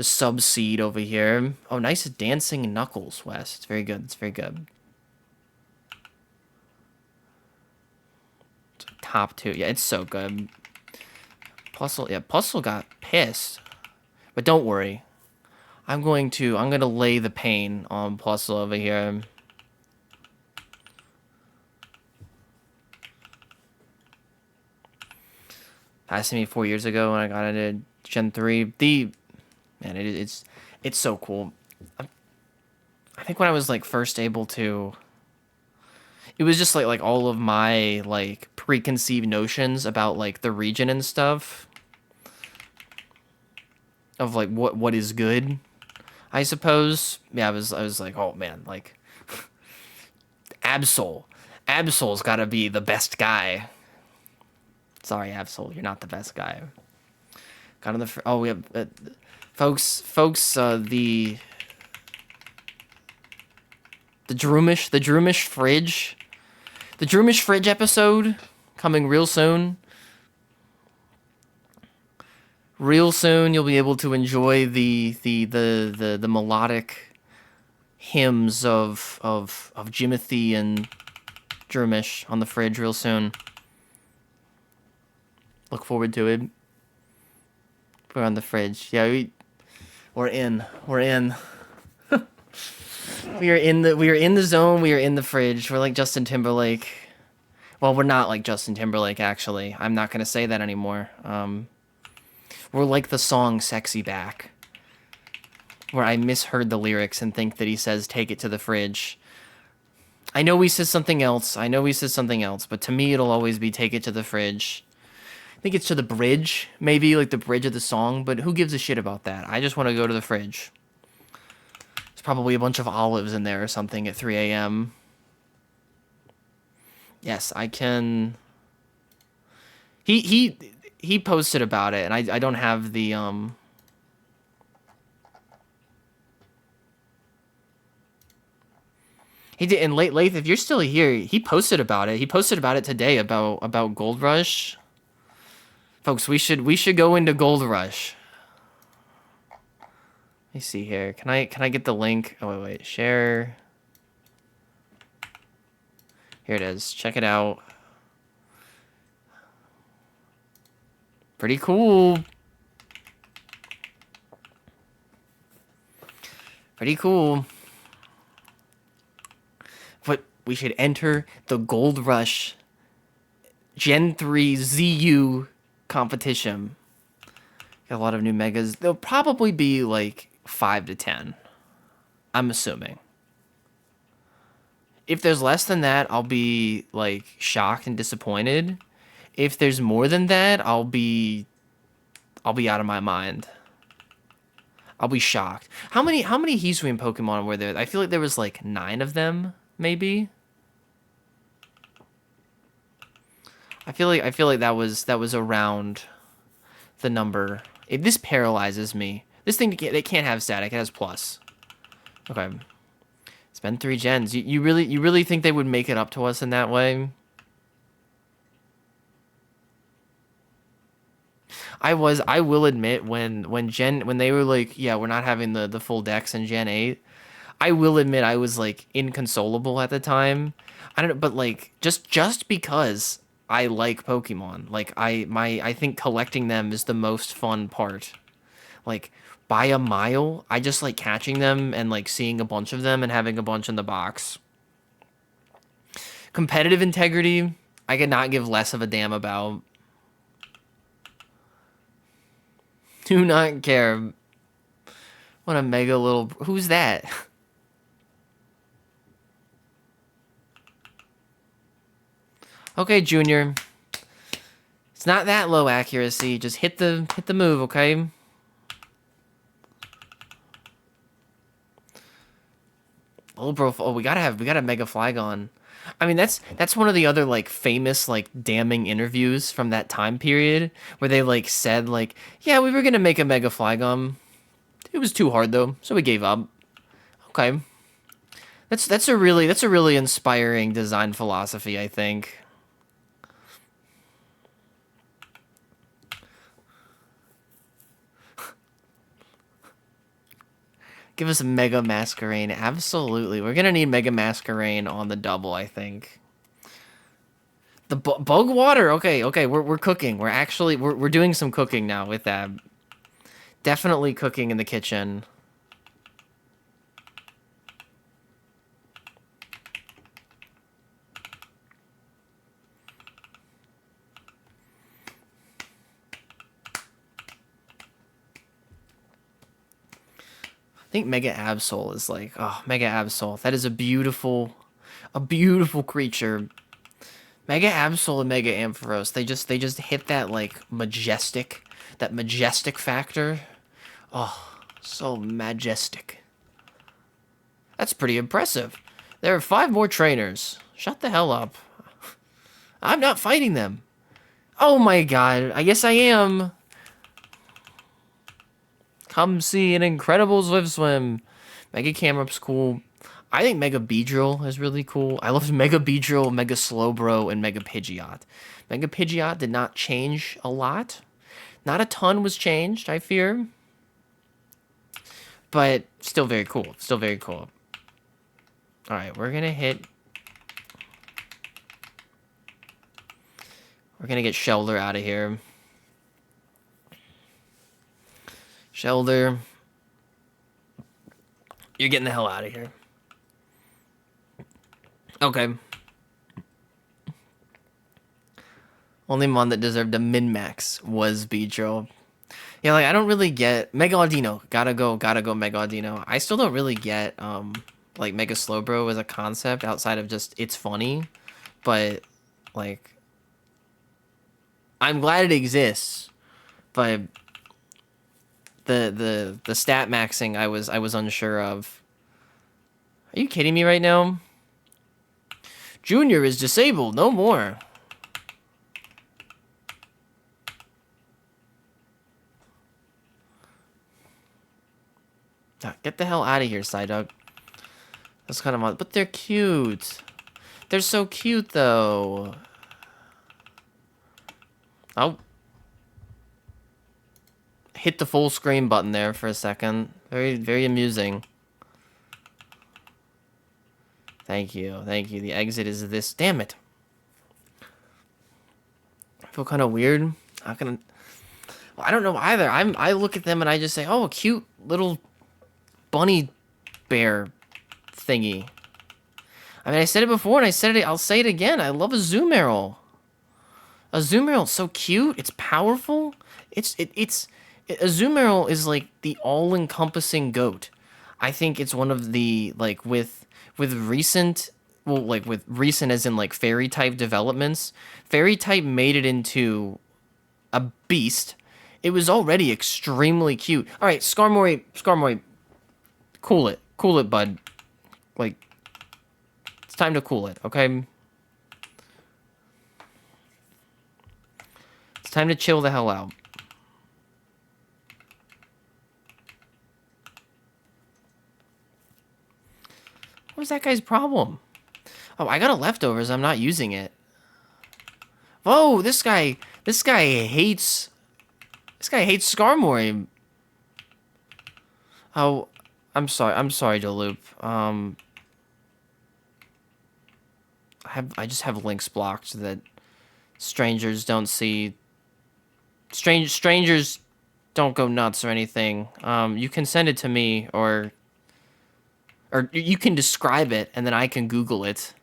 sub-seed over here. Oh, nice Dancing Knuckles, Wes. It's very good. It's very good. Top 2. Yeah, it's so good. Plusle got pissed. But don't worry. I'm gonna lay the pain on Plusle over here. Passing me 4 years ago when I got into Gen 3. Man, it's so cool. I think when I was like first able to, it was just like all of my like preconceived notions about like the region and stuff of like what is good, I suppose. Yeah, I was like, oh man, like Absol's got to be the best guy. Sorry, Absol, you're not the best guy. Got on the we have folks the Droomish Fridge. The Droomish Fridge episode coming real soon. Real soon you'll be able to enjoy the melodic hymns of Jimothy and Droomish on the fridge real soon. Look forward to it. We're on the fridge. Yeah, we're in. We are in the zone. We are in the fridge. We're like Justin Timberlake. Well, we're not like Justin Timberlake, actually. I'm not gonna say that anymore. We're like the song "Sexy Back," where I misheard the lyrics and think that he says "take it to the fridge." I know he says something else. But to me, it'll always be "take it to the fridge." I think it's to the bridge, maybe like the bridge of the song. But who gives a shit about that? I just want to go to the fridge. Probably a bunch of olives in there or something at 3 a.m. Yes, I can. He posted about it, and I don't have the He did, and Lath, if you're still here, he posted about it. He posted about it today about Gold Rush. Folks, we should go into Gold Rush. Let me see here. Can I get the link? Oh wait, share. Here it is. Check it out. Pretty cool. Pretty cool. But we should enter the Gold Rush Gen 3 ZU competition. Got a lot of new megas. There'll probably be like 5 to 10. I'm assuming. If there's less than that, I'll be like shocked and disappointed. If there's more than that, I'll be out of my mind. I'll be shocked. How many Hisuian Pokemon were there? I feel like there was like 9 of them, maybe. I feel like that was around the number. If this paralyzes me. This thing, it can't have static. It has plus. Okay. It's been 3 gens. You really think they would make it up to us in that way? I will admit when they were like, yeah, we're not having the full dex in Gen 8. I will admit I was like inconsolable at the time. I don't know, but like just because I like Pokemon, like I think collecting them is the most fun part. Like by a mile, I just like catching them and like seeing a bunch of them and having a bunch in the box. Competitive integrity, I could not give less of a damn about. Do not care. What a mega little... Who's that? Okay, Junior. It's not that low accuracy. Just hit the move, okay? Little bro... Oh, we gotta Mega Flygon. I mean, that's one of the other, like, famous, like, damning interviews from that time period, where they, like, said, like, yeah, we were gonna make a Mega Flygon. It was too hard, though, so we gave up. Okay. That's a really inspiring design philosophy, I think. Give us a Mega Masquerain. Absolutely. We're going to need Mega Masquerain on the double, I think. The bug water. Okay, okay. We're cooking. We're actually we're doing some cooking now with that. Definitely cooking in the kitchen. I think Mega Absol is like, oh, Mega Absol. That is a beautiful creature. Mega Absol and Mega Ampharos, they just hit that like that majestic factor. Oh, so majestic. That's pretty impressive. There are 5 more trainers. Shut the hell up. I'm not fighting them. Oh my god, I guess I am. Come see an incredible Swift Swim. Mega Camerup's cool. I think Mega Beedrill is really cool. I love Mega Beedrill, Mega Slowbro, and Mega Pidgeot. Mega Pidgeot did not change a lot. Not a ton was changed, I fear. But still very cool. Still very cool. Alright, we're gonna hit... We're gonna get Shelder out of here. Shelder. You're getting the hell out of here. Okay. Only mon that deserved a min-max was Beedrill. Yeah, like, I don't really get... Mega Audino. Gotta go Mega Audino. I still don't really get, like, Mega Slowbro as a concept outside of just, it's funny. But, like... I'm glad it exists. But... The stat maxing I was unsure of. Are you kidding me right now? Junior is disabled, no more. Get the hell out of here, Psyduck. That's kind of odd, but they're cute. They're so cute, though. Oh. Hit the full screen button there for a second. Very, very amusing. Thank you, thank you. The exit is this. Damn it. I feel kind of weird. Not gonna... Well, I don't know either. I look at them and I just say, oh, a cute little bunny bear thingy. I mean, I said it before and I'll say it again. I love a Azumarill. A Azumarill is so cute. It's powerful. Azumarill is like the all-encompassing goat. I think it's one of the, like, with recent, well, like with recent as in like fairy type developments, fairy type made it into a beast. It was already extremely cute. All right, Skarmory, cool it, bud. Like, it's time to cool it, okay? It's time to chill the hell out. What was that guy's problem? Oh, I got a leftovers. I'm not using it. Whoa, this guy hates Skarmory. Oh, I'm sorry, Dulup. I just have links blocked so that strangers don't see. Strangers don't go nuts or anything. You can send it to me or you can describe it and then I can Google it.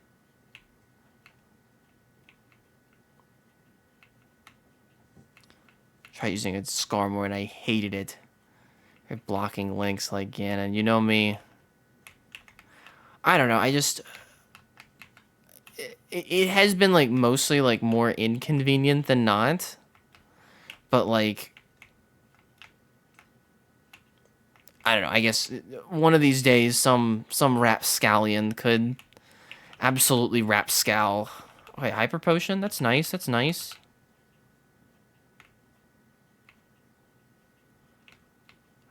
Tried using a Skarmory and I hated it. They're blocking links like Ganon. You know me. I don't know. I just... It has been, like, mostly, like, more inconvenient than not. But, like... I don't know. I guess one of these days, some rapscallion could absolutely rapscal. Okay, Hyper Potion? That's nice. That's nice.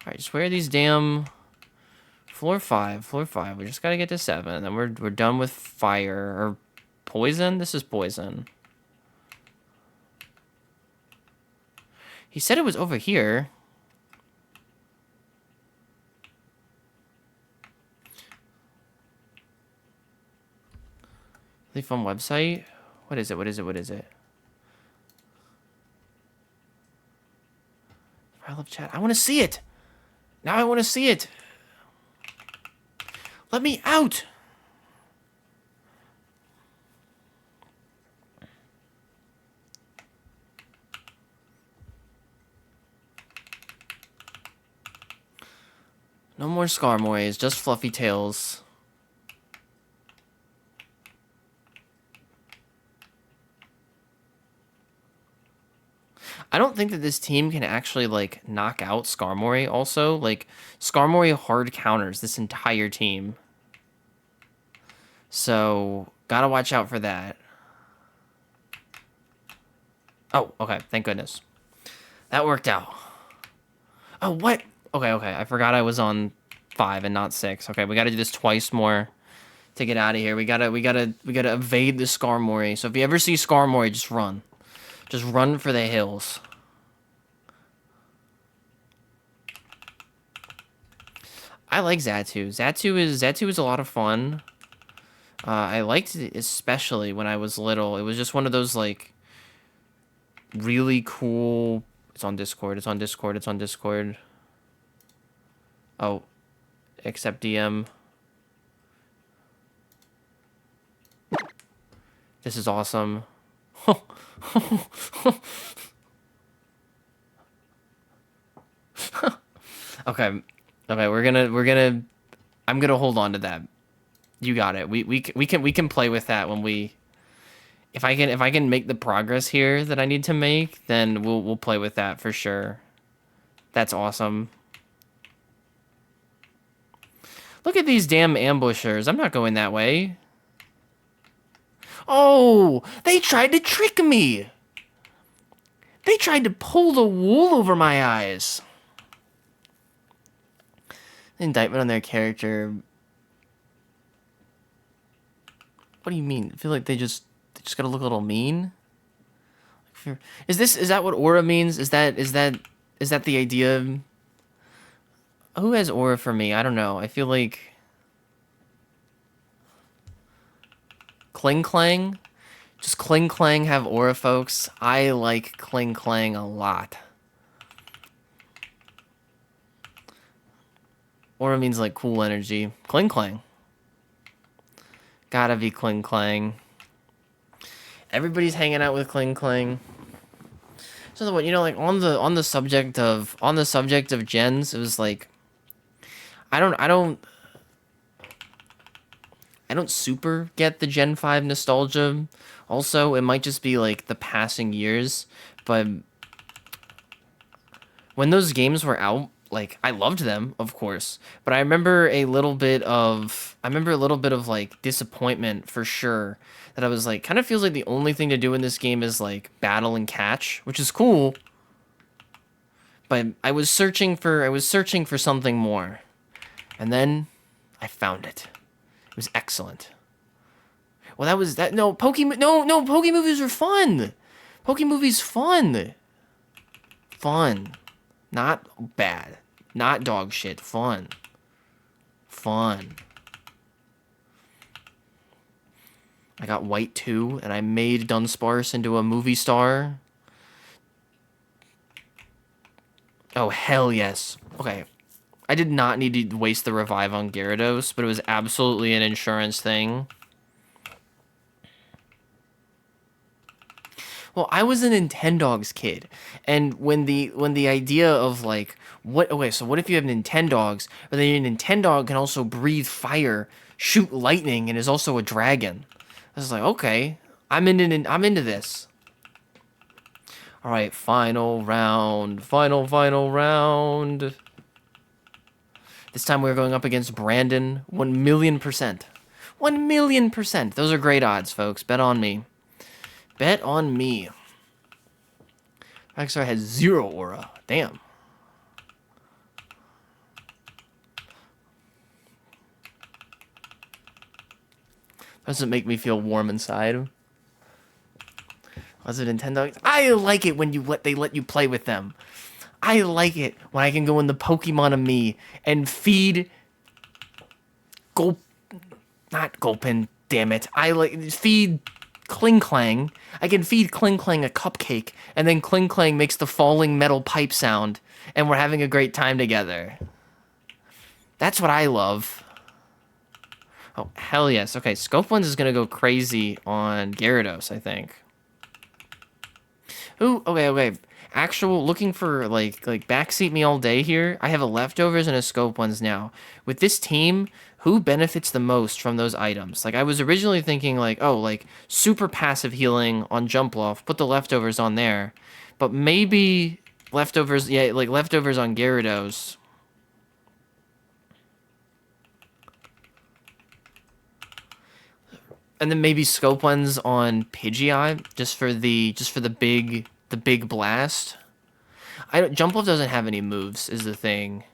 Alright, just where are these damn Floor 5, floor 5. We just gotta get to 7, then we're done with fire. Or poison? This is poison. He said it was over here. Really fun website? What is it? What is it? What is it? I love chat. I want to see it. Now I want to see it. Let me out. No more Skarmories, just fluffy tails. I don't think that this team can actually, like, knock out Skarmory also. Like, Skarmory hard counters this entire team. So, gotta watch out for that. Oh, okay. Thank goodness. That worked out. Oh, what? Okay, okay. I forgot I was on 5 and not 6. Okay, we gotta do this twice more to get out of here. We gotta evade the Skarmory. So if you ever see Skarmory, just run. Just run for the hills. I like Xatu. Xatu is a lot of fun. I liked it especially when I was little. It was just one of those, like, really cool... It's on Discord, it's on Discord, it's on Discord. Oh. Accept DM. This is awesome. Okay. Okay, I'm gonna hold on to that. You got it. We can play with that when we if I can make the progress here that I need to make, then we'll play with that for sure. That's awesome. Look at these damn ambushers. I'm not going that way. Oh, they tried to trick me. They tried to pull the wool over my eyes. Indictment on their character. What do you mean? I feel like they just gotta look a little mean. Is that what aura means? Is that the idea? Who has aura for me? I don't know. I feel like Kling Clang. Just Kling Clang have aura, folks. I like Kling Clang a lot. Aura means like cool energy. Kling Clang. Gotta be Kling Clang. Everybody's hanging out with Kling Clang. So what, you know, like on the subject of gens, it was like I don't super get the Gen 5 nostalgia. Also, it might just be like the passing years, but when those games were out, like I loved them, of course, but I remember a little bit of like disappointment for sure, that I was like, kind of feels like the only thing to do in this game is like battle and catch, which is cool, but I was searching for something more, and then I found it. It was excellent. Well, that was that. No, Pokemovies are fun. Pokemovies fun. Fun. Not bad. Not dog shit. Fun. Fun. I got White 2, and I made Dunsparce into a movie star. Oh, hell yes. Okay. I did not need to waste the revive on Gyarados, but it was absolutely an insurance thing. Well, I was a Nintendogs kid, and when the idea of like so what if you have Nintendogs, but then your Nintendog can also breathe fire, shoot lightning, and is also a dragon? I was like, okay, I'm into this. All right, final round. This time we're going up against Brandon. 1,000,000%. 1,000,000%. Those are great odds, folks. Bet on me. Bet on me. Rexar has 0 aura. Damn. Doesn't make me feel warm inside. Was it Nintendo? I like it when they let you play with them. I like it when I can go in the Pokemon of me and feed not Gulpin, damn it. I like feed Kling Clang. I can feed Kling Clang a cupcake, and then Kling Clang makes the falling metal pipe sound, and we're having a great time together. That's what I love. Oh, hell yes. Okay, Scope is gonna go crazy on Gyarados, I think. Ooh, okay. Actual looking for like backseat me all day here. I have a leftovers and a Scope now. With this team, who benefits the most from those items? Like I was originally thinking like, oh, like super passive healing on Jumpluff, put the leftovers on there. But maybe leftovers, yeah, like leftovers on Gyarados. And then maybe Scope on Pidgeot just for the big blast. Jumpluff doesn't have any moves is the thing.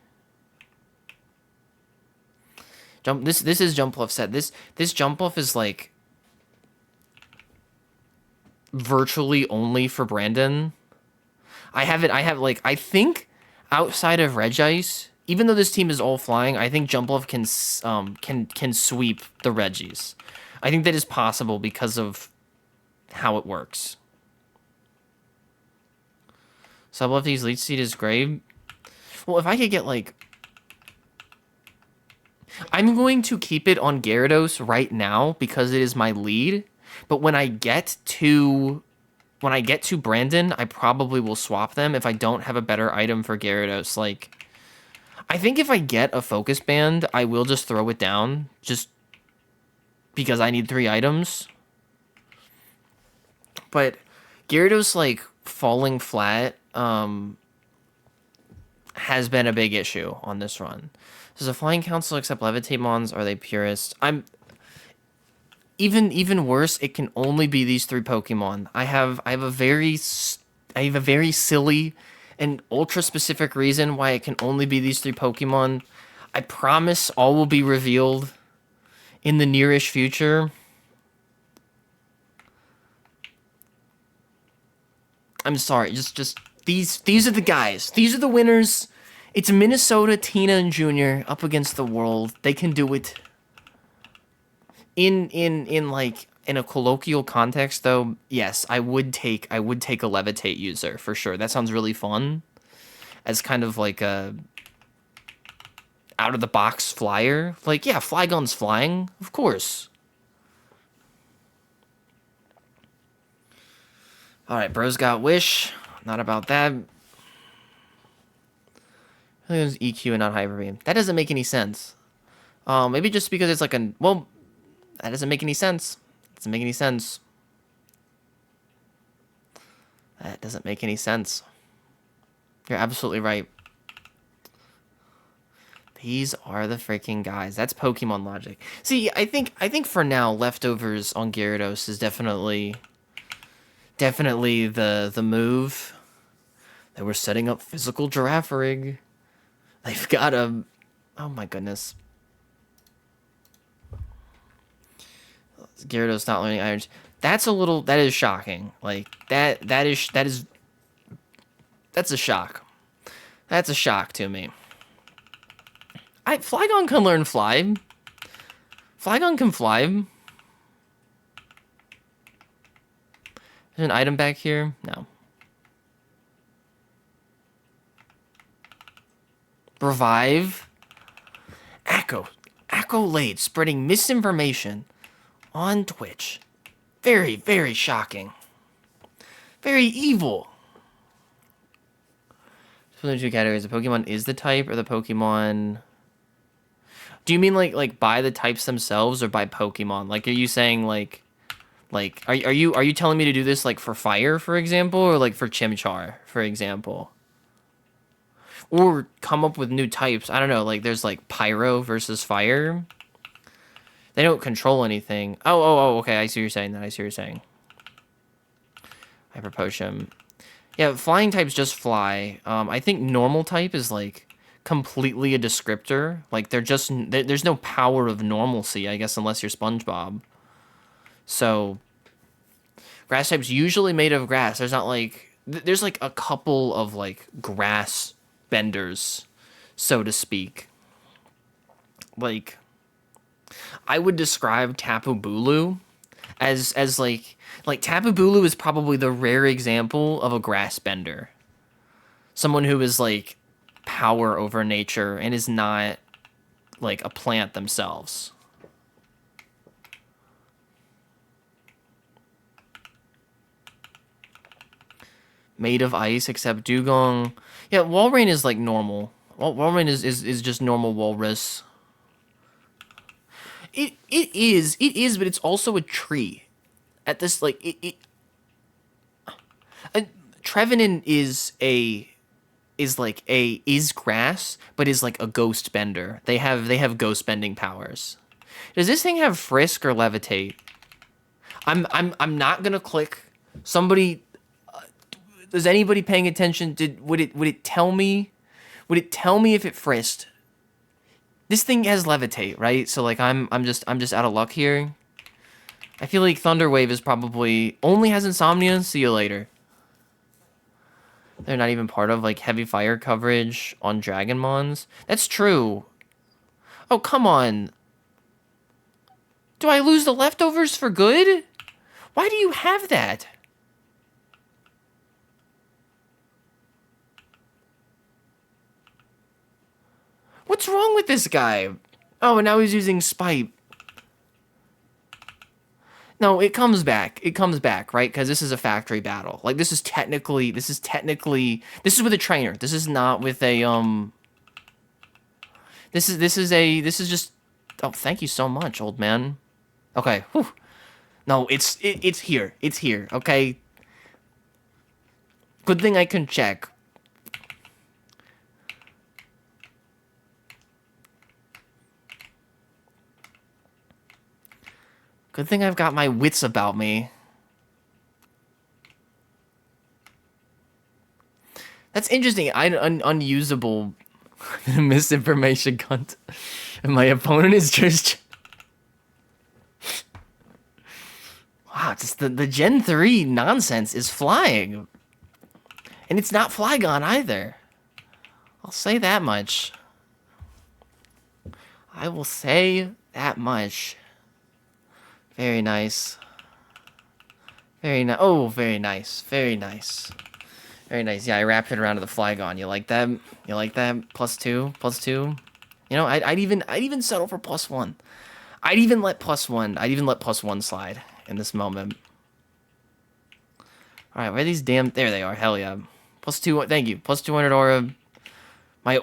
This is Jumpluff set. This Jumpluff is like virtually only for Brandon. I think outside of Regice, even though this team is all flying, I think Jumpluff can sweep the Regis. I think that is possible because of how it works. Sublefty's Leech Seed is great. Well, if I could get like... I'm going to keep it on Gyarados right now because it is my lead. But when I get to Brandon, I probably will swap them if I don't have a better item for Gyarados. Like, I think if I get a Focus Band, I will just throw it down just because I need 3 items. But Gyarados, like, falling flat has been a big issue on this run. Does a Flying Council accept Levitate Mons? Are they purist? I'm even worse. It can only be these 3 Pokemon. I have a very silly and ultra specific reason why it can only be these 3 Pokemon. I promise all will be revealed in the nearish future. I'm sorry, just these are the guys. These are the winners. It's Minnesota, Tina, and Junior up against the world. They can do it. In a colloquial context, though, yes, I would take a Levitate user for sure. That sounds really fun, as kind of like a out of the box flyer. Like, yeah, Flygon's flying, of course. All right, Bro's got Wish. Not about that. I think it was EQ and not Hyper Beam. That doesn't make any sense. Maybe just because it's like well, that doesn't make any sense. Doesn't make any sense. That doesn't make any sense. You're absolutely right. These are the freaking guys. That's Pokemon logic. See, I think for now, leftovers on Gyarados is definitely the move. They were setting up physical Girafarig. They've got a... Oh my goodness. Gyarados not learning Iron... That's a little... That is shocking. Like, that's a shock. That's a shock to me. Flygon can learn Fly. Flygon can fly. There's an item back here? No. Revive. Accolade spreading misinformation on Twitch. Very, very shocking. Very evil. So there are 2 categories. The Pokemon is the type, or the Pokemon... Do you mean like by the types themselves, or by Pokemon? Like, are you saying like are you telling me to do this like for Fire, for example, or like for Chimchar, for example? Or come up with new types. I don't know, like there's like Pyro versus Fire. They don't control anything. Oh, okay, I see what you're saying. Hyper Potion. Yeah, flying types just fly. I think normal type is like completely a descriptor. Like there's no power of normalcy, I guess, unless you're SpongeBob. So grass types usually made of grass. There's not like there's like a couple of like grass benders, so to speak. Like I would describe Tapu Bulu as like Tapu Bulu is probably the rare example of a grass bender. Someone who is like power over nature and is not like a plant themselves. Made of ice except dugong. Yeah, Walrein is like normal. Walrein is just normal walrus. It is, but it's also a tree. At this like Trevenant is grass, but is like a ghost bender. They have ghost bending powers. Does this thing have frisk or levitate? I'm not gonna click. Somebody, is anybody paying attention? Would it tell me? Would it tell me if it frisked? This thing has levitate, right? So like I'm just out of luck here. I feel like Thunderwave is probably only has insomnia. See you later. They're not even part of like heavy fire coverage on Dragonmons. That's true. Oh, come on. Do I lose the leftovers for good? Why do you have that? What's wrong with this guy? Oh, and now he's using Spite. No, it comes back. It comes back, right? Because this is a factory battle. Like this is with a trainer. This is not with a This is just. Oh, thank you so much, old man. Okay. Whew. No, it's here. It's here. Okay. Good thing I can check. Good thing I've got my wits about me. That's interesting. Unusable misinformation cunt. And my opponent is just... Wow, just the Gen 3 nonsense is flying. And it's not Flygon either. I'll say that much. I will say that much. Very nice. Very nice. Oh, very nice. Very nice. Very nice. Yeah, I wrapped it around to the Flygon. You like that? You like that? +2? +2? You know, I'd even settle for +1. I'd even let +1 slide in this moment. Alright, where are these damn... There they are. Hell yeah. +2... Thank you. +200 aura. My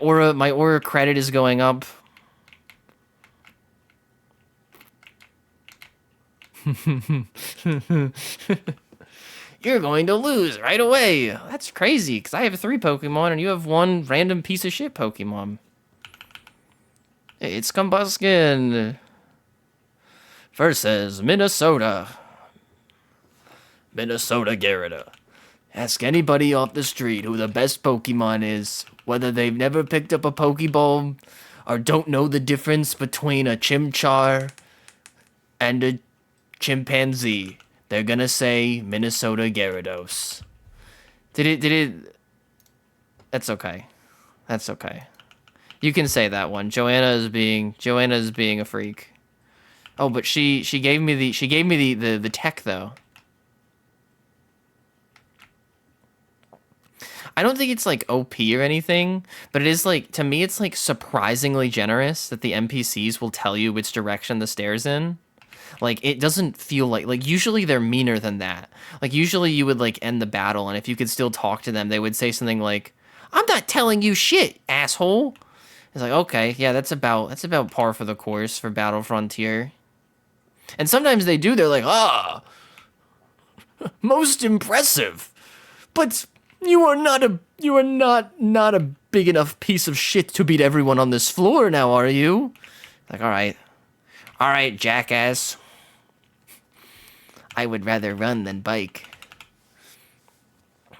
aura credit is going up. You're going to lose right away. That's crazy, because I have 3 Pokemon and you have 1 random piece of shit Pokemon. It's Combuskin versus Minnesota. Minnesota Gyarados. Ask anybody off the street who the best Pokemon is, whether they've never picked up a Pokeball or don't know the difference between a Chimchar and a chimpanzee. They're gonna say Minnesota Gyarados. Did it? That's okay. That's okay. You can say that one. Joanna is being a freak. Oh, but she gave me the tech though. I don't think it's like OP or anything, but it is like, to me it's like surprisingly generous that the NPCs will tell you which direction the stairs in. Like, it doesn't feel like usually they're meaner than that. Like, usually you would, like, end the battle, and if you could still talk to them, they would say something like, I'm not telling you shit, asshole. It's like, okay, yeah, that's about par for the course for Battle Frontier. And sometimes they do, they're like, most impressive. But you are not a big enough piece of shit to beat everyone on this floor now, are you? Like, alright. Alright, jackass. I would rather run than bike.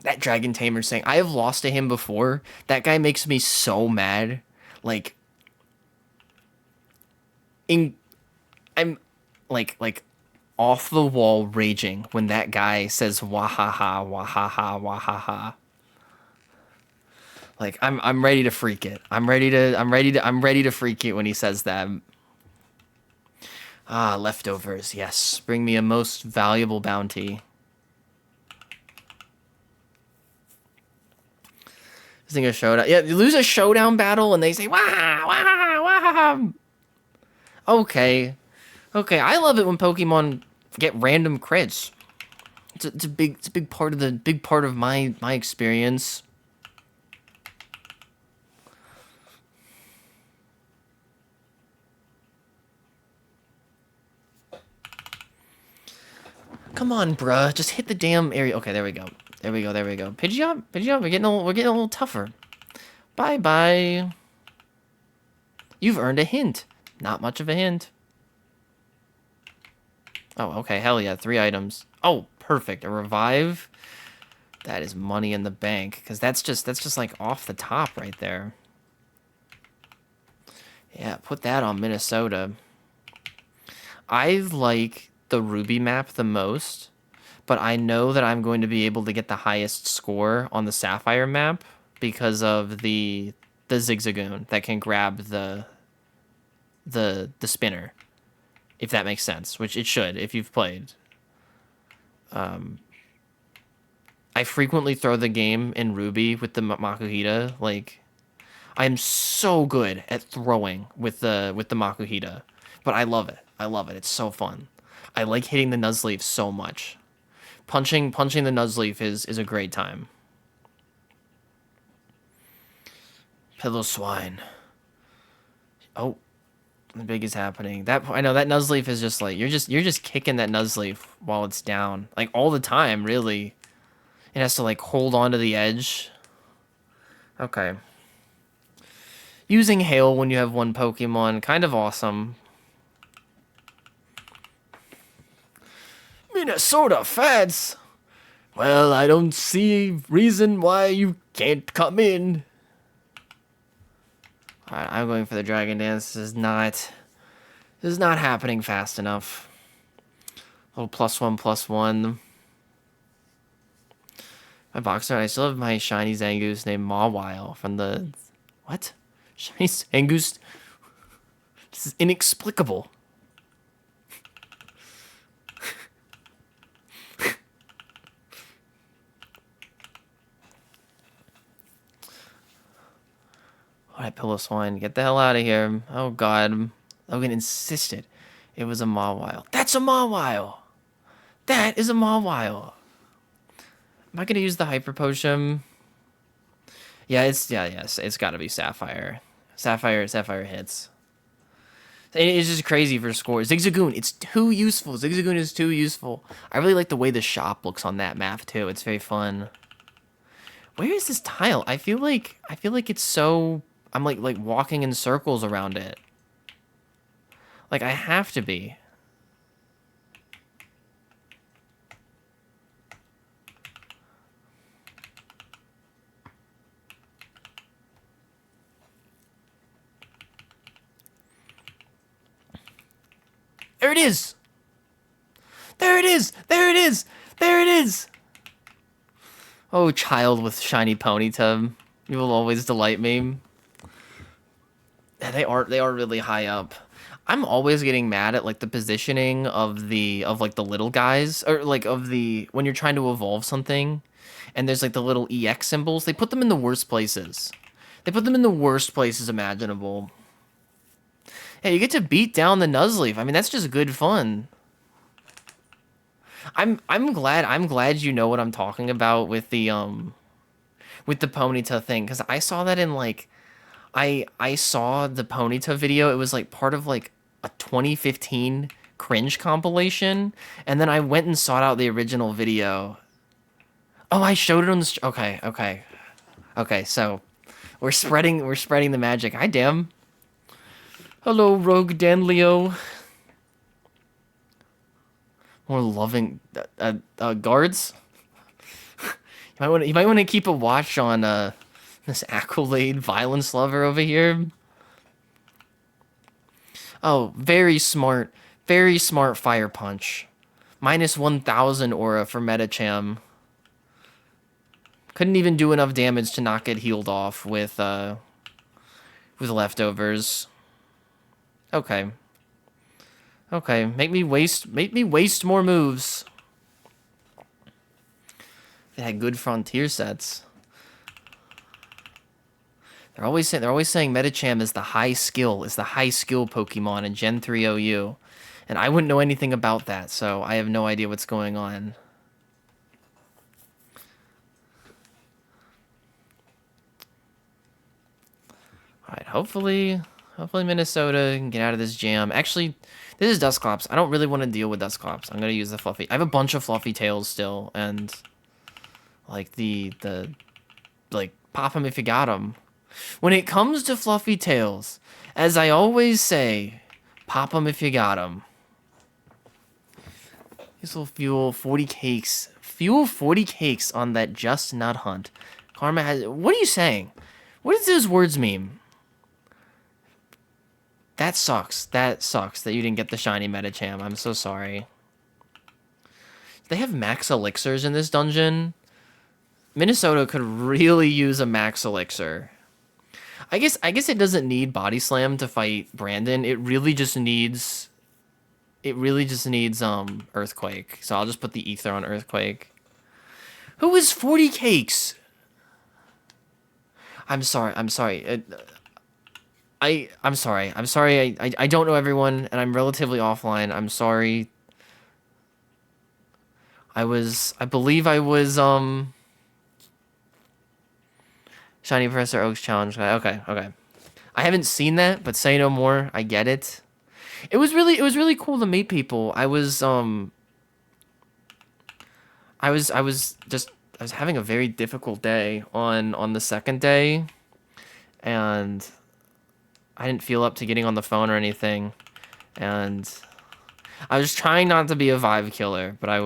That Dragon Tamer saying, I have lost to him before. That guy makes me so mad. Like, I'm like off the wall raging when that guy says wahaha, wahaha, wahaha. Like I'm ready to freak it. I'm ready to freak it when he says that. Ah, leftovers. Yes, bring me a most valuable bounty. Losing a showdown. Yeah, you lose a showdown battle and they say wah wah wah. Okay, okay. I love it when Pokemon get random crits. It's a big part of my experience. Come on, bruh. Just hit the damn area. Okay, there we go. There we go. There we go. Pidgeot, Pidgeot. We're getting a little tougher. Bye bye. You've earned a hint. Not much of a hint. Oh, okay. Hell yeah. 3 items. Oh, perfect. A revive. That is money in the bank. Because that's just like off the top right there. Yeah, put that on Minnesota. I like the Ruby map the most, but I know that I'm going to be able to get the highest score on the Sapphire map because of the Zigzagoon that can grab the spinner, if that makes sense, which it should if you've played. I frequently throw the game in Ruby with the Makuhita. Like, I'm so good at throwing with the Makuhita, but I love it. I love it. It's so fun. I like hitting the Nuzleaf so much. Punching the Nuzleaf is a great time. Pillow-Swine. Oh, the big is happening. That I know that Nuzleaf is just like you're just kicking that Nuzleaf while it's down, like all the time. Really, it has to like hold on to the edge. Okay. Using Hail when you have one Pokemon, kind of awesome. Minnesota fans. Well, I don't see reason why you can't come in. Alright, I'm going for the Dragon Dance. This is not happening fast enough. A little +1/+1. My boxer, I still have my shiny Zangoose named Mawile from the... What? Shiny Zangoose? This is inexplicable. Alright, Pillow-Swine, get the hell out of here. Oh god. Logan insisted it was a Mawile. That's a Mawile! That is a Mawile! Am I gonna use the Hyper Potion? Yeah, yes, it's gotta be Sapphire. Sapphire hits. It's just crazy for scores. Zigzagoon, it's too useful. Zigzagoon is too useful. I really like the way the shop looks on that map too. It's very fun. Where is this tile? I feel like it's so... I'm like walking in circles around it. Like I have to be. There it is. There it is. There it is. There it is. Oh, child with shiny Ponyta, you will always delight me. Yeah, they are really high up. I'm always getting mad at like the positioning of like the little guys, or like of the when you're trying to evolve something and there's like the little EX symbols. They put them in the worst places. They put them in the worst places imaginable. Hey, you get to beat down the Nuzleaf. I mean, that's just good fun. I'm glad you know what I'm talking about with the Ponyta thing, because I saw that in like I saw the Ponyta video. It was like part of like a 2015 cringe compilation, and then I went and sought out the original video. Oh, I showed it on the okay. So we're spreading the magic. Hi, damn. Hello, Rogue Danleo. More loving guards. You might want to keep a watch on this Accolade violence lover over here. Oh, very smart Fire Punch. Minus 1,000 aura for Medicham. Couldn't even do enough damage to not get healed off with leftovers. Okay. Okay, make me waste more moves. They had good frontier sets. They're always saying Medicham is the high skill Pokemon in Gen 3 OU. And I wouldn't know anything about that, so I have no idea what's going on. Alright, hopefully Minnesota can get out of this jam. Actually, this is Dusclops. I don't really want to deal with Dusclops. I'm gonna use the Fluffy. I have a bunch of Fluffy Tails still, and like like pop them if you got them. When it comes to Fluffy Tails, as I always say, pop them if you got them. This will fuel 40 cakes. Fuel 40 cakes on that Just Nut hunt. Karma has... What are you saying? What does those words mean? That sucks. That sucks that you didn't get the shiny Medicham. I'm so sorry. They have max elixirs in this dungeon. Minnesota could really use a max elixir. I guess it doesn't need Body Slam to fight Brandon. It really just needs Earthquake. So I'll just put the Ether on Earthquake. Who is 40 cakes? I'm sorry. I'm sorry. I don't know everyone, and I'm relatively offline. I'm sorry. I believe I was Shiny Professor Oak's challenge guy. Okay. I haven't seen that, but say no more. I get it. It was really cool to meet people. I was having a very difficult day on the second day, and I didn't feel up to getting on the phone or anything, and I was trying not to be a vibe killer, but I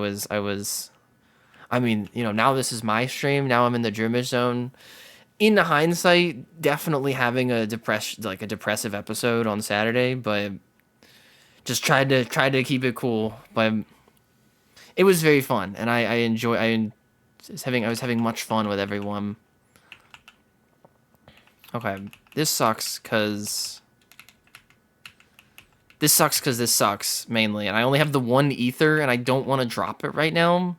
mean, you know, now this is my stream. Now I'm in the Dreamish zone. In hindsight, definitely having a depressive episode on Saturday, but just tried to keep it cool. But it was very fun, and I was having much fun with everyone. Okay, this sucks because this sucks mainly, and I only have the one ether, and I don't want to drop it right now.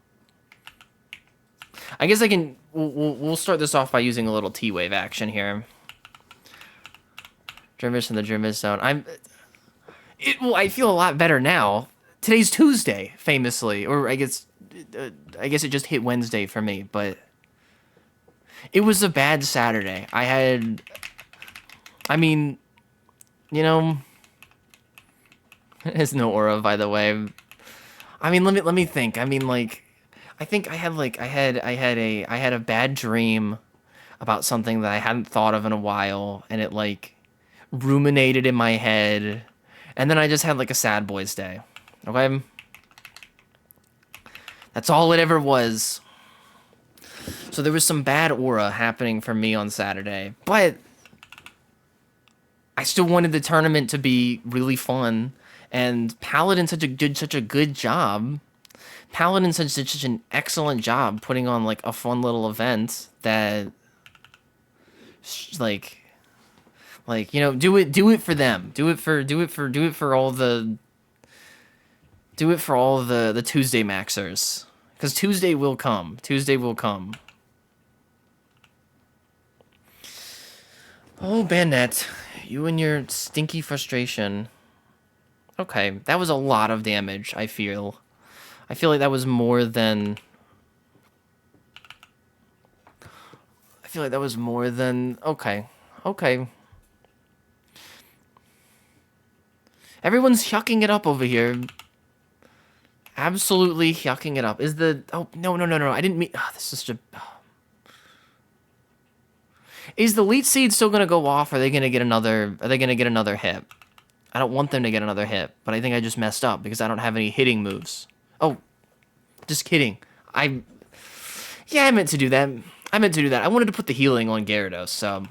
I guess I can. We'll start this off by using a little T-Wave action here. Dreamish in the Dreamish zone. I feel a lot better now. Today's Tuesday, famously, or I guess it just hit Wednesday for me, but it was a bad Saturday. I mean, you know, there's no aura, by the way. I mean, let me think. I mean, like, I think I had a bad dream about something that I hadn't thought of in a while, and it like ruminated in my head, and then I just had like a sad boys day. Okay? That's all it ever was. So there was some bad aura happening for me on Saturday, but I still wanted the tournament to be really fun, and Paladin such a good job. Paladin did such an excellent job putting on like a fun little event that like you know, do it for them. Do it for all the Tuesday maxers, cuz Tuesday will come. Oh, Bandit, you and your stinky frustration. Okay, that was a lot of damage, I feel like that was more than... Okay. Everyone's yucking it up over here. Absolutely yucking it up. Oh, no. I didn't mean... Oh, this is just... Is the Leech Seed still gonna go off? Or are they gonna get another hit? I don't want them to get another hit, but I think I just messed up because I don't have any hitting moves. Oh, just kidding. I meant to do that. I wanted to put the healing on Gyarados, so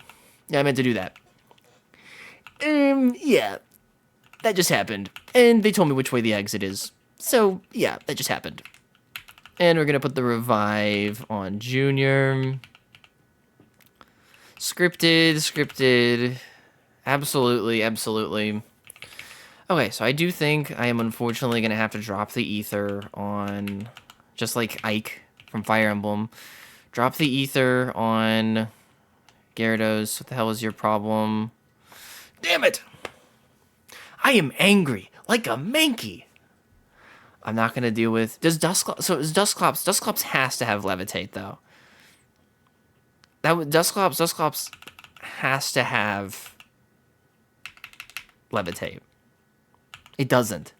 yeah, I meant to do that. Yeah, that just happened, and they told me which way the exit is. So, yeah, that just happened. And we're going to put the revive on Junior. Scripted. Absolutely, absolutely. Okay, so I do think I am unfortunately going to have to drop the ether on, just like Ike from Fire Emblem. Drop the ether on Gyarados. What the hell is your problem? Damn it! I am angry, like a Mankey. I'm not going to deal with... So is Dusclops has to have Levitate, though. Dusclops has to have Levitate. It doesn't.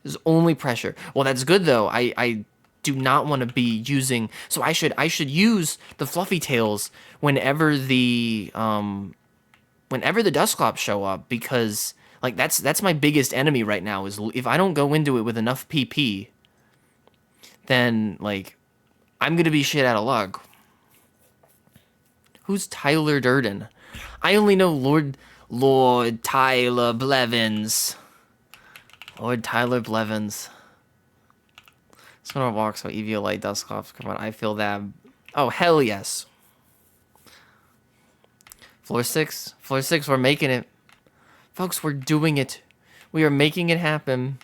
There's only pressure. Well, that's good, though. I do not want to be using... So I should use the Fluffy Tails whenever the Dusclops show up, because like that's my biggest enemy right now, is if I don't go into it with enough PP, then like I'm gonna be shit out of luck. Who's Tyler Durden? I only know Lord Tyler Blevins. Lord Tyler Blevins. Someone walks so Eviolite Dusclops. Come on, I feel that. Oh, hell yes. Floor 6, we're making it. Folks, we're doing it. We are making it happen.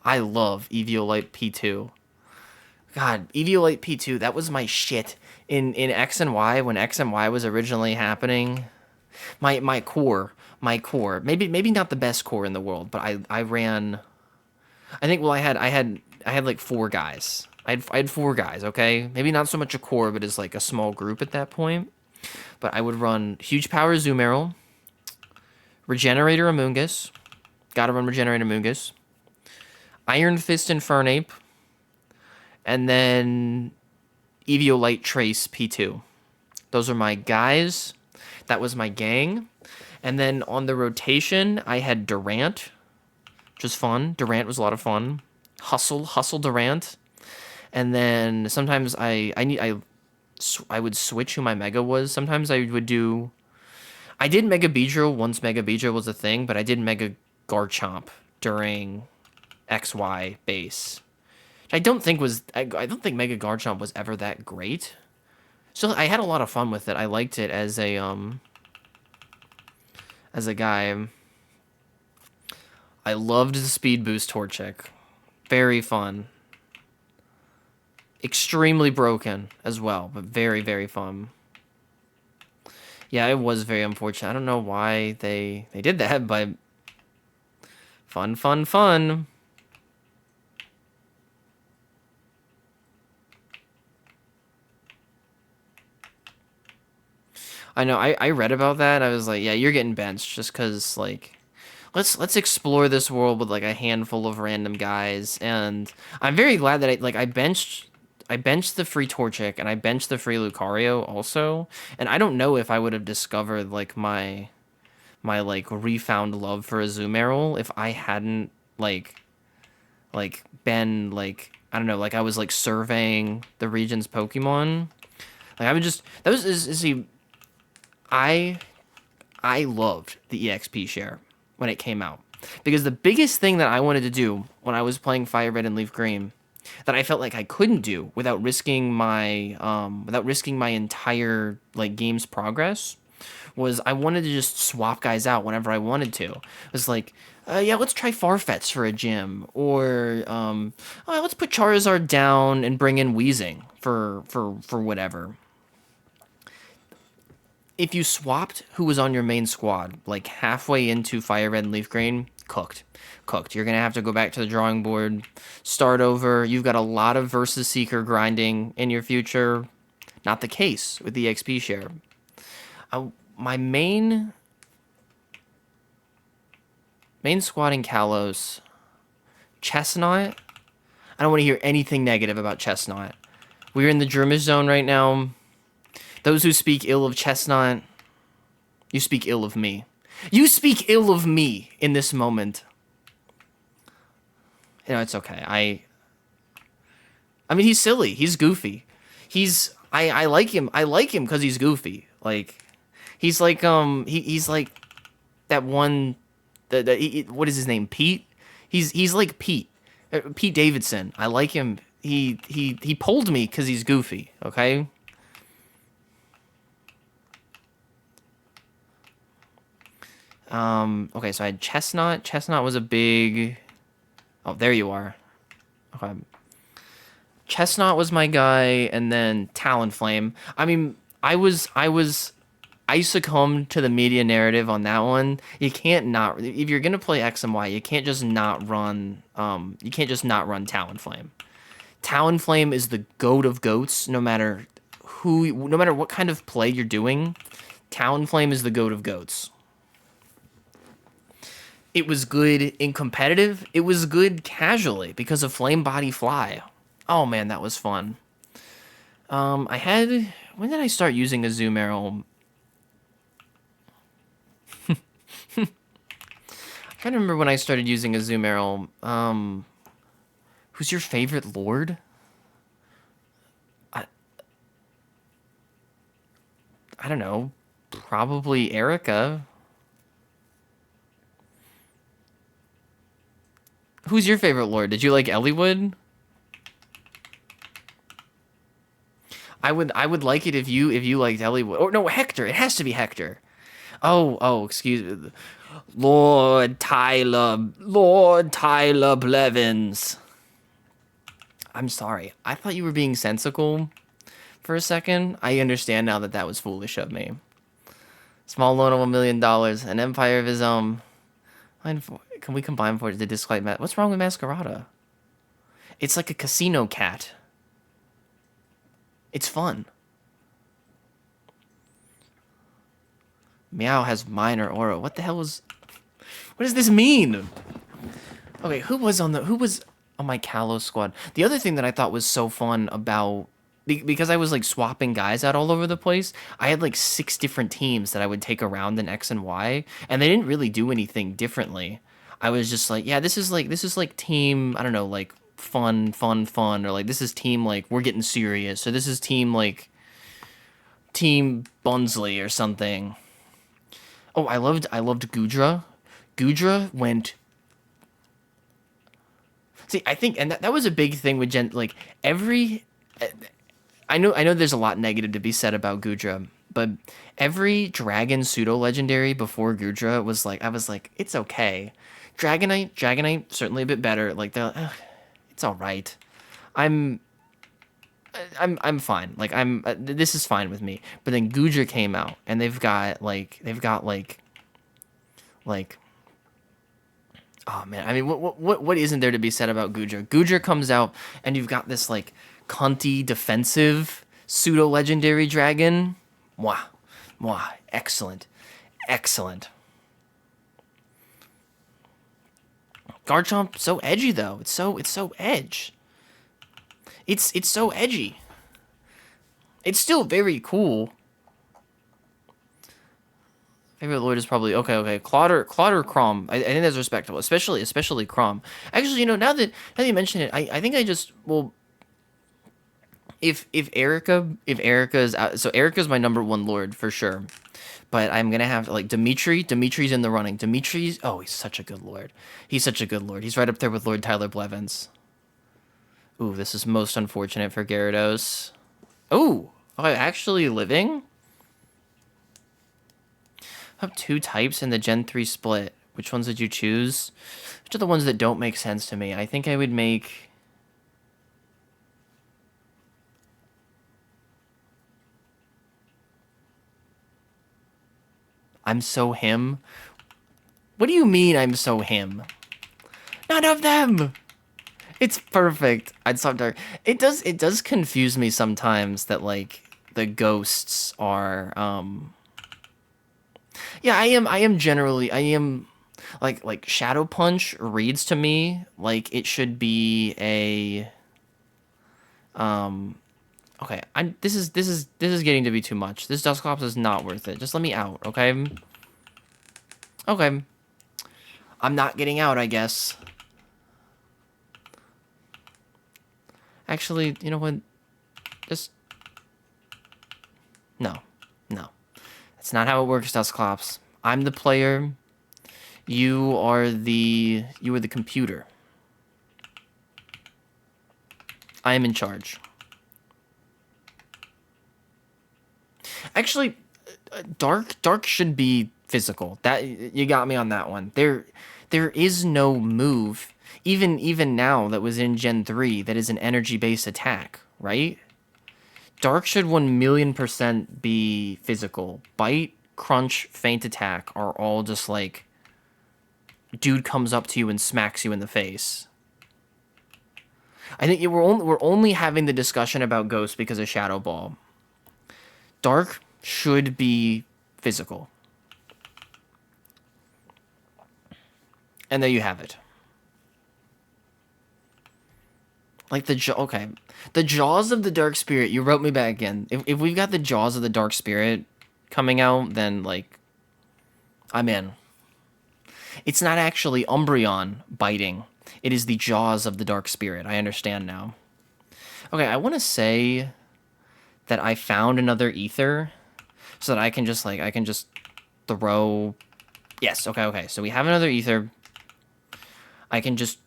I love Eviolite P2. God, Eviolite P2, that was my shit. In X and Y, when X and Y was originally happening, my core, maybe not the best core in the world, but I ran, I think, well, I had like 4 guys. I had 4 guys, okay? Maybe not so much a core, but as like a small group at that point. But I would run Huge Power Azumarill, Regenerator Amoonguss, gotta run Regenerator Amoonguss, Iron Fist Infernape, and then Eviolite Trace P2. Those are my guys. That was my gang. And then on the rotation, I had Durant, which was fun. Durant was a lot of fun. Hustle Durant. And then sometimes I would switch who my Mega was. Sometimes I would do... I did Mega Beedrill once Mega Beedrill was a thing, but I did Mega Garchomp during XY base. I don't think Mega Garchomp was ever that great. So I had a lot of fun with it. I liked it as a guy. I loved the Speed Boost Torchic. Very fun. Extremely broken as well, but very, very fun. Yeah, it was very unfortunate. I don't know why they did that, but fun. I know, I read about that. I was like, yeah, you're getting benched just because, like, let's explore this world with like a handful of random guys. And I'm very glad that I benched the free Torchic and I benched the free Lucario also. And I don't know if I would have discovered like my like refound love for Azumarill if I hadn't like been like, I don't know, like I was like surveying the region's Pokemon. Like I would just, that was see, I loved the EXP share when it came out, because the biggest thing that I wanted to do when I was playing Fire Red and Leaf Green that I felt like I couldn't do without risking my entire like game's progress was I wanted to just swap guys out whenever I wanted to. It was like, yeah, let's try Farfetch'd for a gym, or let's put Charizard down and bring in Weezing for whatever. If you swapped who was on your main squad, like halfway into Fire Red and Leaf Green, cooked. You're going to have to go back to the drawing board, start over. You've got a lot of Versus Seeker grinding in your future. Not the case with the XP share. My main squad in Kalos, Chestnut. I don't want to hear anything negative about Chestnut. We're in the Drumish zone right now. Those who speak ill of Chestnut, you speak ill of me. You speak ill of me in this moment. You know, it's okay. I mean, he's silly. He's goofy. I like him. I like him because he's goofy. Like, he's like, he's like that one, what is his name? Pete? He's like Pete Davidson. I like him. He pulled me because he's goofy. Okay. Okay, so I had Chestnut. Chestnut was a big. Oh, there you are. Okay. Chestnut was my guy, and then Talonflame. I mean, I succumbed to the media narrative on that one. You can't not if you're gonna play X and Y, you can't just not run. You can't just not run Talonflame. Talonflame is the goat of goats. No matter what kind of play you're doing, Talonflame is the goat of goats. It was good in competitive. It was good casually because of Flame Body Fly. Oh man, that was fun. I had when did I start using a Zoom arrow? I can't remember when I started using a Zoom arrow. Who's your favorite lord? I I don't know. Probably Erica. Who's your favorite lord? Did you like Elliewood? I would like it if you liked Elliewood. Or no, Hector. It has to be Hector. Oh, excuse me. Lord Tyler Blevins. I'm sorry. I thought you were being sensical for a second. I understand now that that was foolish of me. Small loan of $1 million, an empire of his own. Can we combine for it to dislike What's wrong with Masquerada? It's like a casino cat. It's fun. Meow has minor aura. What the hell was... What does this mean? Okay, who was on my Kalos squad? The other thing that I thought was so fun about... Because I was, like, swapping guys out all over the place, I had, like, 6 different teams that I would take around in X and Y, and they didn't really do anything differently. I was just like, yeah, this is like team, I don't know, like, fun, or, like, this is team, like, we're getting serious, or this is team, like, Team Bunsley or something. Oh, I loved Gudra. Gudra went... See, I think, and that was a big thing with like, every... I know there's a lot negative to be said about Gudra, but every dragon pseudo-legendary before Gudra was like, I was like, it's okay. Dragonite, certainly a bit better. Like, it's all right. I'm fine. Like, this is fine with me. But then Gudra came out, and they've got like, oh man, I mean, what isn't there to be said about Gudra? Gudra comes out, and you've got this like cunty defensive pseudo legendary dragon. Mwah, excellent. Garchomp so edgy though. It's so edge. It's so edgy. It's still very cool. Favorite lord is probably okay. Clotter Crom. I think that's respectable, especially Crom. Actually, now that you mention it, I think I just well. If Erica is out, so Erica's my #1 lord for sure, but I'm gonna have to like Dimitri's in the running. He's such a good lord. He's right up there with Lord Tyler Blevins. Ooh, this is most unfortunate for Gyarados. Oh, actually living. I have 2 types in the Gen 3 split. Which ones did you choose? Which are the ones that don't make sense to me? I think I would make... I'm so him? What do you mean I'm so him? None of them! It's perfect. I'd stop dark. It does confuse me sometimes that, like, the ghosts are, Yeah, I am generally, like, Shadow Punch reads to me like it should be a, okay, this is getting to be too much. This Dusclops is not worth it. Just let me out, okay? Okay. I'm not getting out, I guess. Actually, you know what? Just... No. That's not how it works, Dusclops. I'm the player. You are the computer. I am in charge. Actually, dark should be physical. That you got me on that one. There is no move even now that was in Gen 3 that is an energy-based attack, right? Dark should 1,000,000% be physical. Bite, crunch, feint attack are all just like dude comes up to you and smacks you in the face. I think we're only having the discussion about Ghost because of Shadow Ball. Dark should be physical. And there you have it. Like okay. The Jaws of the Dark Spirit, you wrote me back again. If we've got the Jaws of the Dark Spirit coming out, then, like, I'm in. It's not actually Umbreon biting. It is the Jaws of the Dark Spirit. I understand now. Okay, I want to say that I found another Ether so that I can just throw... Yes, okay. So we have another Ether. I can just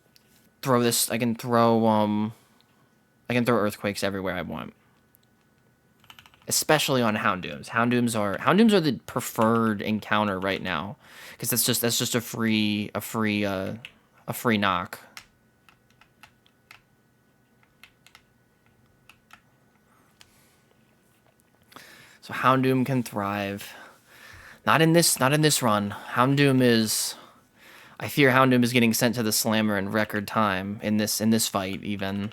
throw this... I can throw Earthquakes everywhere I want. Especially on Houndooms. Houndooms are the preferred encounter right now, because that's just a free knock. So Houndoom can thrive. Not in this run. Houndoom is... I fear Houndoom is getting sent to the Slammer in record time in this fight even.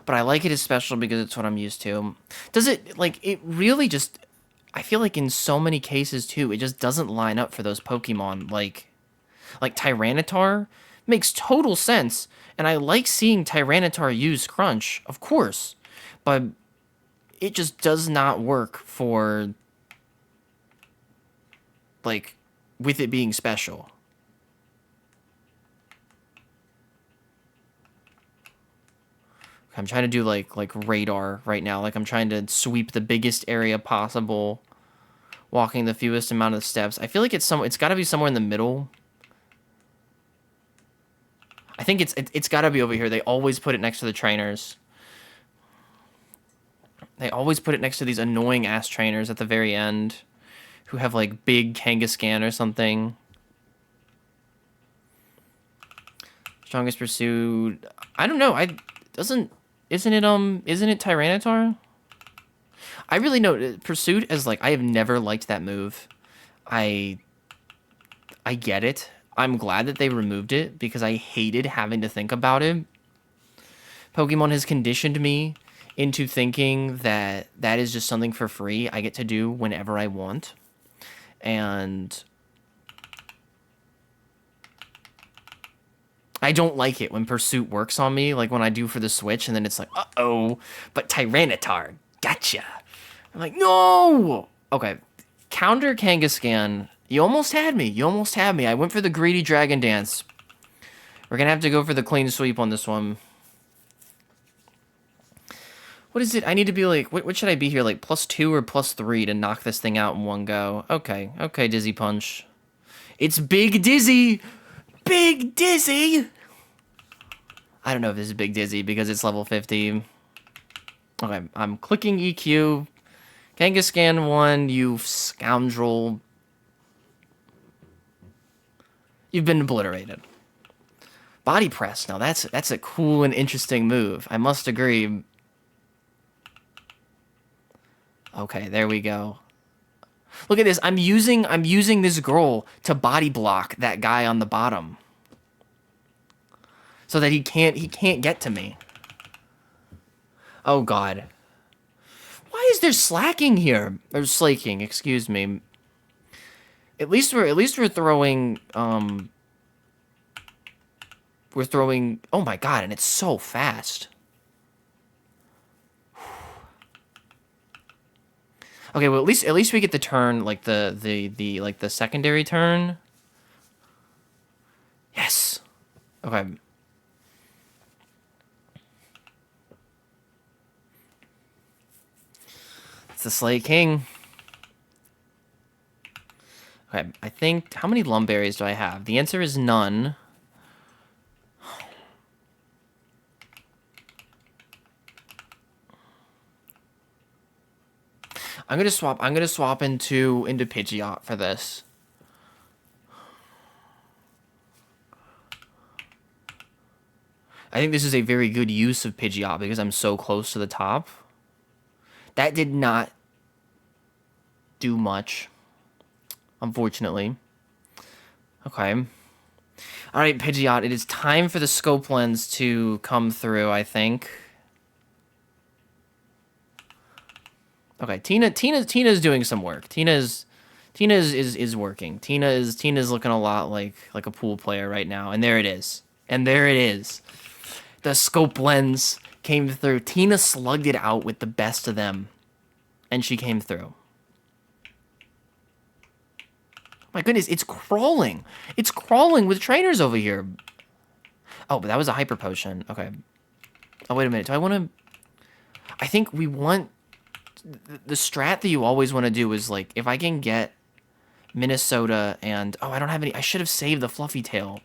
But I like it as special because it's what I'm used to. Does it, like, it really just... I feel like in so many cases, too, it just doesn't line up for those Pokemon. Like Tyranitar makes total sense, and I like seeing Tyranitar use Crunch, of course. But it just does not work for, like, with it being special. I'm trying to do like radar right now. Like, I'm trying to sweep the biggest area possible, walking the fewest amount of steps. I feel like it's got to be somewhere in the middle. I think it's got to be over here. They always put it next to the trainers. They always put it next to these annoying ass trainers at the very end, who have like big Kangaskhan or something. Strongest Pursuit. I don't know. Isn't it Tyranitar? I really know Pursuit as, like, I have never liked that move. I get it. I'm glad that they removed it because I hated having to think about it. Pokemon has conditioned me into thinking that that is just something for free I get to do whenever I want. And I don't like it when Pursuit works on me, like when I do for the Switch, and then it's like, uh-oh, but Tyranitar, gotcha. I'm like, no! Okay, counter Kangaskhan. You almost had me. I went for the greedy Dragon Dance. We're gonna have to go for the clean sweep on this one. What is it? I need to be like, what should I be here? Like +2 or +3 to knock this thing out in one go. Okay, Dizzy Punch. It's Big Dizzy! Big Dizzy! I don't know if this is Big Dizzy because it's level 50. Okay, I'm clicking EQ. Kangaskhan 1, you scoundrel. You've been obliterated. Body Press, now that's a cool and interesting move. I must agree. Okay, there we go. Look at this. I'm using this girl to body block that guy on the bottom, so that he can't get to me. Oh god. Why is there slacking here? Or slaking, excuse me. At least we're throwing oh my god, and it's so fast. Okay, well at least we get the turn, like the secondary turn. Yes. Okay. It's the Slay King. Okay, I think... How many lumberries do I have? The answer is none. I'm gonna swap into Pidgeot for this. I think this is a very good use of Pidgeot because I'm so close to the top. That did not do much, unfortunately. Okay. Alright, Pidgeot, it is time for the scope lens to come through, I think. Okay, Tina's doing some work. Tina is working. Tina is looking a lot like a pool player right now, and there it is. And there it is. The scope lens came through. Tina slugged it out with the best of them, and she came through. My goodness, it's crawling. It's crawling with trainers over here. Oh, but that was a hyper potion. Okay. Oh, wait a minute. Do I want to... I think we want... The strat that you always want to do is, like, if I can get Minnesota and... Oh, I don't have any... I should have saved the Fluffy Tail.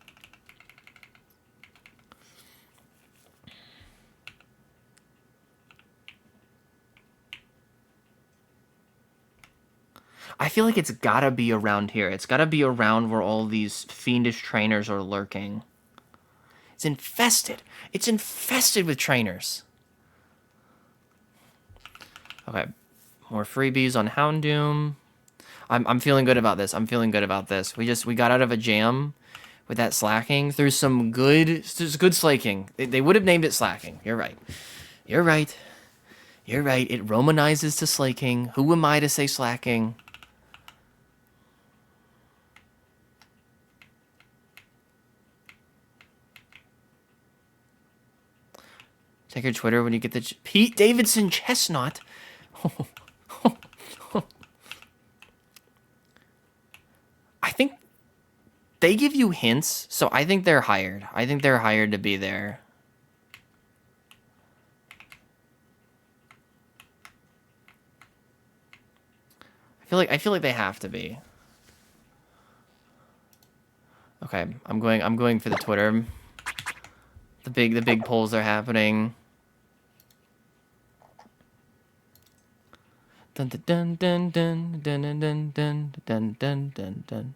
I feel like it's gotta be around here. It's gotta be around where all these fiendish trainers are lurking. It's infested. It's infested with trainers. Okay. More freebies on Houndoom. I'm feeling good about this. I'm feeling good about this. We got out of a jam with that slacking through some good slaking. They would have named it slacking. You're right. You're right. You're right. It romanizes to slaking. Who am I to say slacking? Check your Twitter when you get the... Pete Davidson Chestnut. I think they give you hints, so I think they're hired. I think they're hired to be there. I feel like they have to be. Okay, I'm going for the Twitter. The big polls are happening. Dun dun dun dun dun dun dun dun dun dun dun dun.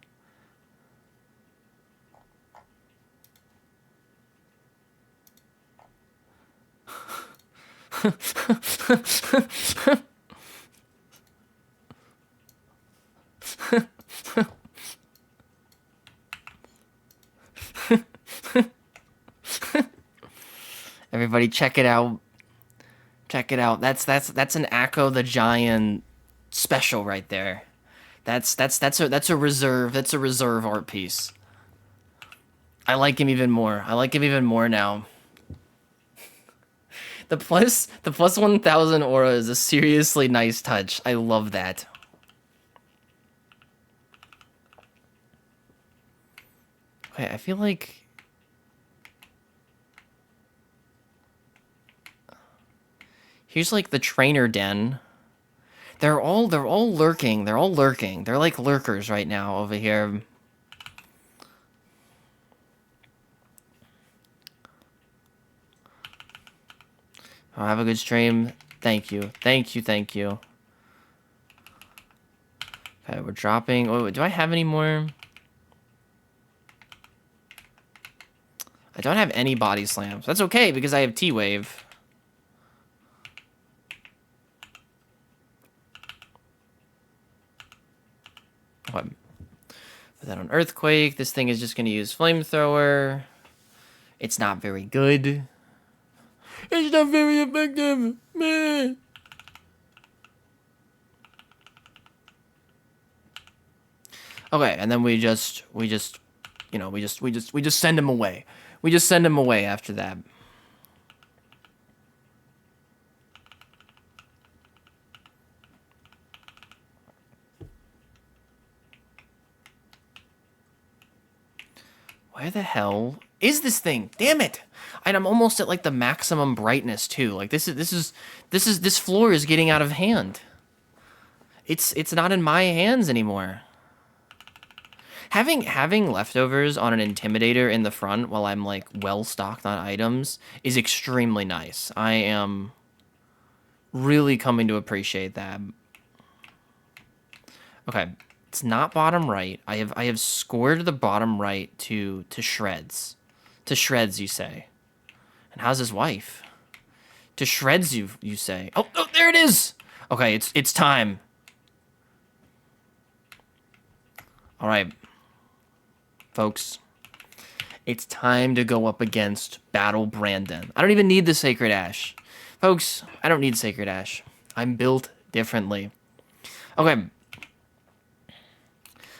Everybody check it out. Check it out. That's an Akko the Giant special right there. That's a reserve. That's a reserve art piece. I like him even more. I like him even more now. The plus 1000 aura is a seriously nice touch. I love that. Okay, I feel like here's like the trainer den. They're all lurking. They're all lurking. They're like lurkers right now over here. Oh, have a good stream. Thank you. Thank you. Thank you. Okay, we're dropping. Oh, do I have any more? I don't have any body slams. That's okay because I have T-Wave. Put that on Earthquake. This thing is just going to use Flamethrower. It's not very good. It's not very effective, man. Okay, and then we just send him away. We just send him away after that. Where the hell is this thing? Damn it! And I'm almost at like the maximum brightness too. Like this floor is getting out of hand. It's not in my hands anymore. Having leftovers on an Intimidator in the front while I'm like well stocked on items is extremely nice. I am really coming to appreciate that. Okay, it's not bottom right. I have scored the bottom right to shreds. To shreds, you say. And how's his wife? To shreds, you say. Oh, oh, there it is. Okay, it's time. All right, folks. It's time to go up against Battle Brandon. I don't even need the Sacred Ash. Folks, I don't need Sacred Ash. I'm built differently. Okay.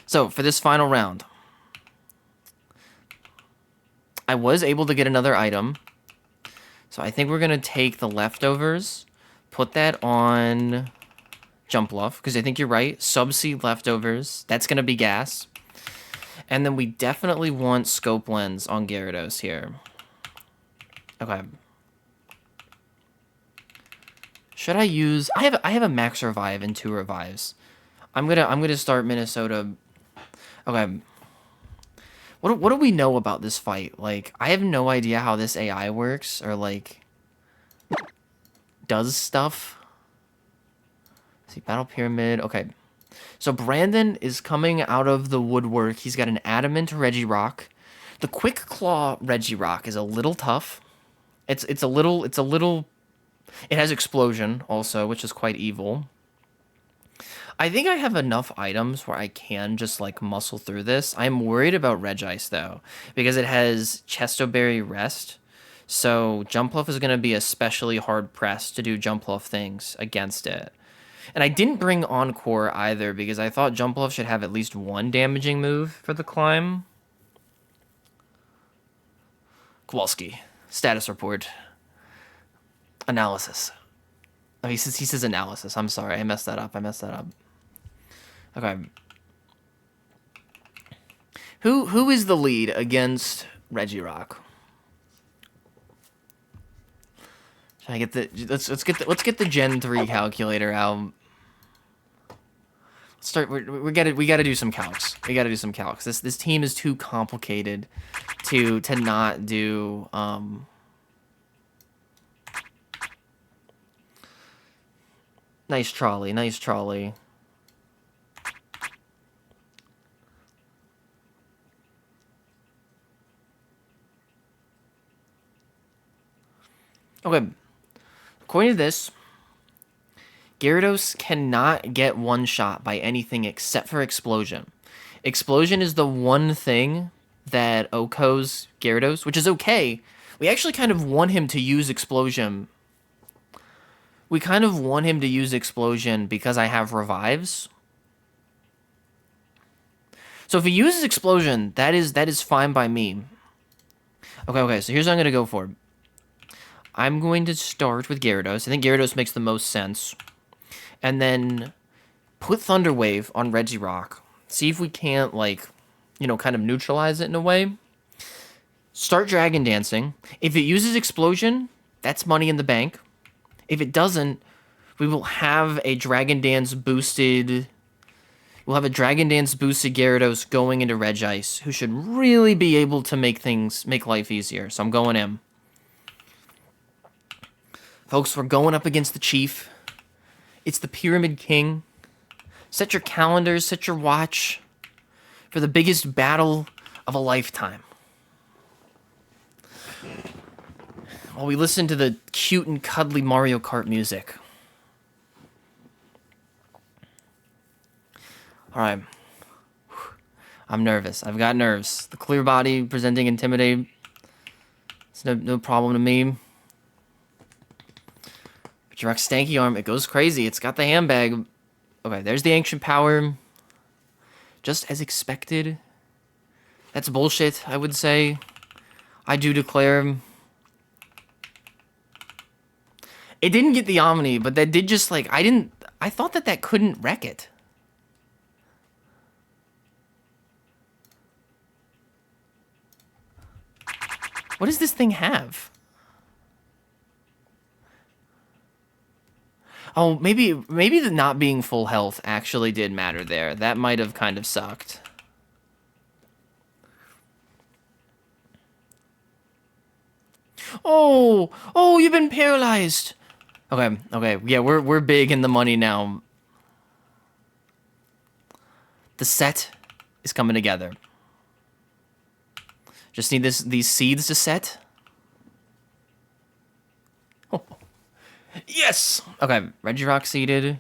So, for this final round, I was able to get another item. So, I think we're going to take the leftovers, put that on Jumpluff, because I think you're right. Subsea leftovers. That's going to be gas. And then we definitely want Scope Lens on Gyarados here. Okay. Should I use... I have a max revive and 2 revives. I'm gonna start Minnesota. Okay. What do we know about this fight? Like, I have no idea how this AI works or like does stuff. Let's see, Battle Pyramid. Okay. So Brandon is coming out of the woodwork. He's got an Adamant Regirock. The Quick Claw Regirock is a little tough. It's a little. It has Explosion also, which is quite evil. I think I have enough items where I can just like muscle through this. I'm worried about Regice though, because it has Chestoberry Rest. So Jumpluff is going to be especially hard pressed to do Jumpluff things against it. And I didn't bring Encore either because I thought Jumpluff should have at least one damaging move for the climb. Kowalski. Status report. Analysis. Oh, he says analysis. I'm sorry. I messed that up. Okay. Who is the lead against Regirock? Should I get the let's get the Gen 3 calculator out. Let's start. We gotta do some calcs. This team is too complicated to not do. Nice trolley. Okay. According to this, Gyarados cannot get one shot by anything except for Explosion. Explosion is the one thing that OHKOs Gyarados, which is okay. We actually kind of want him to use Explosion. We kind of want him to use Explosion because I have revives. So if he uses Explosion, that is fine by me. Okay, so here's what I'm going to go for. I'm going to start with Gyarados. I think Gyarados makes the most sense. And then put Thunder Wave on Regirock. See if we can't, like, you know, kind of neutralize it in a way. Start Dragon Dancing. If it uses Explosion, that's money in the bank. If it doesn't, we will have a Dragon Dance boosted... We'll have a Dragon Dance boosted Gyarados going into Regice, who should really be able to make life easier. So I'm going in. Folks, we're going up against the Chief. It's the Pyramid King. Set your calendars, set your watch for the biggest battle of a lifetime. While we listen to the cute and cuddly Mario Kart music. Alright. I'm nervous. I've got nerves. The clear body presenting Intimidate. It's no problem to me. Regirock Stanky Arm. It goes crazy. It's got the handbag. Okay, there's the Ancient Power. Just as expected. That's bullshit, I would say. I do declare... It didn't get the Omni, but that did just, like, I thought that couldn't wreck it. What does this thing have? Oh, maybe the not being full health actually did matter there. That might have kind of sucked. Oh, oh, you've been paralyzed. Okay, okay, yeah, we're big in the money now. The set is coming together. Just need these seeds to set. Oh, yes. Okay, Regirock seeded.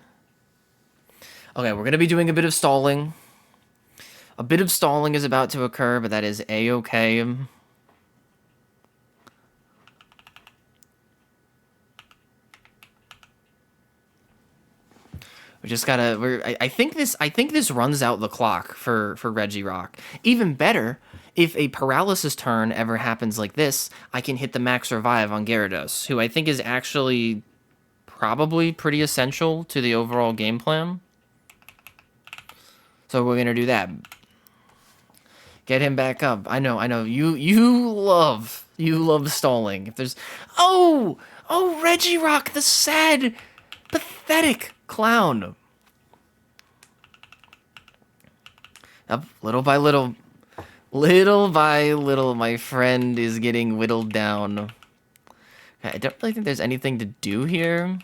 Okay, we're gonna be doing a bit of stalling. A bit of stalling is about to occur, but that is a-okay. We just gotta. I think this runs out the clock for Regirock. Even better, if a paralysis turn ever happens like this, I can hit the max revive on Gyarados, who I think is actually probably pretty essential to the overall game plan. So we're gonna do that. Get him back up. I know. You love stalling. If there's oh Regirock, the sad, pathetic clown. Up little by little, my friend is getting whittled down. Okay, I don't really think there's anything to do here.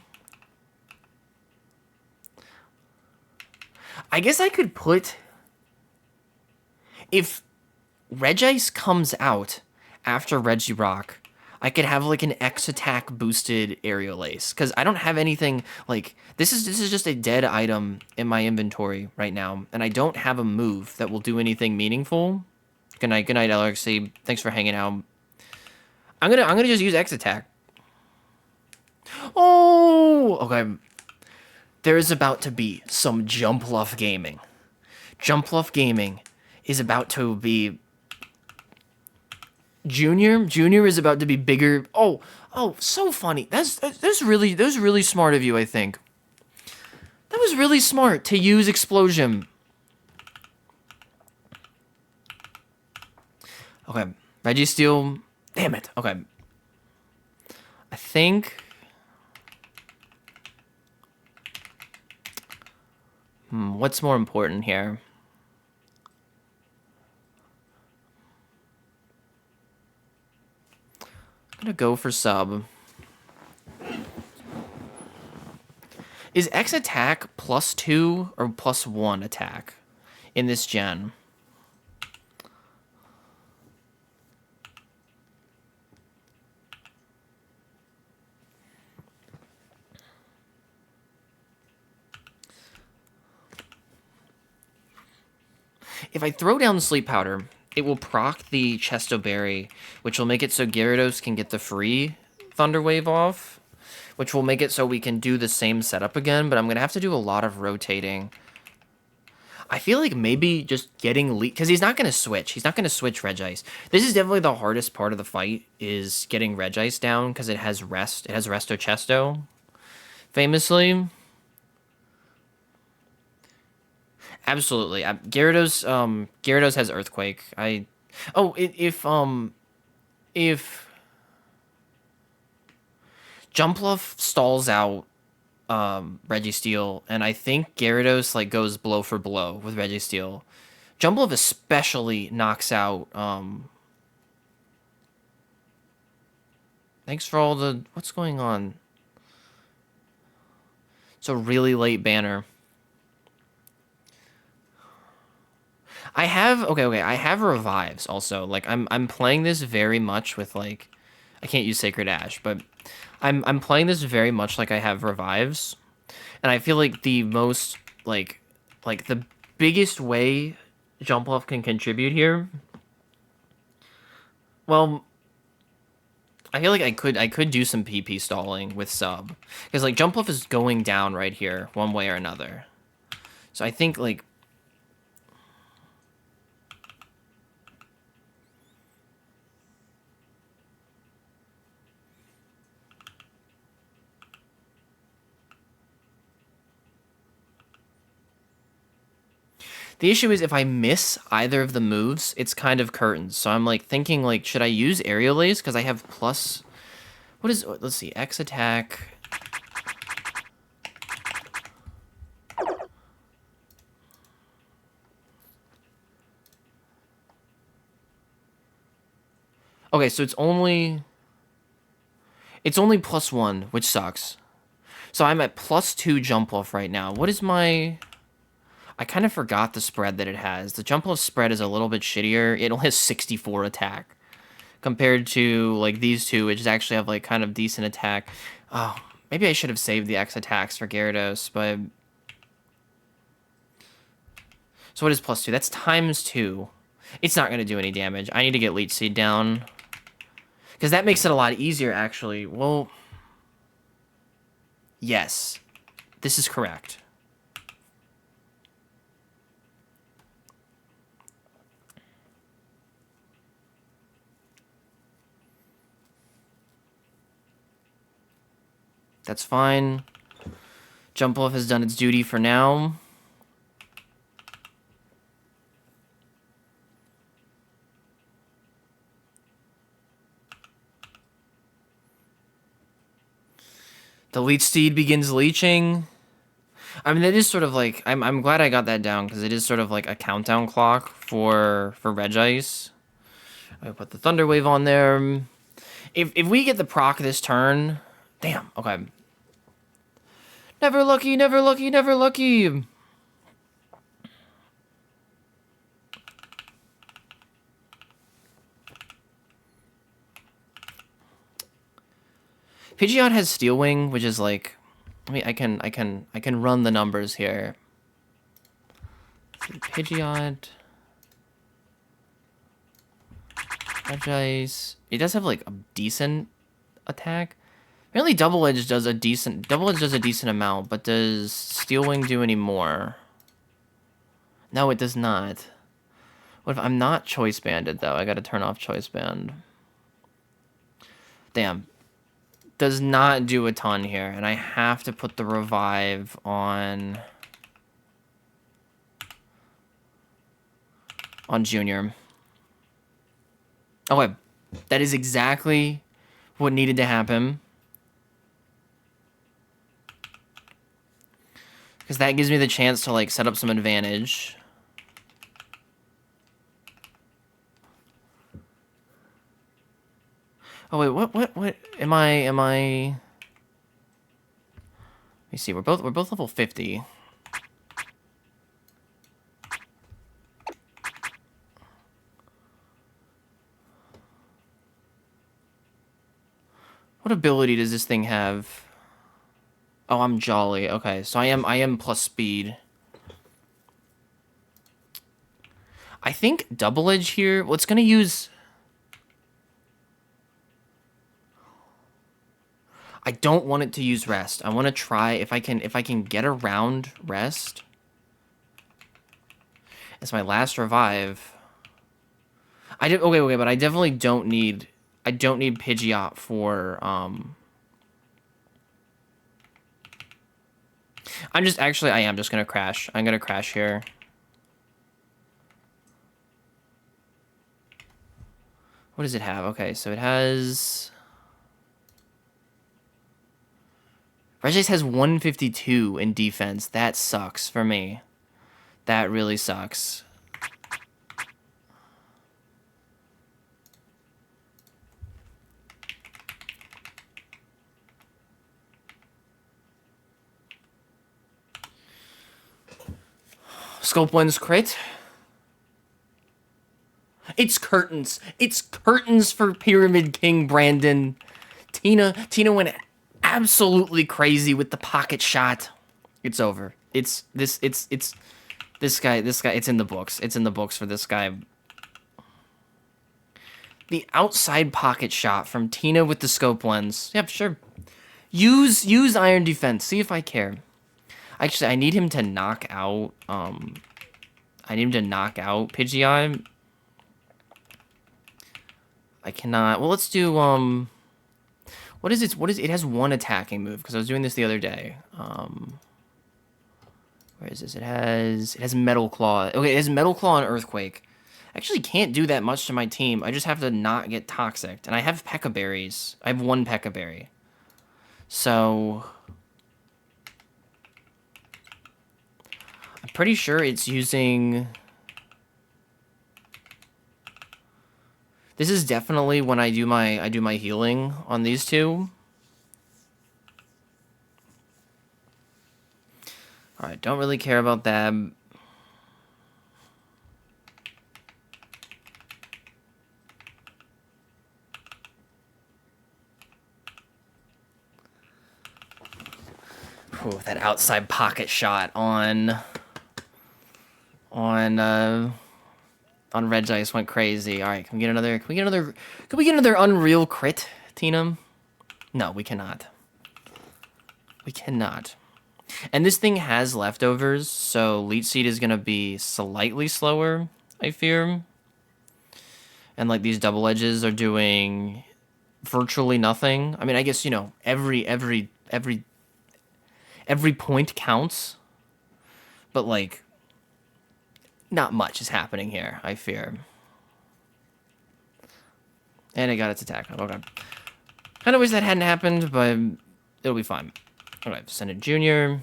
I guess I could put if Regice comes out after Regirock, I could have like an X attack boosted Aerial Ace because I don't have anything like this is just a dead item in my inventory right now, and I don't have a move that will do anything meaningful. Good night, Alexi. Thanks for hanging out. I'm gonna just use X attack. Oh, okay. There is about to be some Jumpluff gaming. Jumpluff gaming is about to be Junior is about to be bigger. Oh, so funny. That's really smart of you, I think. That was really smart to use Explosion. Okay, Registeel. Damn it. Okay. I think. What's more important here? I'm gonna go for sub. Is X attack +2 or +1 attack in this gen? If I throw down Sleep Powder, it will proc the Chesto Berry, which will make it so Gyarados can get the free Thunder Wave off, which will make it so we can do the same setup again, but I'm going to have to do a lot of rotating. I feel like maybe just getting lead, because he's not going to switch. He's not going to switch Regice. This is definitely the hardest part of the fight, is getting Regice down, because it has Rest. It has Resto Chesto, famously. Absolutely. Gyarados has Earthquake. If Jumpluff stalls out Registeel, and I think Gyarados like goes blow for blow with Registeel. Jumpluff especially knocks out thanks for all the what's going on? It's a really late banner. I have I have revives also. Like I'm playing this very much with like I can't use Sacred Ash, but I'm playing this very much like I have revives. And I feel like the most like the biggest way Jumpluff can contribute here. Well, I feel like I could do some PP stalling with sub because like Jumpluff is going down right here one way or another. So I think like the issue is if I miss either of the moves, it's kind of curtains. So I'm like thinking like, should I use Aerial Ace? Because I have plus, what is, let's see, X attack. Okay, so it's only, It's only +1, which sucks. So I'm at +2 jump off right now. What is my... I kind of forgot the spread that it has. The jump off spread is a little bit shittier. It only has 64 attack. Compared to, like, these two, which actually have, like, kind of decent attack. Oh, maybe I should have saved the X attacks for Gyarados, but... So what is +2? That's ×2. It's not going to do any damage. I need to get Leech Seed down. Because that makes it a lot easier, actually. Well... Yes. This is correct. That's fine. Jump Off has done its duty for now. The Leech Seed begins leeching. I mean, that is sort of like... I'm glad I got that down, because it is sort of like a countdown clock for Regice. I put the Thunder Wave on there. If we get the proc this turn... Damn, okay. Never lucky, never lucky, never lucky. Pidgeot has Steel Wing, which is like... I mean, I can run the numbers here. Pidgeot... Regice... It does have like a decent attack. Apparently Double Edge does a decent amount, but does Steel Wing do any more? No, it does not. What if I'm not Choice Banded though? I gotta turn off Choice Band. Damn. Does not do a ton here, and I have to put the Revive on Junior. Okay. That is exactly what needed to happen. Because that gives me the chance to, like, set up some advantage. Oh, wait, what? Am I... Let me see, we're both level 50. What ability does this thing have? Oh, I'm Jolly. Okay, so I am plus speed. I think Double Edge here. Well, it's gonna use. I don't want it to use Rest. I want to try if I can get around Rest. It's my last revive. Okay, but I definitely don't need. I don't need Pidgeot for I am just gonna crash. I'm gonna crash here. What does it have? Okay, so it has... Regice has 152 in defense. That sucks for me. That really sucks. Scope One's crit. It's curtains. It's curtains for Pyramid King Brandon. Tina went absolutely crazy with the pocket shot. It's over. This guy, it's in the books. It's in the books for this guy. The outside pocket shot from Tina with the scope lens. Yep, sure. Use Iron Defense. See if I care. Actually, I need him to knock out, Pidgeot. I cannot. Well, let's do, what is it? It has one attacking move, because I was doing this the other day. Where is this? It has Metal Claw. Okay, it has Metal Claw and Earthquake. I actually can't do that much to my team. I just have to not get toxic. And I have P.E.K.K.A. berries. I have one P.E.K.K.A. berry. So... I'm pretty sure it's using... This is definitely when I do my healing on these two. Alright, don't really care about that. Ooh, that outside pocket shot on Regice went crazy. All right, can we get another Unreal crit, Teenum? No, we cannot. We cannot. And this thing has leftovers, so Leech Seed is gonna be slightly slower, I fear. And like these double edges are doing virtually nothing. I mean, I guess, you know, every point counts, but like not much is happening here, I fear. And it got its attack. Okay. Kind of wish that hadn't happened, but it'll be fine. Okay, Senate Junior.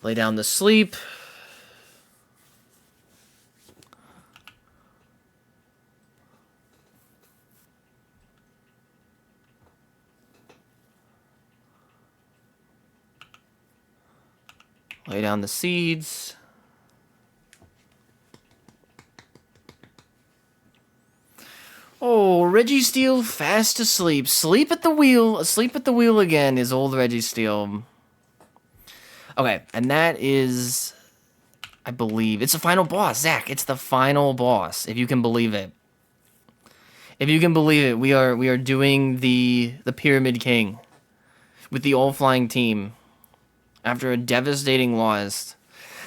Lay down to sleep. Lay down the seeds. Oh, Registeel fast asleep. Sleep at the wheel. Asleep at the wheel again is old Registeel. Okay, and that is, I believe, it's the final boss. Zach, it's the final boss, if you can believe it. If you can believe it, we are doing the Pyramid King with the all-flying team after a devastating loss.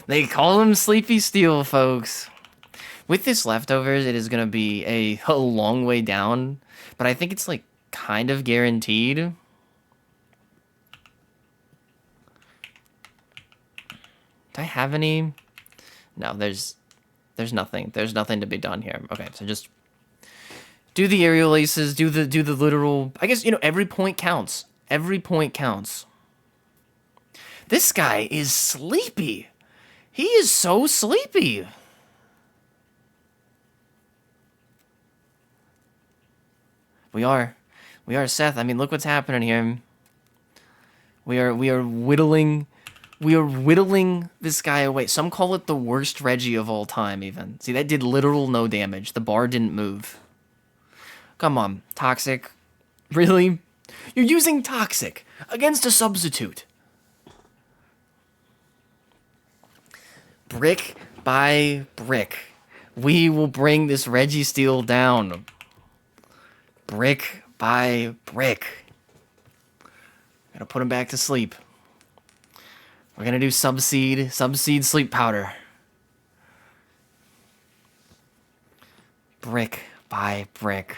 They call him Sleepy Steel, folks. With this leftovers, it is going to be a long way down, but I think it's like kind of guaranteed. Do I have any? No, there's nothing. There's nothing to be done here. Okay, so just do the aerial aces, do the literal. I guess, you know, every point counts. Every point counts. This guy is sleepy. He is so sleepy. We are, Seth. I mean, look what's happening here. We are whittling this guy away. Some call it the worst Reggie of all time, even. See, that did literal no damage. The bar didn't move. Come on, Toxic. Really? You're using Toxic against a substitute. Brick by brick, we will bring this Registeel down. Brick by brick. Gotta put him back to sleep. We're gonna do Subseed sleep powder. Brick by brick.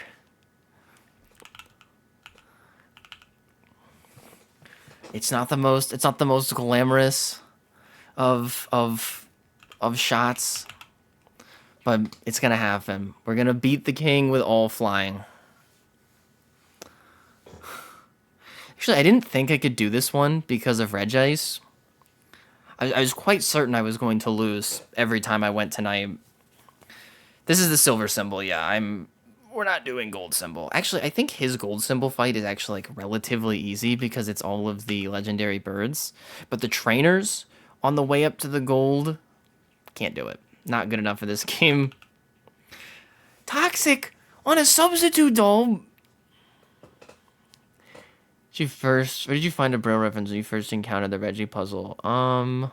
It's not the most glamorous of shots, but it's gonna happen. We're gonna beat the king with all flying. Actually, I didn't think I could do this one because of Regice. I was quite certain I was going to lose every time I went tonight. This is the silver symbol, yeah. We're not doing gold symbol. Actually, I think his gold symbol fight is actually like relatively easy because it's all of the legendary birds. But the trainers on the way up to the gold, can't do it. Not good enough for this game. Toxic on a substitute doll. Where did you find a Braille reference when you first encountered the Reggie puzzle? I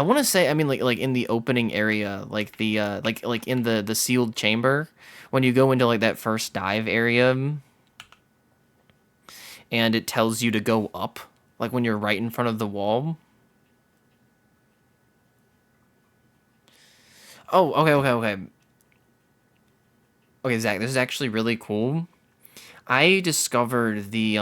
want to say, I mean, like in the opening area, like the like in the sealed chamber, when you go into like that first dive area, and it tells you to go up, like when you're right in front of the wall. Oh, okay. Okay, Zach, this is actually really cool. I discovered the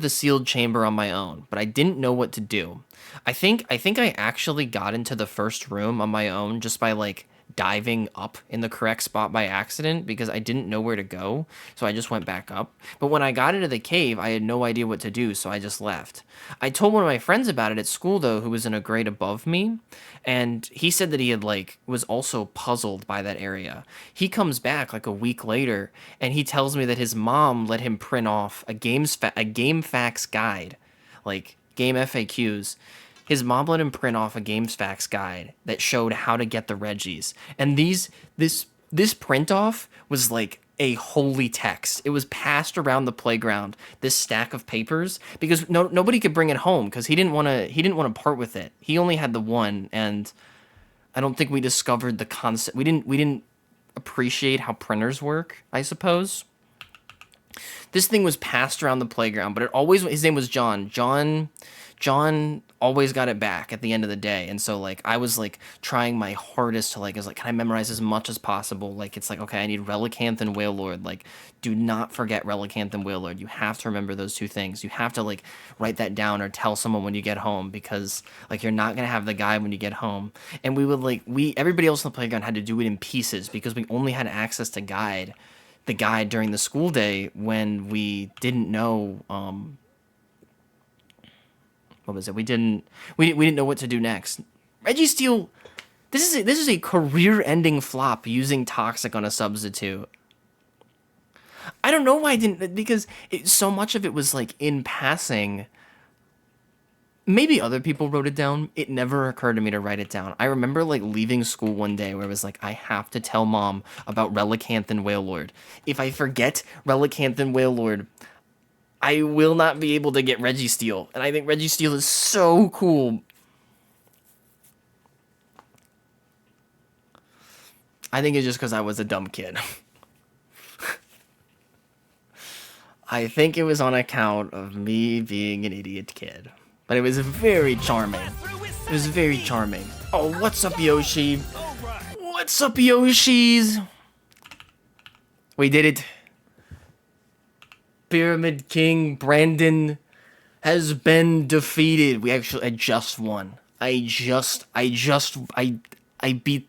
sealed chamber on my own, but I didn't know what to do. I think I actually got into the first room on my own just by like diving up in the correct spot by accident because I didn't know where to go. So I just went back up. But when I got into the cave, I had no idea what to do. So I just left. I told one of my friends about it at school, though, who was in a grade above me. And he said that he had, like, was also puzzled by that area. He comes back like a week later and he tells me that his mom let him print off a game facts guide, like game FAQs. His mom let him print off a GameFAQs guide that showed how to get the Reggies. And this print off was like a holy text. It was passed around the playground, this stack of papers, because nobody could bring it home because he didn't want to part with it. He only had the one, and I don't think we discovered the concept. We didn't appreciate how printers work, I suppose. This thing was passed around the playground, but it always, his name was John. John always got it back at the end of the day. And so like I was like trying my hardest to like, I was like, can I memorize as much as possible? Like it's like, okay, I need Relicanth and Wailord. Like, do not forget Relicanth and Wailord. You have to remember those two things. You have to like write that down or tell someone when you get home, because like you're not gonna have the guide when you get home. And we would like everybody else in the playground had to do it in pieces because we only had access to the guide during the school day when we didn't know what was it? We didn't know what to do next. Registeel, this is a career-ending flop using Toxic on a substitute. I don't know why I didn't, because so much of it was like in passing. Maybe other people wrote it down. It never occurred to me to write it down. I remember like leaving school one day where it was like, I have to tell mom about Relicanth and Wailord. If I forget Relicanth and Wailord, I will not be able to get Registeel. And I think Registeel is so cool. I think it's just because I was a dumb kid. I think it was on account of me being an idiot kid. But it was very charming. It was very charming. Oh, what's up, Yoshi? What's up, Yoshis? We did it. Pyramid King Brandon has been defeated. I just won. I beat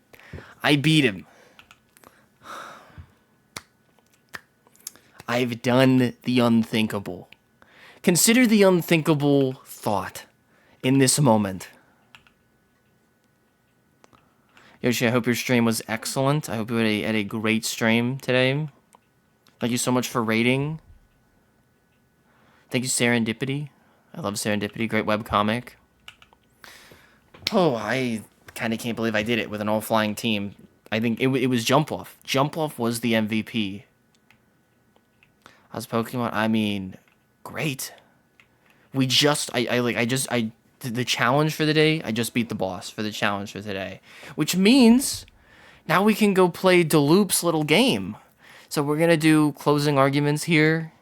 him. I've done the unthinkable. Consider the unthinkable thought in this moment. Yoshi, I hope your stream was excellent. I hope you had a great stream today. Thank you so much for rating. Thank you, Serendipity. I love Serendipity. Great webcomic. Oh, I kind of can't believe I did it with an all-flying team. I think it was Jump Off. Jump Off was the MVP. How's Pokemon? I mean, great. The challenge for the day, I just beat the boss for the challenge for today. Which means now we can go play Deloop's little game. So we're going to do closing arguments here,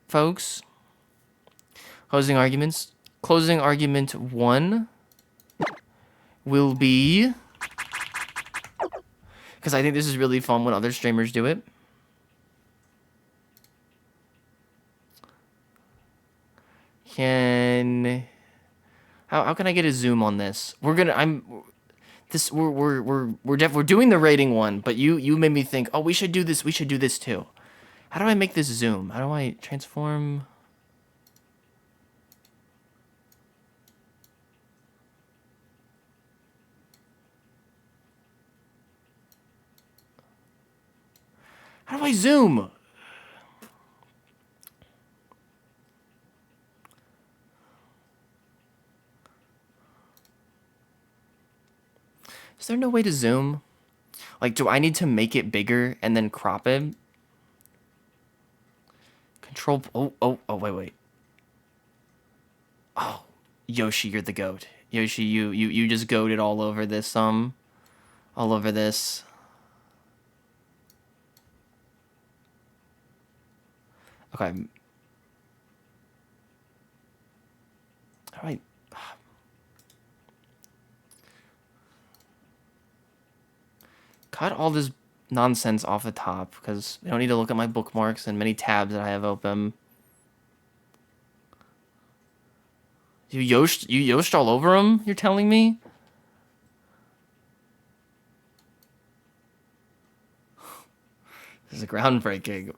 folks. Closing arguments. Closing argument 1 will be, because I think this is really fun when other streamers do it. How can I get a zoom on this? We're doing the rating one, but you made me think, oh, we should do this too. How do I make this zoom? How do I transform? How do I zoom? Is there no way to zoom? Like, do I need to make it bigger and then crop it? Control. Oh, wait. Oh, Yoshi, you're the goat. Yoshi, you just goated all over this, all over this. Okay. All right. Cut all this nonsense off the top, because we don't need to look at my bookmarks and many tabs that I have open. You Yost all over him, you're telling me? is groundbreaking.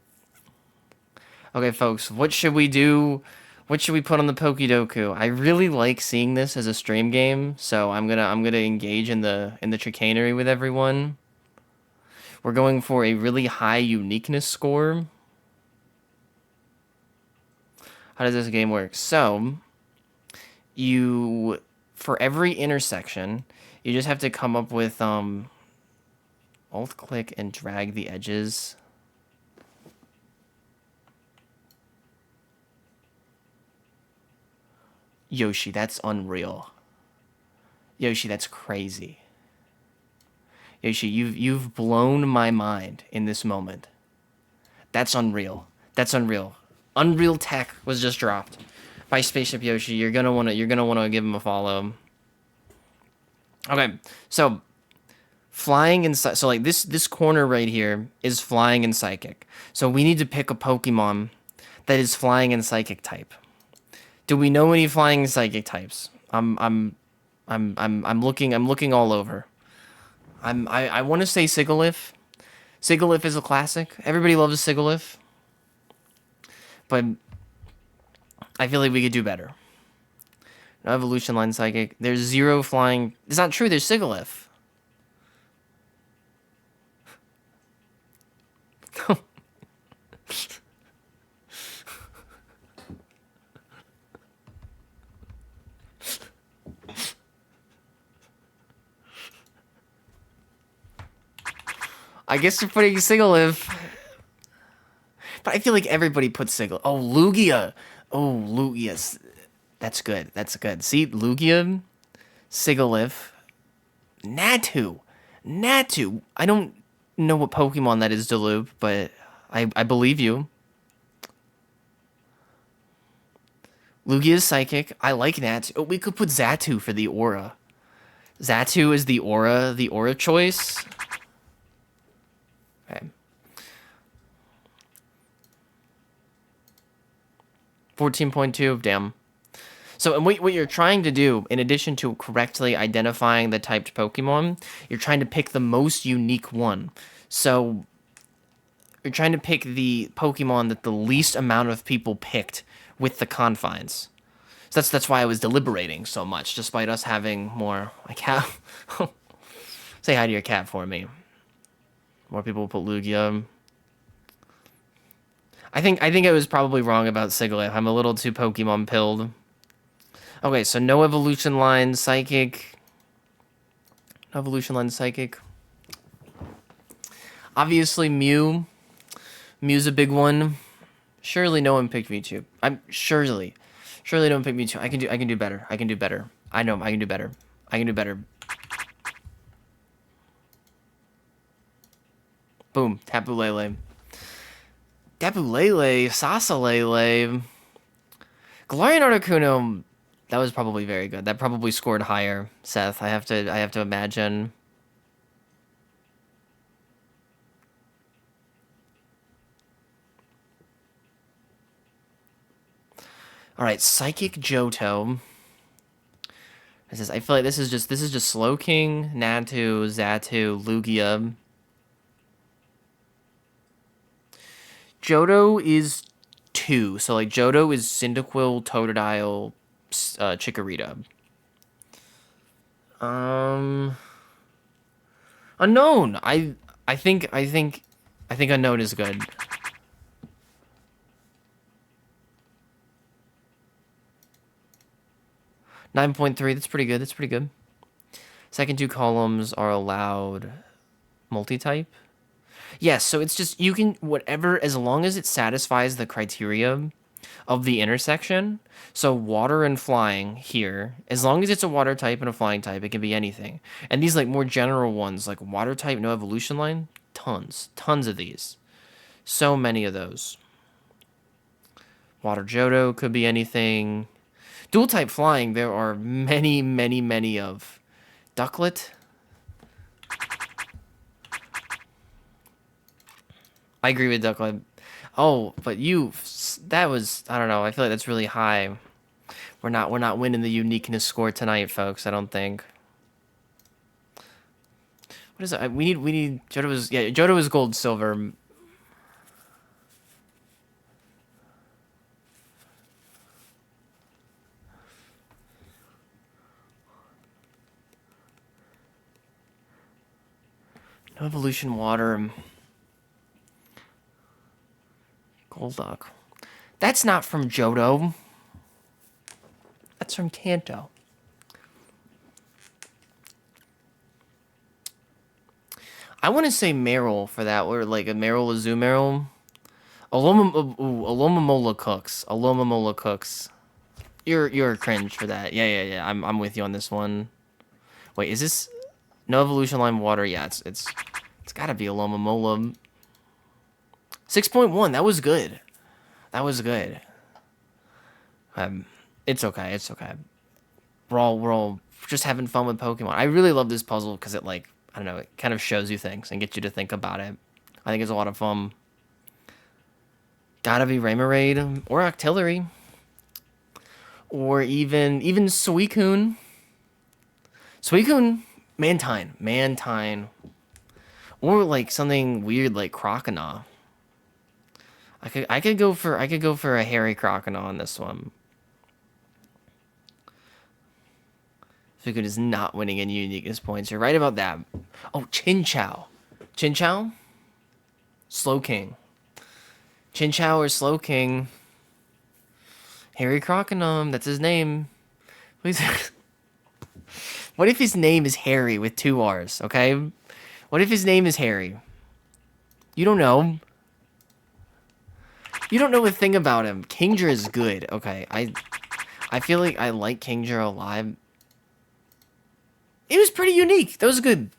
Okay, folks, what should we do? What should we put on the Pokédoku? I really like seeing this as a stream game, so I'm gonna engage in the chicanery with everyone. We're going for a really high uniqueness score. How does this game work? So, for every intersection, you just have to come up with alt click and drag the edges. Yoshi, that's unreal. Yoshi, that's crazy. Yoshi, you've blown my mind in this moment. That's unreal. That's unreal. Unreal Tech was just dropped by Spaceship Yoshi. You're gonna wanna give him a follow. Okay, so flying and so like this corner right here is flying and psychic. So we need to pick a Pokemon that is flying and psychic type. Do we know any flying and psychic types? I'm looking all over. I want to say Sigilyph. Sigilyph is a classic. Everybody loves Sigilyph. But I feel like we could do better. No evolution line psychic. There's 0 flying. It's not true. There's Sigilyph. I guess you're putting Sigilyph. But I feel like everybody puts Sigilyph. Oh, Lugia. Oh, Lugia. That's good. That's good. See, Lugia, Sigilyph, Natu. Natu. I don't know what Pokemon that is, Delupe, but I believe you. Lugia is psychic. I like Natu. Oh, we could put Xatu for the aura. Xatu is the aura choice. Okay. 14.2, damn. So what you're trying to do, in addition to correctly identifying the typed Pokemon, you're trying to pick the most unique one. So you're trying to pick the Pokemon that the least amount of people picked with the confines. So that's why I was deliberating so much, despite us having more. My cat. Say hi to your cat for me. More people put Lugia. I think I was probably wrong about Sigilyph. I'm a little too Pokemon pilled. Okay, so no evolution line psychic. No evolution line psychic. Obviously Mew. Mew's a big one. Surely no one picked Mewtwo. Surely no one picked Mewtwo. I can do better. I can do better. I know I can do better. I can do better. Boom. Tapu Lele. Tapu Lele. Sasalele. Galarian Articuno. That was probably very good. That probably scored higher, Seth. I have to imagine. All right, Psychic Johto. I feel like this is just Slowking, Natu, Xatu, Lugia. Johto is 2, so like Johto is Cyndaquil, Totodile, Chikorita. Unknown. I think Unknown is good. .3, that's pretty good. That's pretty good. Second 2 columns are allowed multi-type. Yes, so it's just, you can, whatever, as long as it satisfies the criteria of the intersection. So water and flying here, as long as it's a water type and a flying type, it can be anything. And these like more general ones, like water type, no evolution line, tons of these. So many of those. Water Johto could be anything. Dual type flying, there are many of. Ducklet. I agree with Ducklet. Oh, but that was, I don't know, I feel like that's really high. We're not winning the uniqueness score tonight, folks, I don't think. What is it? We need Johto was gold, silver. No evolution water. Golduck. That's not from Johto. That's from Kanto. I want to say Meryl for that, or like a Meryl Azumarill. Alomomola Cooks. Alomomola Cooks. You're cringe for that. Yeah. I'm with you on this one. Wait, is this no evolution line water? Yeah, it's gotta be Alomomola. 6.1. That was good. That was good. It's okay. It's okay. We're all just having fun with Pokemon. I really love this puzzle because it, like, I don't know, it kind of shows you things and gets you to think about it. I think it's a lot of fun. Gotta be Remoraid or Octillery. Or even Suicune. Suicune, Mantine. Or like something weird like Croconaw. I could go for a hairy Croconaw on this one. Suicune is not winning any uniqueness points. You're right about that. Oh, Chinchou. Chinchou? Slowking. Chinchou or Slowking. Harry Croconaw, that's his name. Please. What if his name is Harry with 2 R's, okay? What if his name is Harry? You don't know. You don't know a thing about him. Kingdra is good. Okay, I feel like I like Kingdra a lot. It was pretty unique. That was good.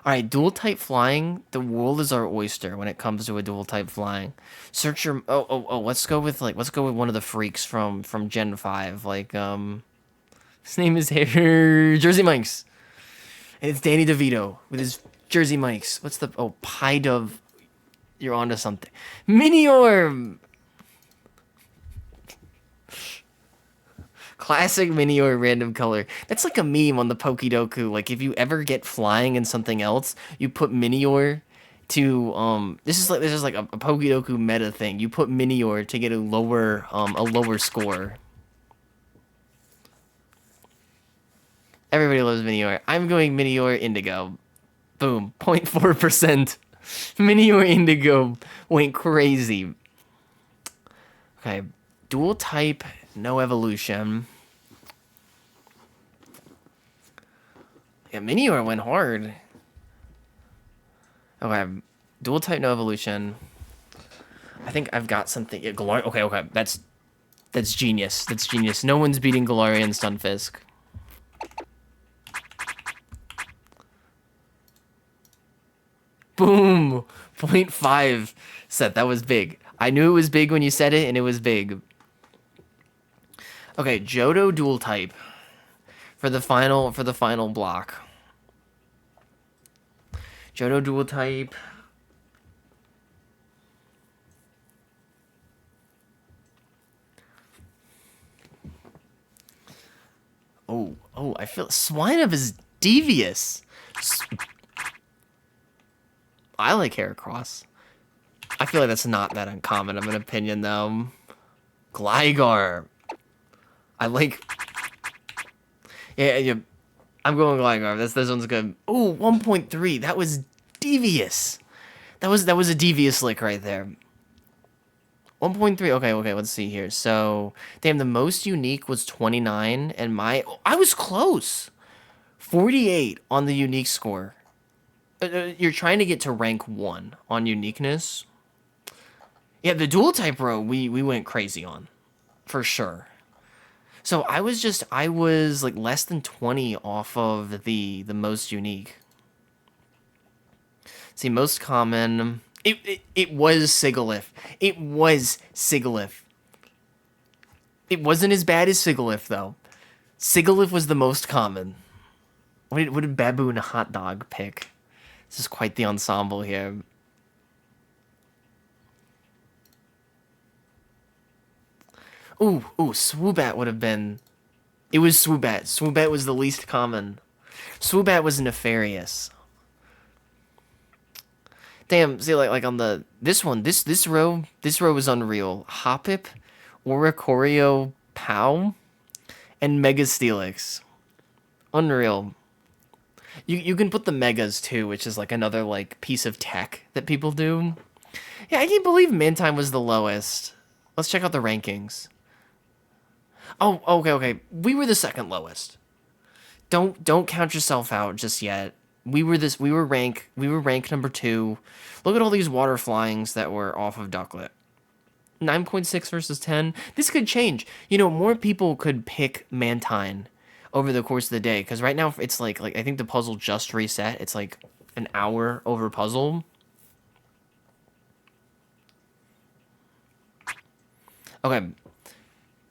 Alright, dual type flying. The world is our oyster when it comes to a dual type flying. Search your let's go with one of the freaks from Gen 5. Like, his name is Jersey Mike's. And it's Danny DeVito with his Jersey Mike's. What's the Pidove. You're onto something. Miniorb. Classic Minior random color. That's like a meme on the Pokedoku. Like, if you ever get flying in something else, you put Minior to this is like a Pokedoku meta thing. You put Minior to get a lower score. Everybody loves Minior. I'm going Minior Indigo. Boom. 0.4%. Minior Indigo went crazy. Okay. Dual type, no evolution. Yeah, Minior went hard. Okay. Dual type, no evolution. I think I've got something. Yeah, Galarian. Okay. That's genius. That's genius. No one's beating Galarian Stunfisk. Boom! 0.5 set. That was big. I knew it was big when you said it, and it was big. Okay, Johto dual type for the final block. Johto dual type. Oh, I feel Swinub is devious. I like Heracross. I feel like that's not that uncommon of an opinion, though. Gligar. I like... Yeah, I'm going Gligar. This one's good. Ooh, 1.3. That was devious. That was a devious lick right there. 1.3. Okay, let's see here. So, damn, the most unique was 29, and I was close. 48 on the unique score. You're trying to get to rank 1 on uniqueness. Yeah, the dual type row we went crazy on, for sure. So I was like less than 20 off of the most unique. See, most common. It was Sigilyph. It was Sigilyph. It wasn't as bad as Sigilyph though. Sigilyph was the most common. What did Baboon Hot Dog pick? This is quite the ensemble here. Ooh, Swoobat would have been... It was Swoobat. Swoobat was the least common. Swoobat was Nefarious. Damn, see, like on the... This one, this row was unreal. Hoppip, Oricorio, Pow, and Mega Steelix. Unreal. You can put the megas too, which is like another like piece of tech that people do. Yeah, I can't believe Mantine was the lowest. Let's check out the rankings. Oh, okay. We were the second lowest. Don't count yourself out just yet. We were ranked number 2. Look at all these water flyings that were off of Ducklet. 9.6 versus 10. This could change. More people could pick Mantine over the course of the day, because right now it's like I think the puzzle just reset. It's like an hour over puzzle. Okay.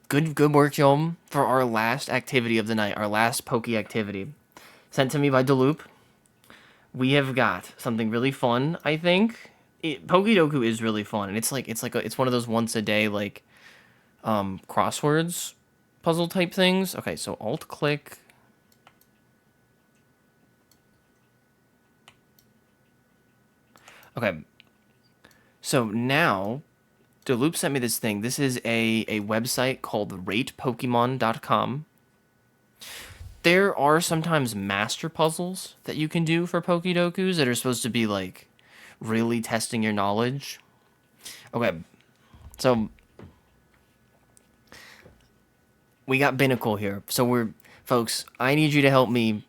Good work, y'all, for our last activity of the night, our last Pokey activity. Sent to me by Deloop. We have got something really fun, I think. Pokedoku is really fun, and it's one of those once a day like crosswords puzzle type things. Okay, so alt click. Okay. So now Deloop sent me this thing. This is a website called ratepokemon.com. There are sometimes master puzzles that you can do for Pokedokus that are supposed to be like really testing your knowledge. Okay, so we got Binnacle here. So folks, I need you to help me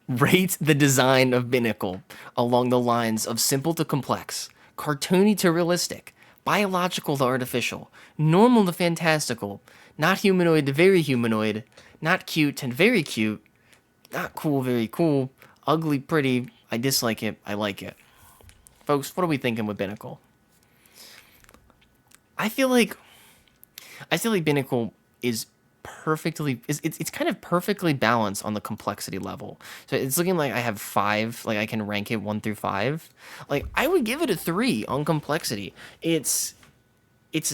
rate the design of Binnacle along the lines of simple to complex, cartoony to realistic, biological to artificial, normal to fantastical, not humanoid to very humanoid, not cute and very cute, not cool, very cool, ugly, pretty, I dislike it, I like it. Folks, what are we thinking with Binnacle? I feel like Binnacle is it's kind of perfectly balanced on the complexity level. So it's looking like I have 5, like I can rank it 1 through 5. Like I would give it a 3 on complexity. It's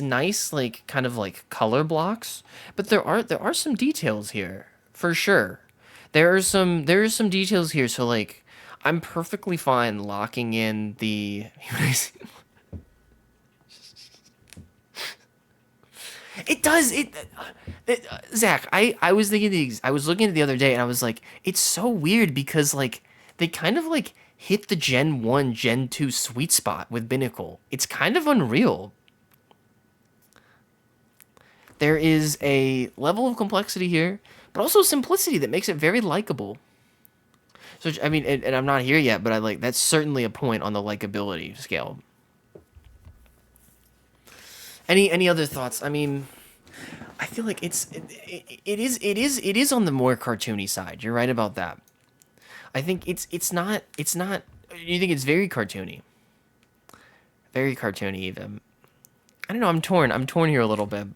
nice, like kind of like color blocks, but there are some details here for sure. There are some details here. So like I'm perfectly fine locking in the. It does Zach. I was thinking I was looking at it the other day and I was like, it's so weird because like they kind of like hit the Gen 1, Gen 2 sweet spot with Binnacle. It's kind of unreal. There is a level of complexity here, but also simplicity that makes it very likable. So I mean, and I'm not here yet, but I like that's certainly a point on the likability scale. Any other thoughts? I mean, I feel like it is on the more cartoony side. You're right about that. I think it's not. You think it's very cartoony even. I don't know. I'm torn here a little bit.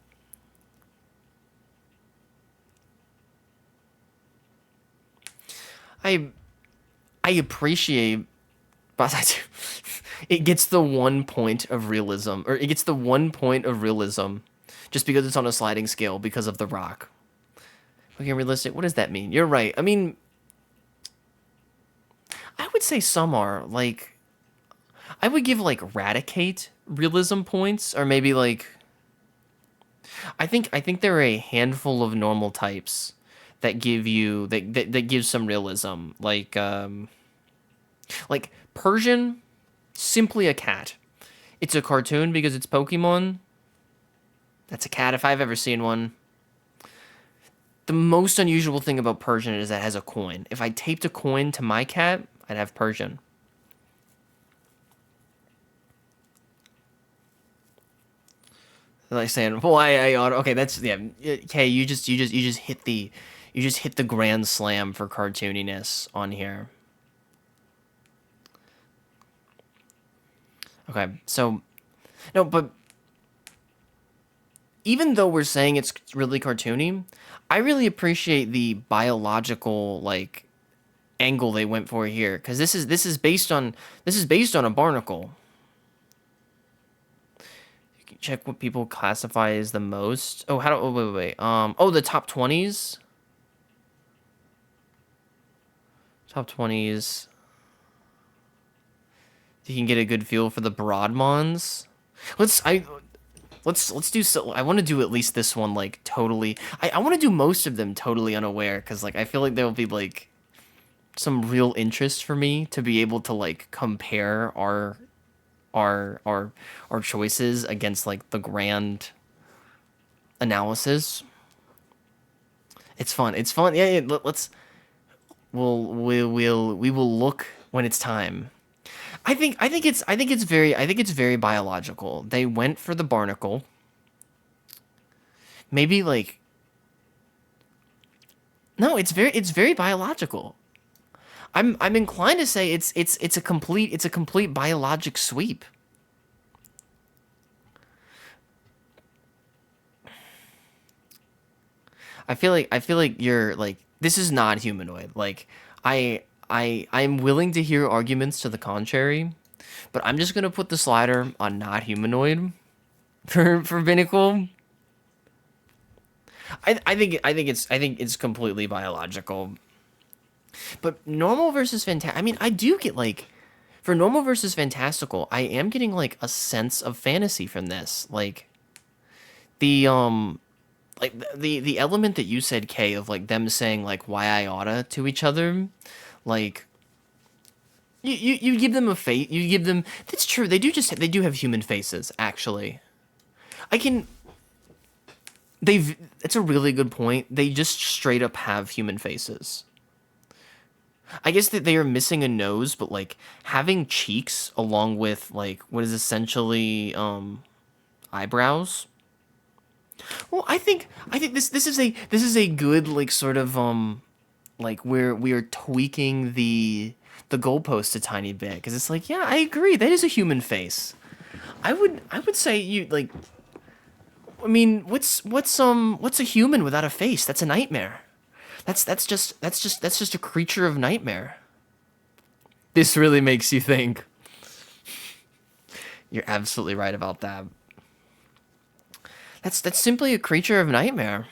I I appreciate, but it gets the 1 point of realism, or it gets the 1 point of realism, just because it's on a sliding scale because of the rock. Okay, realistic. What does that mean? You're right. I mean, I would say some are like I would give like Raticate realism points, or maybe like I think there are a handful of normal types that that give some realism, like Persian, simply a cat. It's a cartoon because it's Pokemon. That's a cat if I've ever seen one. The most unusual thing about Persian is that it has a coin. If I taped a coin to my cat, I'd have Persian. Like saying, well, I okay, that's yeah. Okay, you just hit the grand slam for cartooniness on here. Okay, so no, but even though we're saying it's really cartoony, I really appreciate the biological like angle they went for here, because this is based on a barnacle. You can check what people classify as the most. Oh, how do? Oh, wait. the top 20s. Top 20s. You can get a good feel for the Broadmons. Let's I let's do so. I want to do at least this one like totally. I want to do most of them totally unaware, because like I feel like there'll be like some real interest for me to be able to like compare our our our choices against like the grand analysis. It's fun. It's fun. Yeah, yeah let's we will look when it's time. I think it's very biological. They went for the barnacle. Maybe like no, it's very biological. I'm inclined to say it's a complete biologic sweep. I feel like you're like this is not humanoid. Like I'm willing to hear arguments to the contrary, but I'm just gonna put the slider on not humanoid for Binnacle. I think it's completely biological. But normal versus fantastic. I mean, I do get like for normal versus fantastical. I am getting like a sense of fantasy from this. The the element that you said, Kay, of like them saying like why I oughta to each other, like you give them a face. You give them. That's true. They do have human faces. Actually, I can. They've. It's a really good point. They just straight up have human faces. I guess that they are missing a nose, but like having cheeks along with like what is essentially eyebrows. Well, I think this is a good like sort of like where we are tweaking the goalpost a tiny bit because it's like yeah I agree that is a human face. I would say you like I mean what's a human without a face? That's a nightmare. That's just a creature of nightmare. This really makes you think. You're absolutely right about that. That's simply a creature of nightmare.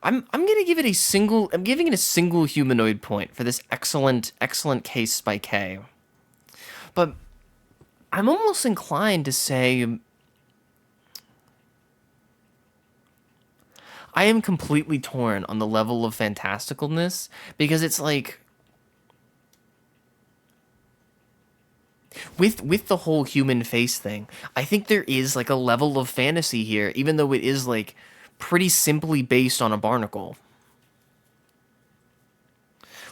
I'm gonna give it a single. I'm giving it a single humanoid point for this excellent case by K. But I'm almost inclined to say I am completely torn on the level of fantasticalness because it's like with the whole human face thing, I think there is like a level of fantasy here, even though it is like pretty simply based on a barnacle.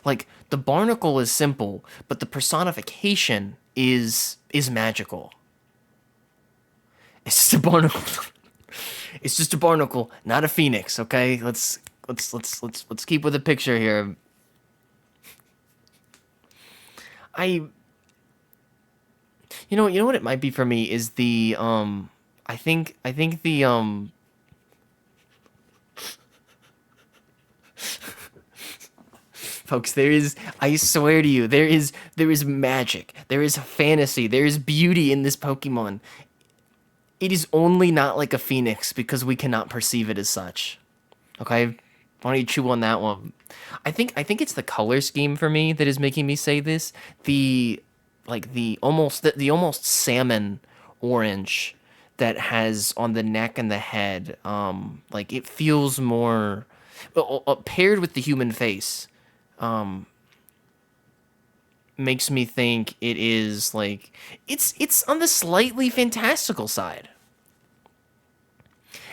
Like the barnacle is simple, but the personification is magical. It's just a barnacle. It's just a barnacle, not a phoenix. Okay, let's keep with the picture here. I you know what it might be for me is the I think the folks there is I swear to you there is magic, there is fantasy, there is beauty in this Pokemon. It is only not like a phoenix because we cannot perceive it as such. Okay? Why don't you chew on that one? I think it's the color scheme for me that is making me say this. The like the almost salmon orange that has on the neck and the head. Like it feels more paired with the human face. Makes me think it is like it's on the slightly fantastical side.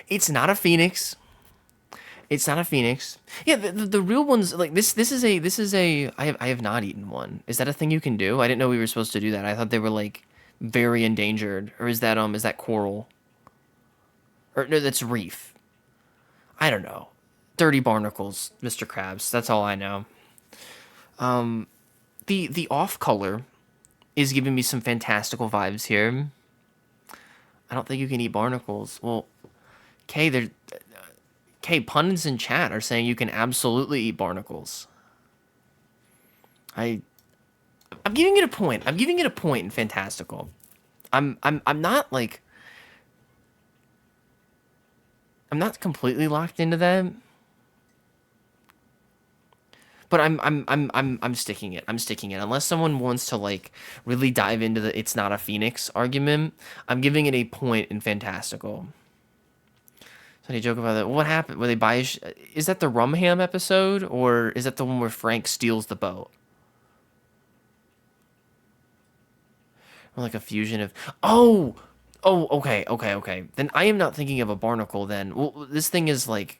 It's not a phoenix. It's not a phoenix. Yeah, the real ones like this is a I have not eaten one. Is that a thing you can do? I didn't know we were supposed to do that. I thought they were like very endangered. Or is that coral? Or no, that's reef. I don't know. Dirty barnacles, Mr. Krabs. That's all I know. The off color is giving me some fantastical vibes here. I don't think you can eat barnacles. Well, okay, they're okay, pundits in chat are saying you can absolutely eat barnacles. I I'm giving it a point. I'm giving it a point in fantastical. I'm not like I'm not completely locked into that, but I'm sticking it. I'm sticking it. Unless someone wants to like really dive into the it's not a phoenix argument, I'm giving it a point in fantastical. Funny joke about that. What happened? Where they buy? Is that the Rumham episode, or is that the one where Frank steals the boat? Or like a fusion of. Oh! Oh, okay, okay, okay. Then I am not thinking of a barnacle then. Well, this thing is like.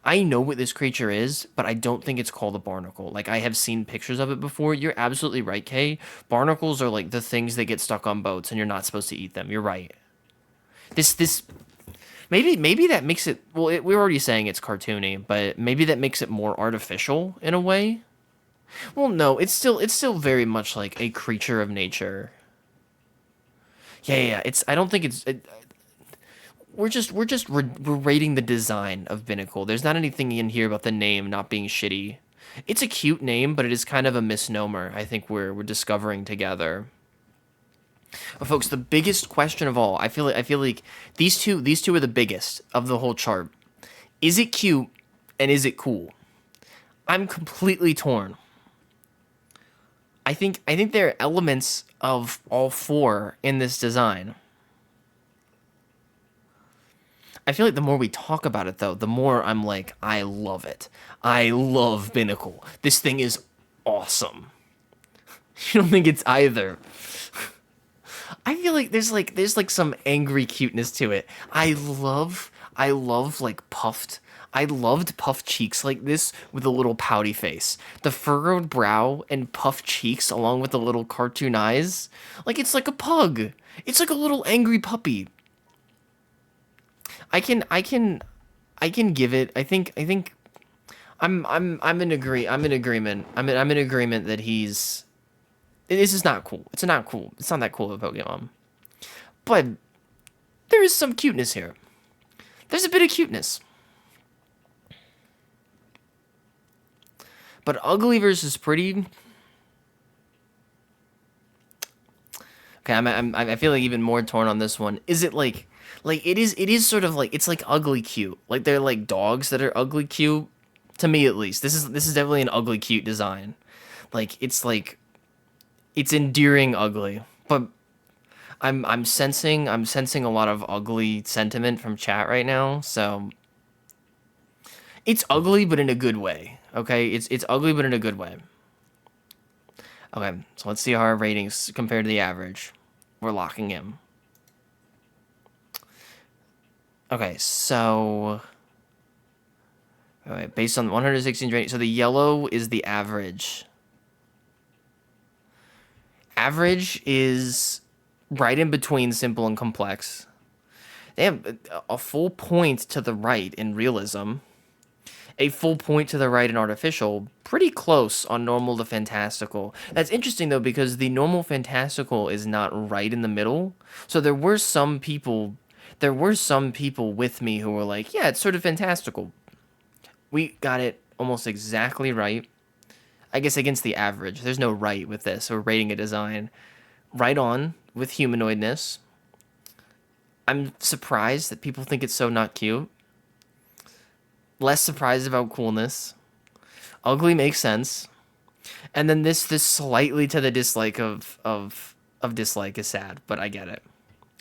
I know what this creature is, but I don't think it's called a barnacle. Like, I have seen pictures of it before. You're absolutely right, Kay. Barnacles are like the things that get stuck on boats and you're not supposed to eat them. You're right. This maybe that makes it well, we're already saying it's cartoony, but maybe that makes it more artificial in a way. Well, no, it's still very much like a creature of nature. Yeah, yeah, yeah. It's I don't think we're rating the design of Binnacle. There's not anything in here about the name not being shitty. It's a cute name, but it is kind of a misnomer. I think we're discovering together. But folks, the biggest question of all, I feel like these two are the biggest of the whole chart. Is it cute and is it cool? I'm completely torn. I think there are elements of all four in this design. I feel like the more we talk about it, though, the more I'm like, I love it. I love Binnacle. This thing is awesome. You don't think it's either? I feel like there's like some angry cuteness to it. I love like puffed. I loved puffed cheeks like this with a little pouty face. The furrowed brow and puffed cheeks along with the little cartoon eyes. Like it's like a pug. It's like a little angry puppy. I can give it. I think I'm in agreement. I'm in agreement that he's this is not cool. It's not cool. It's not that cool of a Pokemon. But there is some cuteness here. There's a bit of cuteness. But ugly versus pretty. Okay, I feel like even more torn on this one. Is it like it is sort of like it's like ugly cute. Like they're like dogs that are ugly cute. To me at least. This is definitely an ugly cute design. Like it's endearing ugly. But I'm sensing a lot of ugly sentiment from chat right now. So it's ugly but in a good way. Okay? It's ugly but in a good way. Okay, so let's see how our ratings compare to the average. We're locking in. Okay, so alright, based on 116 rating, so the yellow is the average. Average is right in between simple and complex. They have a full point to the right in realism, a full point to the right in artificial, pretty close on normal to fantastical. That's interesting though because the normal fantastical is not right in the middle. So there were some people with me who were like, "Yeah, it's sort of fantastical." We got it almost exactly right. I guess against the average. There's no right with this. We're rating a design right on with humanoidness. I'm surprised that people think it's so not cute. Less surprised about coolness. Ugly makes sense. And then this slightly to the dislike of dislike is sad, but I get it.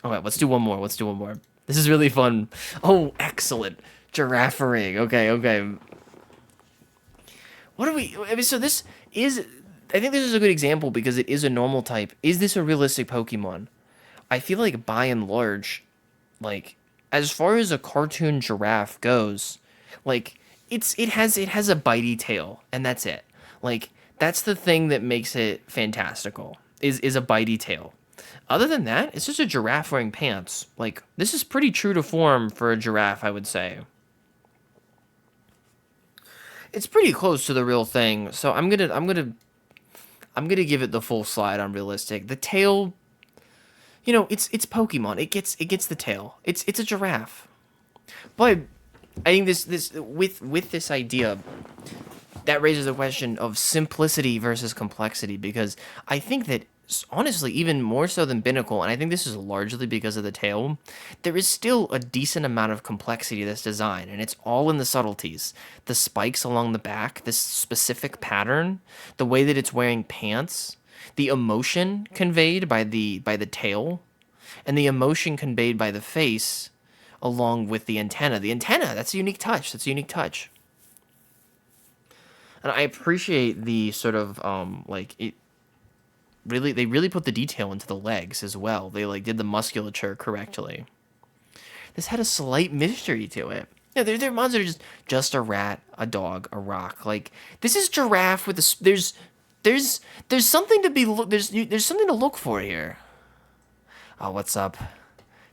All right, let's do one more. Let's do one more. This is really fun. Oh, excellent. Giraffe ring. Okay, okay. What are we? I mean, so this is. I think this is a good example because it is a normal type. Is this a realistic Pokemon? I feel like by and large, like as far as a cartoon giraffe goes, like it has a bitey tail and that's it. Like that's the thing that makes it fantastical is a bitey tail. Other than that, it's just a giraffe wearing pants. Like this is pretty true to form for a giraffe, I would say. It's pretty close to the real thing. So I'm gonna give it the full slide on realistic. The tail, it's Pokemon. It gets the tail. It's a giraffe. But I think this with this idea that raises the question of simplicity versus complexity because I think that honestly even more so than Binnacle, and I think this is largely because of the tail, there is still a decent amount of complexity to this design, and it's all in the subtleties. The spikes along the back, this specific pattern, the way that it's wearing pants, the emotion conveyed by the tail, and the emotion conveyed by the face along with the antenna. The antenna, that's a unique touch. That's a unique touch. And I appreciate the sort of like it. they really put the detail into the legs as well. They like did the musculature correctly. This had a slight mystery to it. Yeah, they're monsters are just a rat, a dog, a rock. Like this is giraffe with there's something to be there's something to look for here. Oh, what's up?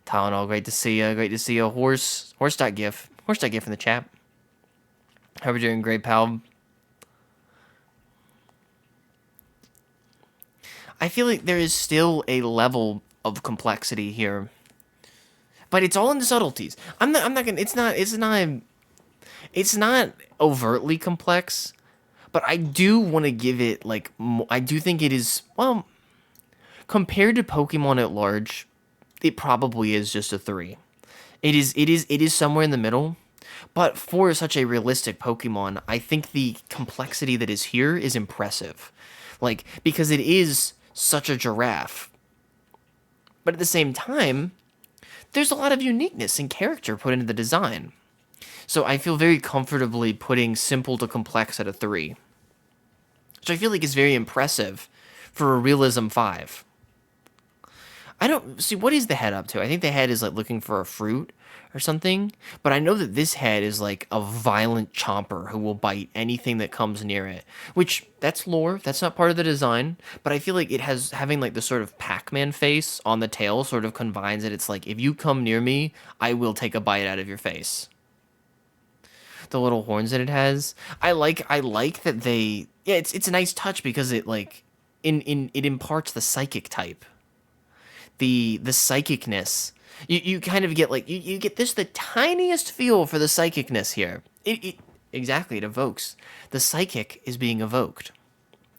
Tylenol, great to see you. Great to see you. Horse.gif in the chat. How are we doing, great pal? I feel like there is still a level of complexity here, but it's all in the subtleties. I'm not gonna. It's not overtly complex, but I do want to give it like. I do think it is well compared to Pokemon at large. It probably is just a 3. It is somewhere in the middle. But for such a realistic Pokemon, I think the complexity that is here is impressive. Like, because it is such a giraffe. But at the same time, there's a lot of uniqueness and character put into the design. So I feel very comfortably putting simple to complex at a 3. Which I feel like is very impressive for a Realism 5. I don't see what is the head up to. I think the head is like looking for a fruit or something, but I know that this head is like a violent chomper who will bite anything that comes near it. Which that's lore. That's not part of the design, but I feel like it has having like the sort of Pac-Man face on the tail sort of combines it. It's like if you come near me, I will take a bite out of your face. The little horns that it has, I like that they yeah, it's a nice touch because it like it imparts the psychic type. The psychicness. You kind of get like you get this the tiniest feel for the psychicness here. It exactly it evokes. The psychic is being evoked.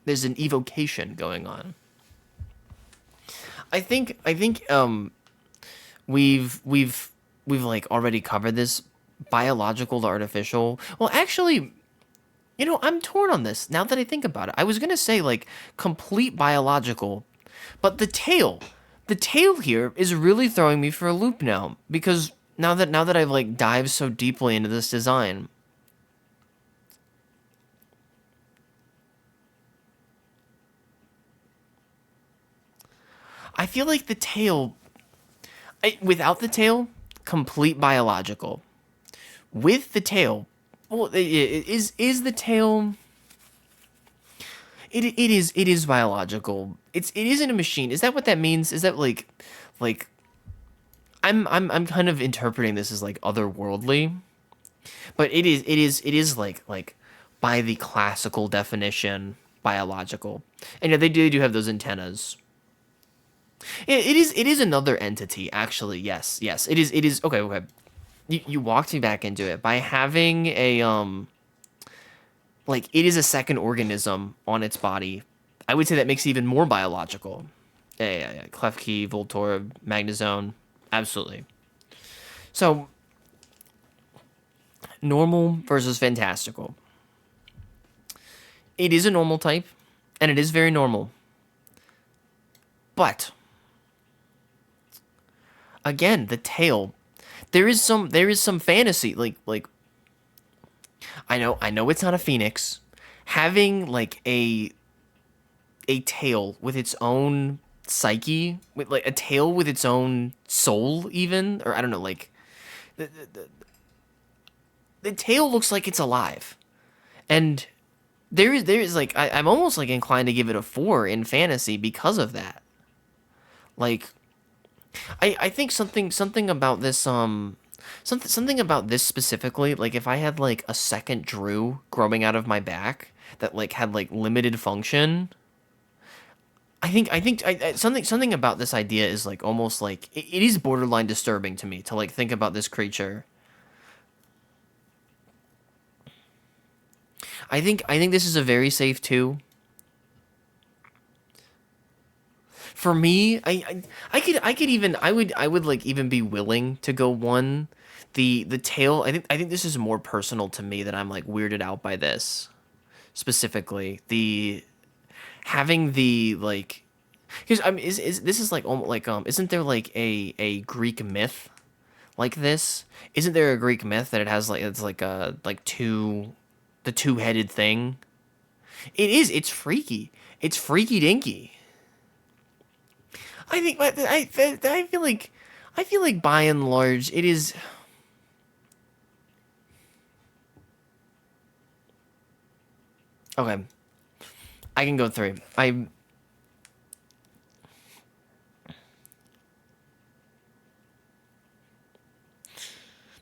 There's an evocation going on. I think we've like already covered this biological to artificial. Well, actually, I'm torn on this now that I think about it. I was going to say like complete biological, but the tail here is really throwing me for a loop now because now that I've like dived so deeply into this design. I feel like the tail without the tail, complete biological. With the tail, well, is the tail it is biological. It isn't a machine. Is that what that means? Is that like I'm kind of interpreting this as like otherworldly, but it is like by the classical definition biological. And yeah, they do have those antennas. It is another entity actually. Yes. It is okay. You walked me back into it by having a like it is a second organism on its body. I would say that makes it even more biological. Yeah. Klefki, Voltorb, Magnezone, absolutely. So normal versus fantastical. It is a normal type, and it is very normal. But again, the tail. There is some fantasy like I know it's not a phoenix. Having like a tail with its own psyche, with like a tail with its own soul, even, or I don't know, like the tail looks like it's alive, and there is like I'm almost like inclined to give it a 4 in fantasy because of that. Like I think something about this something about this specifically, like if I had like a second Drew growing out of my back that like had like limited function, I think something about this idea is like almost like it is borderline disturbing to me to like think about this creature. I think this is a very safe 2. For me, I could even I would like even be willing to go 1. The tail, I think this is more personal to me that I'm like weirded out by this specifically. The having the like because I mean is this is like almost like isn't there like a Greek myth like this? Isn't there a Greek myth that it has like it's like a like two the two-headed thing? It's freaky. It's freaky dinky. I think I feel like by and large it is. Okay, I can go three.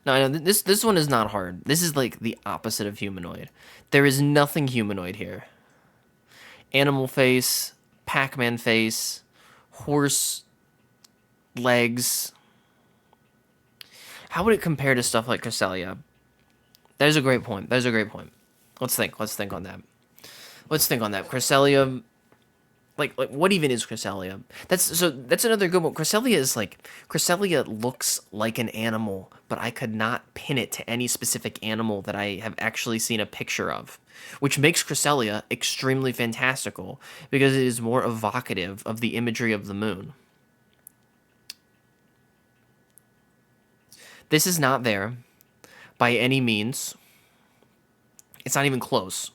No, this one is not hard. This is like the opposite of humanoid. There is nothing humanoid here. Animal face, Pac-Man face, horse legs. How would it compare to stuff like Cresselia? That is a great point. That is a great point. Let's think. Let's think on that. Let's think on that. Cresselia, like what even is Cresselia? That's another good one. Cresselia looks like an animal, but I could not pin it to any specific animal that I have actually seen a picture of, which makes Cresselia extremely fantastical because it is more evocative of the imagery of the moon. This is not there by any means. It's not even close.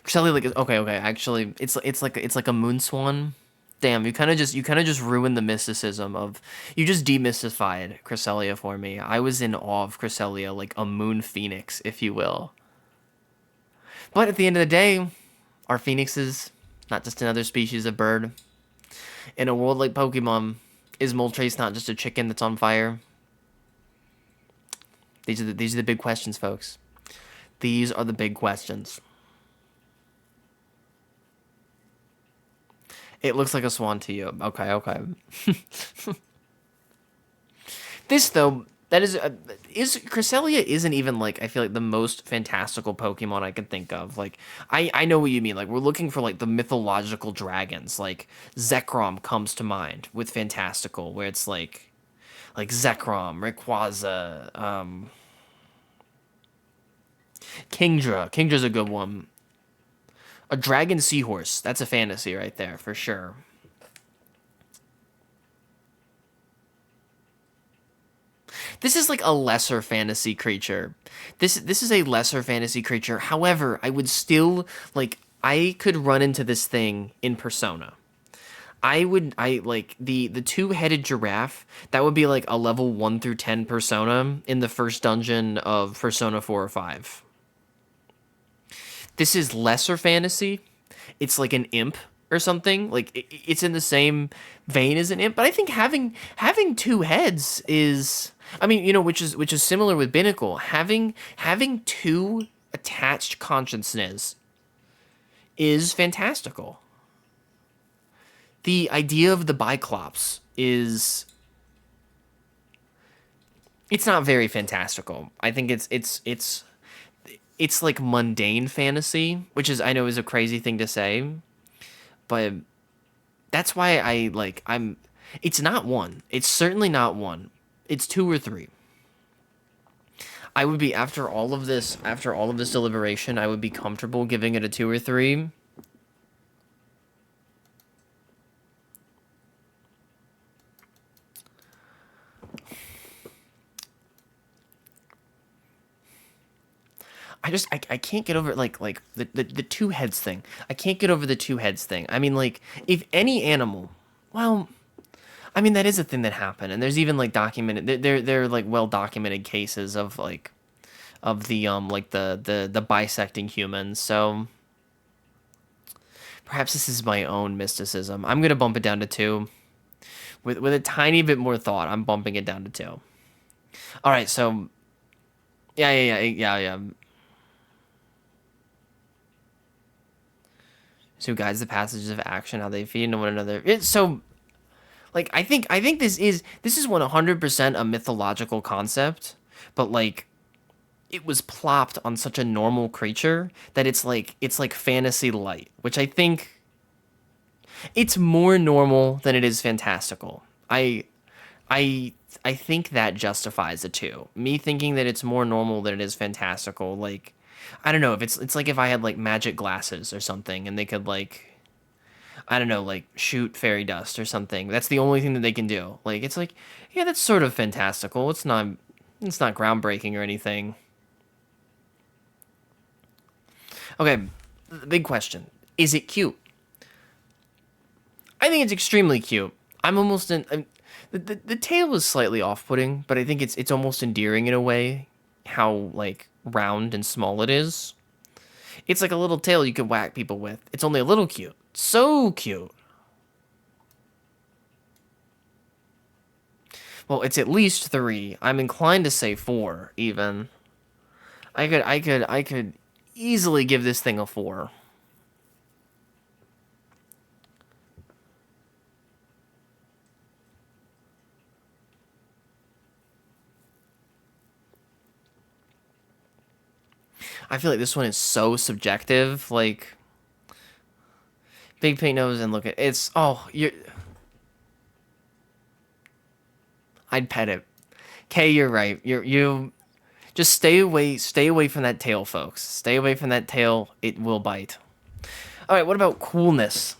Cresselia, like, okay, actually, it's like a moon swan. Damn, you kind of just ruined the mysticism of, you just demystified Cresselia for me. I was in awe of Cresselia, like a moon phoenix, if you will. But at the end of the day, our phoenix is not just another species of bird. In a world like Pokemon, is Moltres not just a chicken that's on fire? These are the big questions, folks. These are the big questions. It looks like a swan to you. Okay, okay. This though, that is Cresselia isn't even like, I feel like the most fantastical Pokemon I can think of. Like I know what you mean. Like we're looking for like the mythological dragons. Like Zekrom comes to mind with fantastical, where it's like Zekrom, Rayquaza, Kingdra. Kingdra's a good one. A dragon seahorse. That's a fantasy right there for sure. This is like a lesser fantasy creature. This is a lesser fantasy creature. However, I would still like, I could run into this thing in Persona. I like the two-headed giraffe. That would be like a level 1 through 10 Persona in the first dungeon of Persona 4 or 5. This is lesser fantasy. It's like an imp or something. Like it's in the same vein as an imp. But I think having two heads is, I mean, you know, which is similar with Binnacle. Having two attached consciousness is fantastical. The idea of the Biclops is, it's not very fantastical. I think it's like mundane fantasy, which is, I know, is a crazy thing to say, but that's why it's not one. It's certainly not one. It's two or three. I would be, after all of this deliberation, I would be comfortable giving it a two or three. I can't get over like the two heads thing. I can't get over the two heads thing. I mean, like, if any animal, well, I mean, that is a thing that happened, and there's even like documented, they're like well documented cases of like, of the like the bisecting humans. So perhaps this is my own mysticism. I'm gonna bump it down to two. With a tiny bit more thought, I'm bumping it down to two. All right, so yeah. So guides the passages of action, how they feed into one another. It's so, like, I think this is 100% a mythological concept, but like it was plopped on such a normal creature that it's like fantasy light, which I think it's more normal than it is fantastical. I I think that justifies it too. Me thinking that it's more normal than it is fantastical, like, I don't know, if it's like if I had like magic glasses or something and they could like, I don't know, like shoot fairy dust or something. That's the only thing that they can do. Like it's like, yeah, that's sort of fantastical. It's not groundbreaking or anything. Okay, the big question. Is it cute? I think it's extremely cute. I'm almost in. The tail is slightly off-putting, but I think it's almost endearing in a way. How like round and small it is. It's like a little tail you can whack people with. It's only a little cute. So cute. Well, it's at least 3. I'm inclined to say 4, even. I could easily give this thing a 4. I feel like this one is so subjective. Like, big pink nose and look at it's. Oh, you're. I'd pet it. Kay, you're right. You. Just stay away. Stay away from that tail, folks. Stay away from that tail. It will bite. All right. What about coolness?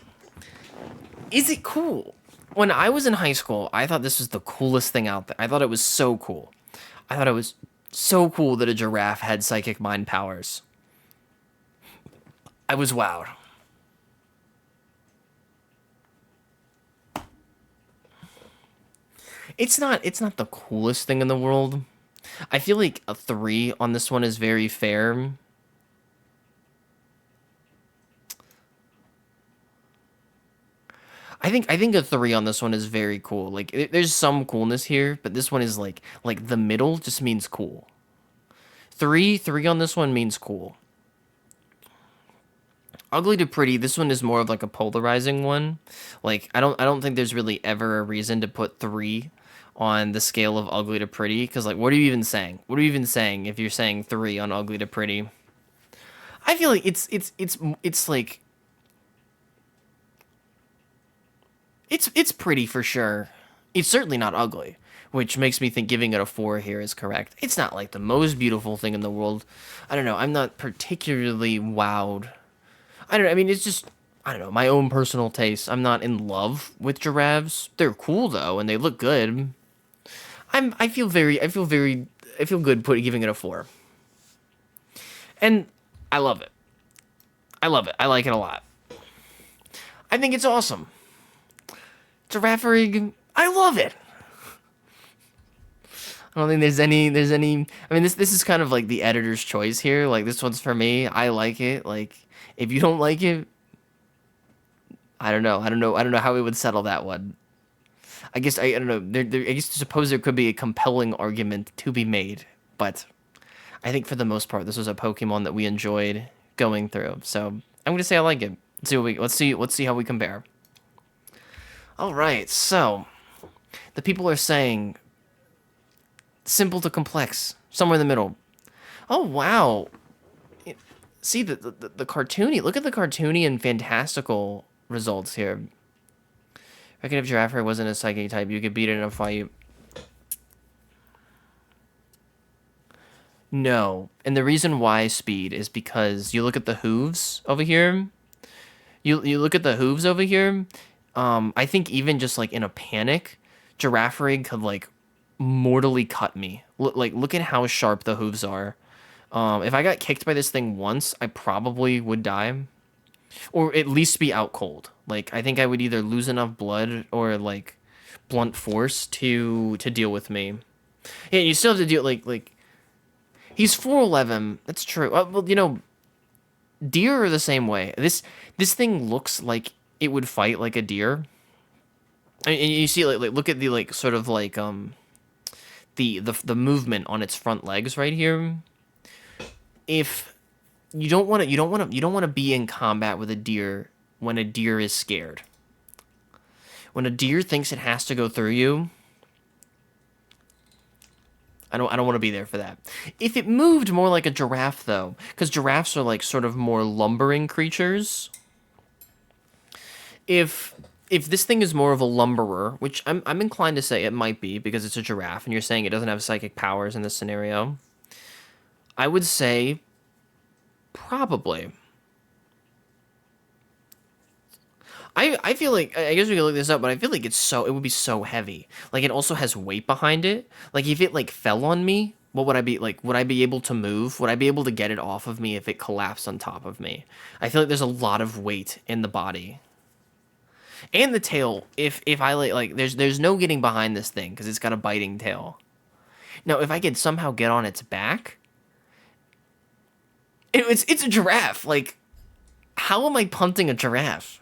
Is it cool? When I was in high school, I thought this was the coolest thing out there. I thought it was so cool. I thought it was so cool that a giraffe had psychic mind powers. I was wowed. It's not the coolest thing in the world. I feel like a 3 on this one is very fair. I think a 3 on this one is very cool. Like there's some coolness here, but this one is like the middle just means cool. 3 on this one means cool. Ugly to pretty, this one is more of like a polarizing one. Like I don't think there's really ever a reason to put 3 on the scale of ugly to pretty because like what are you even saying? What are you even saying if you're saying 3 on ugly to pretty? I feel like it's like it's pretty for sure. It's certainly not ugly, which makes me think giving it a 4 here is correct. It's not like the most beautiful thing in the world. I don't know. I'm not particularly wowed. I don't know. I mean, it's just I don't know, my own personal taste. I'm not in love with giraffes. They're cool though, and they look good. I feel good putting giving it a 4. And I love it. I love it. I like it a lot. I think it's awesome. Giraffe rig, I love it. I don't think there's any I mean this is kind of like the editor's choice here. Like this one's for me. I like it. Like if you don't like it, I don't know how we would settle that one. I don't know. I guess suppose there could be a compelling argument to be made, but I think for the most part, this was a Pokemon that we enjoyed going through. So I'm gonna say I like it. Let's see how we compare. All right, so the people are saying simple to complex, somewhere in the middle. Oh wow! See the cartoony. Look at the cartoony and fantastical results here. I reckon if Giraffe wasn't a psychic type, you could beat it in a fight. No. And the reason why speed is because you look at the hooves over here. You look at the hooves over here. I think even just like in a panic, Giraffe could like mortally cut me. Look at how sharp the hooves are. If I got kicked by this thing once, I probably would die. Or at least be out cold. Like I think I would either lose enough blood or like blunt force to deal with me. Yeah, you still have to deal like he's 4'11". That's true. Well, deer are the same way. This thing looks like it would fight like a deer. And you see like look at the like sort of like the movement on its front legs right here. If you don't want to be in combat with a deer when a deer is scared. When a deer thinks it has to go through you, I don't want to be there for that. If it moved more like a giraffe though, cuz giraffes are like sort of more lumbering creatures. If this thing is more of a lumberer, which I'm inclined to say it might be because it's a giraffe and you're saying it doesn't have psychic powers in this scenario, I would say probably. I feel like I guess we can look this up, but I feel like it would be so heavy. Like it also has weight behind it. Like if it like fell on me, what would I be like? Would I be able to move? Would I be able to get it off of me if it collapsed on top of me? I feel like there's a lot of weight in the body. And the tail, if I like there's no getting behind this thing because it's got a biting tail. Now, if I could somehow get on its back, it's a giraffe. Like, how am I punting a giraffe?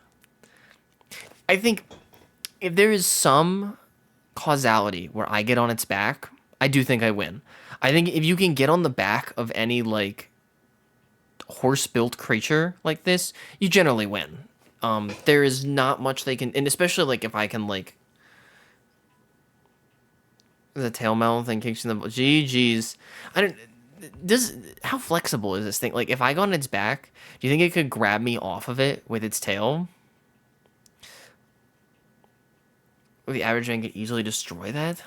I think if there is some causality where I get on its back, I do think I win. I think if you can get on the back of any like horse-built creature like this, you generally win. There is not much they can, and especially like if I can like the tail mouth and kicks in the GG's. I don't. Does how flexible is this thing? Like if I got on its back, do you think it could grab me off of it with its tail? Would the average man could easily destroy that?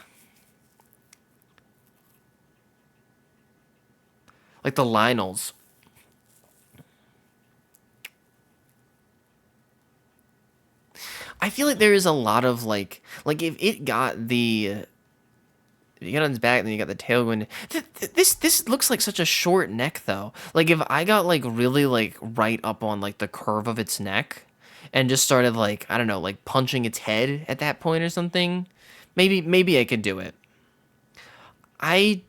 Like the Lionels. I feel like there is a lot of like if it got the you get on its back, then you got the tail going. This looks like such a short neck though. Like if I got like really like right up on like the curve of its neck, and just started like I don't know like punching its head at that point or something, maybe I could do it. I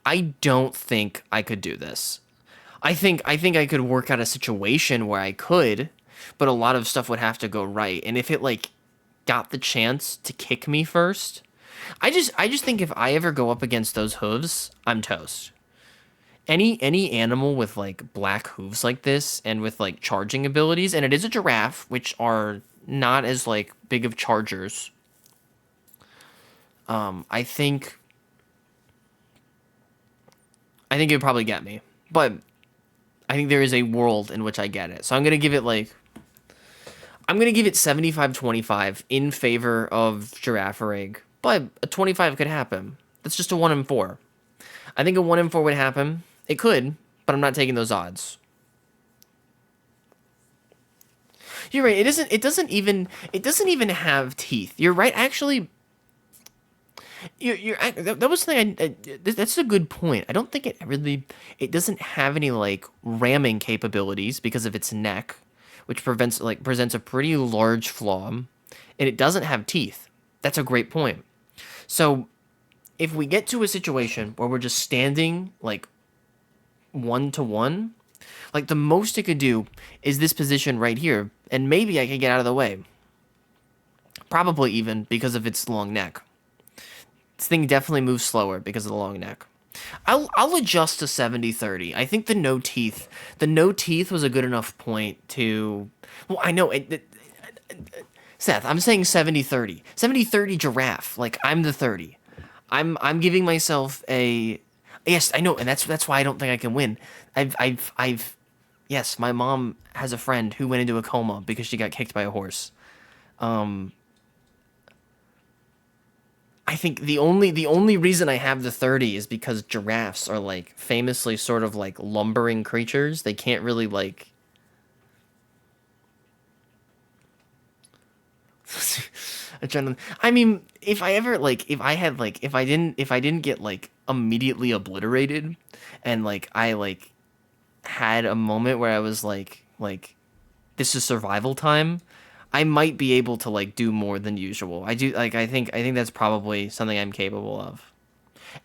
I don't think I could do this. I think I could work out a situation where I could, but a lot of stuff would have to go right. And if it like got the chance to kick me first, I just think if I ever go up against those hooves, I'm toast. Any animal with like black hooves like this and with like charging abilities, and it is a giraffe, which are not as like big of chargers. I think it would probably get me, but I think there is a world in which I get it. So I'm gonna give it like I'm gonna give it 75-25 in favor of Girafarig, but a 25 could happen. That's just a 1 in 4. I think a 1 in 4 would happen. It could, but I'm not taking those odds. You're right. It doesn't even have teeth. You're right. Actually, that was something. That's a good point. I don't think it doesn't have any like ramming capabilities because of its neck, which presents a pretty large flaw, and it doesn't have teeth. That's a great point. So if we get to a situation where we're just standing like 1-to-1, like the most it could do is this position right here, and maybe I could get out of the way. Probably even because of its long neck. This thing definitely moves slower because of the long neck. I'll adjust to 70-30. I think the no teeth was a good enough point to. Well, I know Seth, I'm saying 70-30. 70-30 giraffe. Like I'm the 30. I'm giving myself a. Yes, I know, and that's why I don't think I can win. I've yes, my mom has a friend who went into a coma because she got kicked by a horse. Um, I think the only reason I have the 30 is because giraffes are like famously sort of like lumbering creatures. They can't really like adrenaline. I mean, if I ever like if I had like if I didn't get like immediately obliterated and like I like had a moment where I was like this is survival time, I might be able to like do more than usual. I do like I think that's probably something I'm capable of.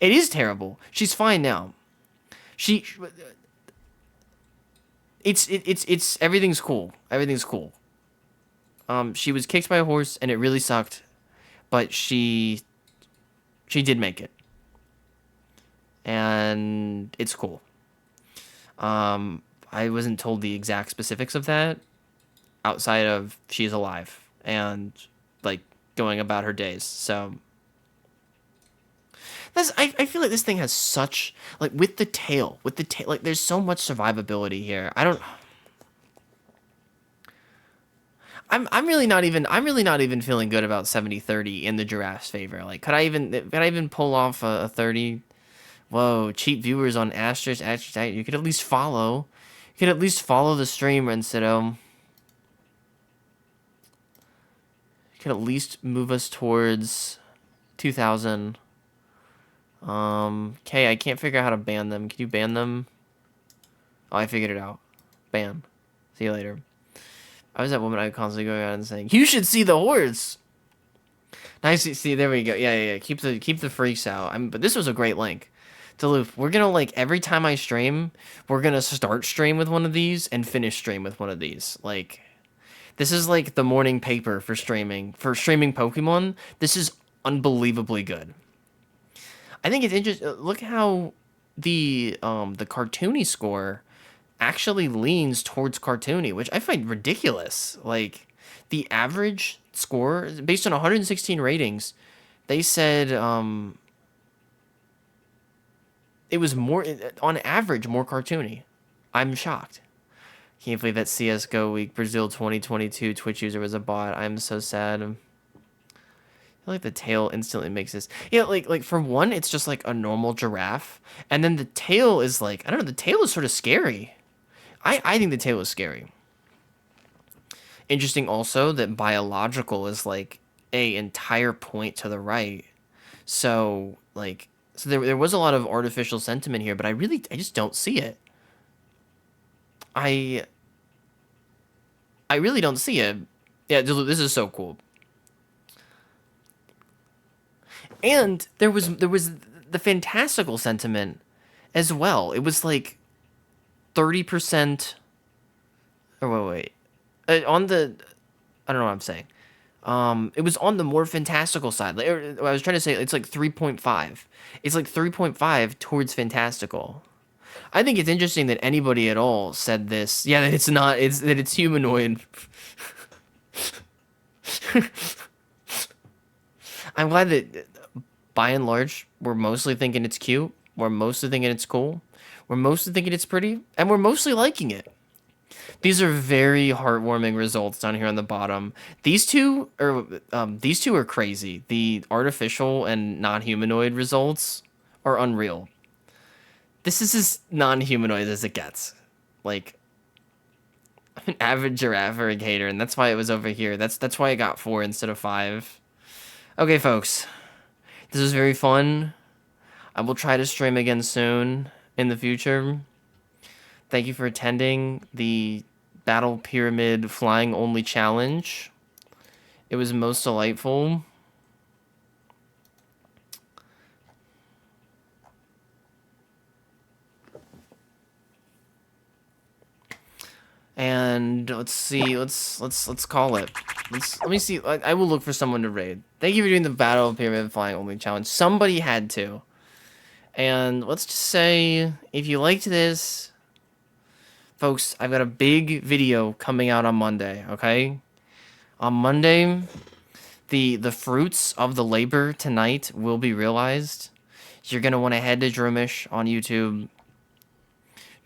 It is terrible. She's fine now. She it's everything's cool. Everything's cool. She was kicked by a horse and it really sucked, but she did make it. And it's cool. I wasn't told the exact specifics of that outside of she's alive and like going about her days. So I feel like this thing has such like with the tail like there's so much survivability here. I don't I'm really not even feeling good about 70-30 in the giraffe's favor. Like could I even pull off a 30? Whoa, cheap viewers on Asterisk. You could at least follow. You could at least follow the stream, Rensido. You could at least move us towards 2,000. Okay, I can't figure out how to ban them. Can you ban them? Oh, I figured it out. Ban. See you later. I was that woman I constantly going on and saying, "You should see the hordes." Nice. See, there we go. Yeah. Keep the freaks out. But this was a great link. Duluth, we're gonna like every time I stream, we're gonna start stream with one of these and finish stream with one of these. Like, this is like the morning paper for streaming Pokemon. This is unbelievably good. I think it's interesting. Look how the cartoony score actually leans towards cartoony, which I find ridiculous. Like, the average score based on 116 ratings, they said it was more on average more cartoony. I'm shocked. Can't believe that CS:GO week Brazil 2022 Twitch user was a bot. I'm so sad. I feel like the tail instantly makes this. Yeah, like for one, it's just like a normal giraffe, and then the tail is like I don't know. The tail is sort of scary. I think the tail is scary. Interesting also that biological is like a entire point to the right. So like there was a lot of artificial sentiment here, but I just don't see it. I I really don't see it. Yeah, this is so cool. And there was the fantastical sentiment as well. It was like 30%. Or on the I don't know what I'm saying. It was on the more fantastical side. Like, I was trying to say it's like 3.5. It's like 3.5 towards fantastical. I think it's interesting that anybody at all said this. Yeah, that it's not. It's that it's humanoid. I'm glad that by and large we're mostly thinking it's cute. We're mostly thinking it's cool. We're mostly thinking it's pretty, and we're mostly liking it. These are very heartwarming results down here on the bottom. These two are crazy. The artificial and non-humanoid results are unreal. This is as non-humanoid as it gets. Like, I'm an avid giraffe hater, and that's why it was over here. That's why I got 4 instead of 5. Okay, folks. This was very fun. I will try to stream again soon in the future. Thank you for attending the Battle Pyramid Flying Only Challenge. It was most delightful. And let's see, let's call it. Let me see. I will look for someone to raid. Thank you for doing the Battle Pyramid Flying Only Challenge. Somebody had to. And let's just say, if you liked this, folks, I've got a big video coming out on Monday, okay? On Monday, the fruits of the labor tonight will be realized. You're going to want to head to Drumish on YouTube.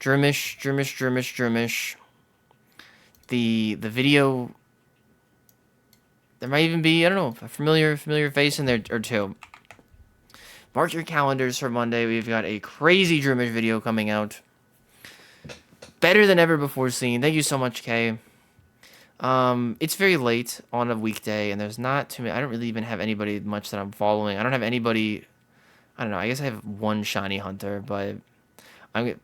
Drumish. The video, there might even be, I don't know, a familiar face in there or two. Mark your calendars for Monday. We've got a crazy Drumish video coming out. Better than ever before seen. Thank you so much, Kay. It's very late on a weekday, and there's not too many. I don't really even have anybody much that I'm following. I don't have anybody. I don't know. I guess I have one shiny hunter, but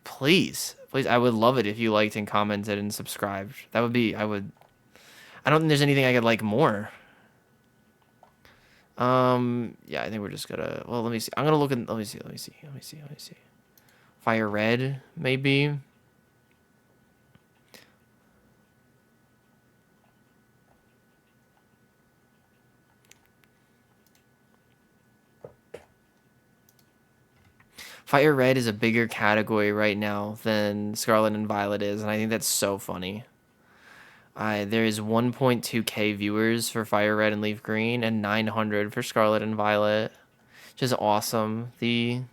please, I would love it if you liked and commented and subscribed. That would be. I don't think there's anything I could like more. Yeah, I think we're just gonna. Well, let me see. I'm gonna look in. Let me see. Fire red, maybe. Fire Red is a bigger category right now than Scarlet and Violet is, and I think that's so funny. There is 1.2k viewers for Fire Red and Leaf Green, and 900 for Scarlet and Violet, which is awesome. You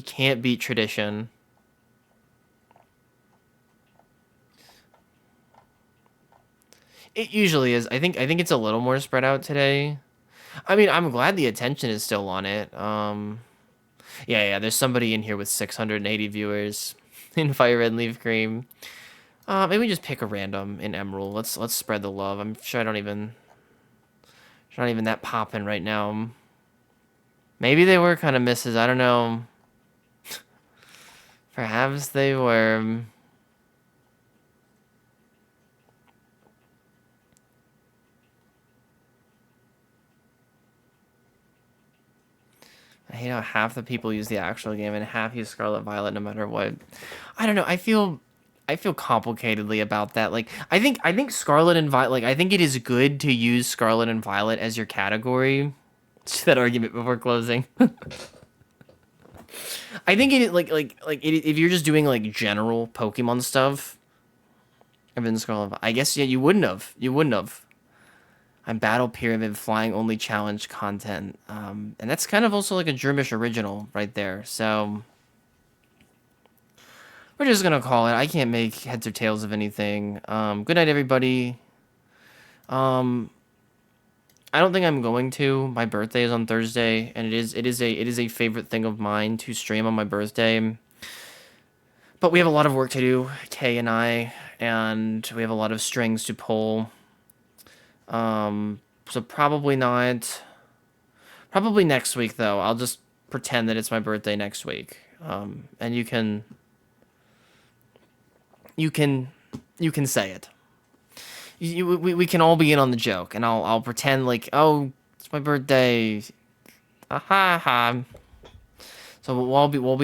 can't beat tradition. It usually is. I think it's a little more spread out today. I mean, I'm glad the attention is still on it. Yeah, there's somebody in here with 680 viewers in Fire Red and Leaf Green. Maybe just pick a random in Emerald. Let's spread the love. I'm sure not even that popping right now. Maybe they were kind of misses. I don't know. Perhaps they were. I hate how half the people use the actual game and half use Scarlet Violet no matter what. I don't know. I feel complicatedly about that. Like I think Scarlet and Violet, like I think it is good to use Scarlet and Violet as your category. That argument before closing. I think it if you're just doing like general Pokemon stuff, I've been Scarlet. I guess yeah, you wouldn't have. You wouldn't have. I'm Battle Pyramid flying only challenge content. And that's kind of also like a Germish original right there. So we're just gonna call it. I can't make heads or tails of anything. Good night, everybody. Um, I don't think I'm going to. My birthday is on Thursday, and it is a favorite thing of mine to stream on my birthday. But we have a lot of work to do, Kay and I, and we have a lot of strings to pull. So probably not. Probably next week though. I'll just pretend that it's my birthday next week. And you can say it. We can all be in on the joke, and I'll pretend like, oh, it's my birthday. Ha ha ha. So we'll all be all